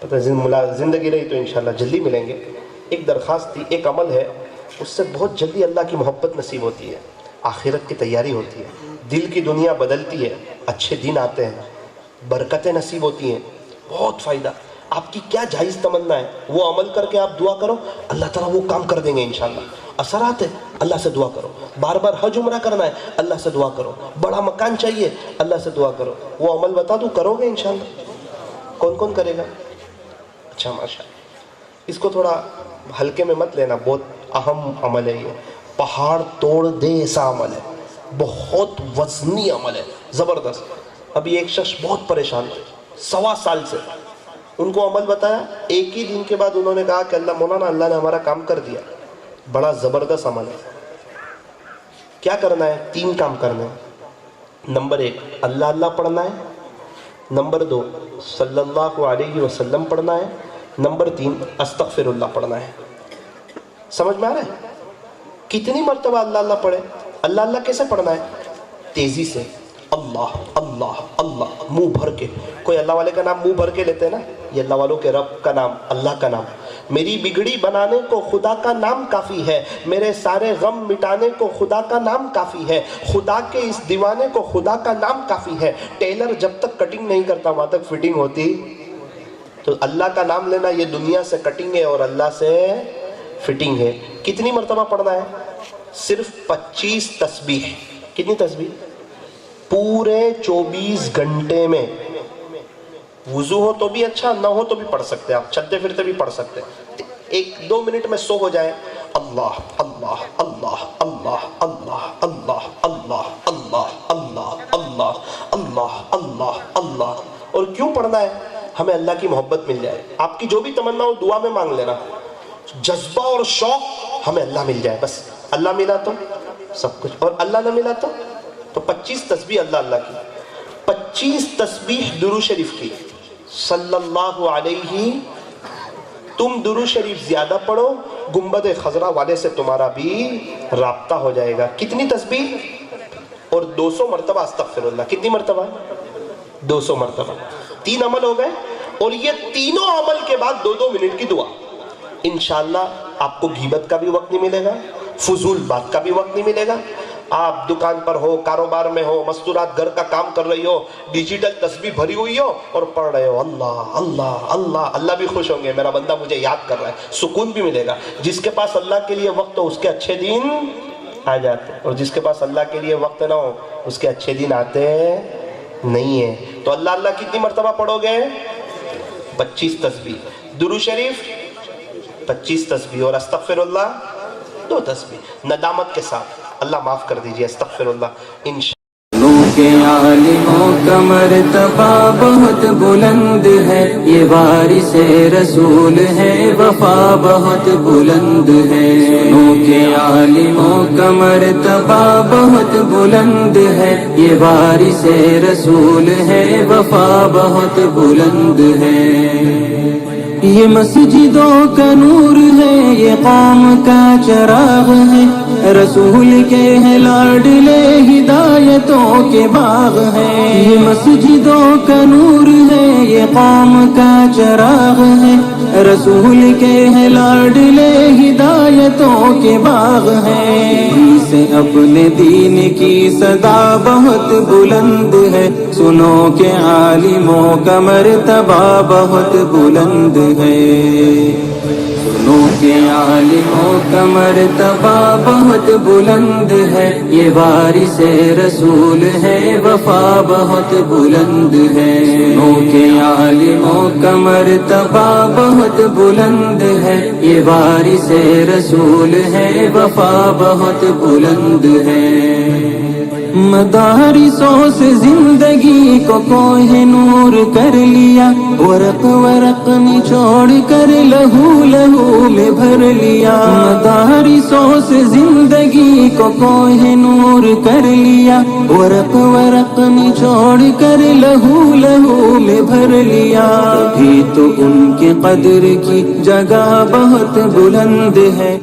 پتہ زندگی رہی تو انشاءاللہ جلدی ملیں گے. ایک درخواست تھی, ایک عمل ہے, اس سے بہت جلدی اللہ کی محبت نصیب ہوتی ہے, آخرت کی تیاری ہوتی ہے, دل کی دنیا بدلتی ہے, اچھے دن آتے ہیں, برکتیں نصیب ہوتی ہیں, بہت فائدہ. آپ کی کیا جائز تمنا ہے, وہ عمل کر کے آپ دعا کرو, اللہ تعالیٰ وہ کام کر دیں گے انشاءاللہ. اثرات ہے, اللہ سے دعا کرو. بار بار حج عمرہ کرنا ہے, اللہ سے دعا کرو. بڑا مکان چاہیے, اللہ سے دعا کرو. وہ عمل بتا دوں, کرو گے انشاءاللہ؟ کون کون کرے گا؟ اچھا ماشاءاللہ. اس کو تھوڑا ہلکے میں مت لینا, بہت اہم عمل ہے یہ, پہاڑ توڑ دے ایسا عمل ہے, بہت وزنی عمل ہے, زبردست. ابھی ایک شخص بہت پریشان تھے 1.25 سال سے, ان کو عمل بتایا, ایک ہی دن کے بعد انہوں نے کہا کہ اللہ مولانا, اللہ نے ہمارا کام کر دیا. بڑا زبردست عمل ہے. کیا کرنا ہے؟ 3 کام کرنے ہیں. نمبر 1 اللہ اللہ پڑھنا ہے. نمبر 2 صلی اللہ علیہ وسلم پڑھنا ہے. نمبر 3 استغفر اللہ پڑھنا ہے. سمجھ میں آ رہا ہے؟ کتنی مرتبہ اللہ اللہ پڑھے؟ اللہ اللہ کیسے پڑھنا ہے؟ تیزی سے, اللہ اللہ اللہ, منہ بھر کے. کوئی اللہ والے کا نام منہ بھر کے لیتے ہیں نا, یہ اللہ والوں کے رب کا نام, اللہ کا نام. میری بگڑی بنانے کو خدا کا نام کافی ہے, میرے سارے غم مٹانے کو خدا کا نام کافی ہے, خدا کے اس دیوانے کو خدا کا نام کافی ہے. ٹیلر جب تک کٹنگ نہیں کرتا وہاں تک فٹنگ ہوتی. تو اللہ کا نام لینا, یہ دنیا سے کٹنگ ہے اور اللہ سے فٹنگ ہے. کتنی مرتبہ پڑھنا ہے؟ صرف 25 تسبیح. کتنی تسبیح؟ پورے 24 گھنٹے میں. وضو ہو تو بھی اچھا, نہ ہو تو بھی پڑھ سکتے, آپ چلتے پھرتے بھی پڑھ سکتے. 1-2 منٹ میں سو ہو جائے, اللہ اللہ اللہ اللہ اللہ اللہ اللہ اللہ اللہ اللہ اللہ اللہ اللہ. اور کیوں پڑھنا ہے؟ ہمیں اللہ کی محبت مل جائے. آپ کی جو بھی تمنا ہو دعا میں مانگ لینا, جذبہ اور شوق, ہمیں اللہ مل جائے بس. اللہ ملا تو سب کچھ, اور اللہ نہ ملا تو 25 تسبیح اللہ اللہ کی, 25 تسبیح درود شریف کی صلی اللہ علیہ. تم درود شریف زیادہ پڑھو, گنبد خضرا والے سے تمہارا بھی رابطہ ہو جائے گا. کتنی تسبیح؟ اور 200 مرتبہ استغفر اللہ. کتنی مرتبہ؟ 200 مرتبہ. 3 عمل ہو گئے, اور یہ تینوں عمل کے بعد 2-2 منٹ کی دعا. انشاءاللہ آپ کو غیبت کا بھی وقت نہیں ملے گا, فضول بات کا بھی وقت نہیں ملے گا. آپ دکان پر ہو, کاروبار میں ہو, مستورات گھر کا کام کر رہی ہو, ڈیجیٹل تسبیح بھری ہوئی ہو اور پڑھ رہے ہو اللہ اللہ اللہ, اللہ بھی خوش ہوں گے, میرا بندہ مجھے یاد کر رہا ہے. سکون بھی ملے گا. جس کے پاس اللہ کے لیے وقت ہو اس کے اچھے دن آ جاتے, اور جس کے پاس اللہ کے لیے وقت نہ ہو اس کے اچھے دن آتے نہیں ہیں. تو اللہ اللہ کتنی مرتبہ پڑھو گے؟ 25 تسبیح. درود شریف 25 تسبیح, اور استغفر اللہ 2 تسبیح. ندامت کے ساتھ, اللہ معاف کر دیجئے, استغفر اللہ انشاءاللہ. کے عالموں کا مرتبہ بہت بلند ہے, یہ وارث رسول ہے, وفا بہت بلند ہے. کے عالموں کا مرتبہ بہت بلند ہے, یہ وارث رسول ہے, وفا بہت بلند ہے. یہ مسجدوں کا نور ہے, یہ قوم کا چراغ ہے, رسول کے ہیں لاڈلے, ہدایتوں کے باغ ہیں. یہ مسجدوں کا نور ہے, یہ قوم کا چراغ ہے, رسول کے ہیں لاڈلے, ہدایتوں کے باغ ہیں. سے اپنے دین کی صدا بہت بلند ہے, سنو کہ عالموں کا مرتبہ بہت بلند ہے. سنو کہ عالموں کا مرتبہ بہت بلند ہے, یہ وارث رسول ہے, وفا بہت بلند ہے. سنو کہ عالموں کا مرتبہ بہت بلند ہے, یہ وارث رسول ہے, وفا بہت بلند ہے. مدارسوں سے زندگی کو کوہ نور کر لیا, ورق ورق نچوڑ کر لہو لہو میں بھر لیا. مدارسوں سے زندگی کو کوہ نور کر لیا, ورق ورق نچوڑ کر لہو لہو میں بھر لیا. بھی تو ان کے قدر کی جگہ بہت بلند ہے.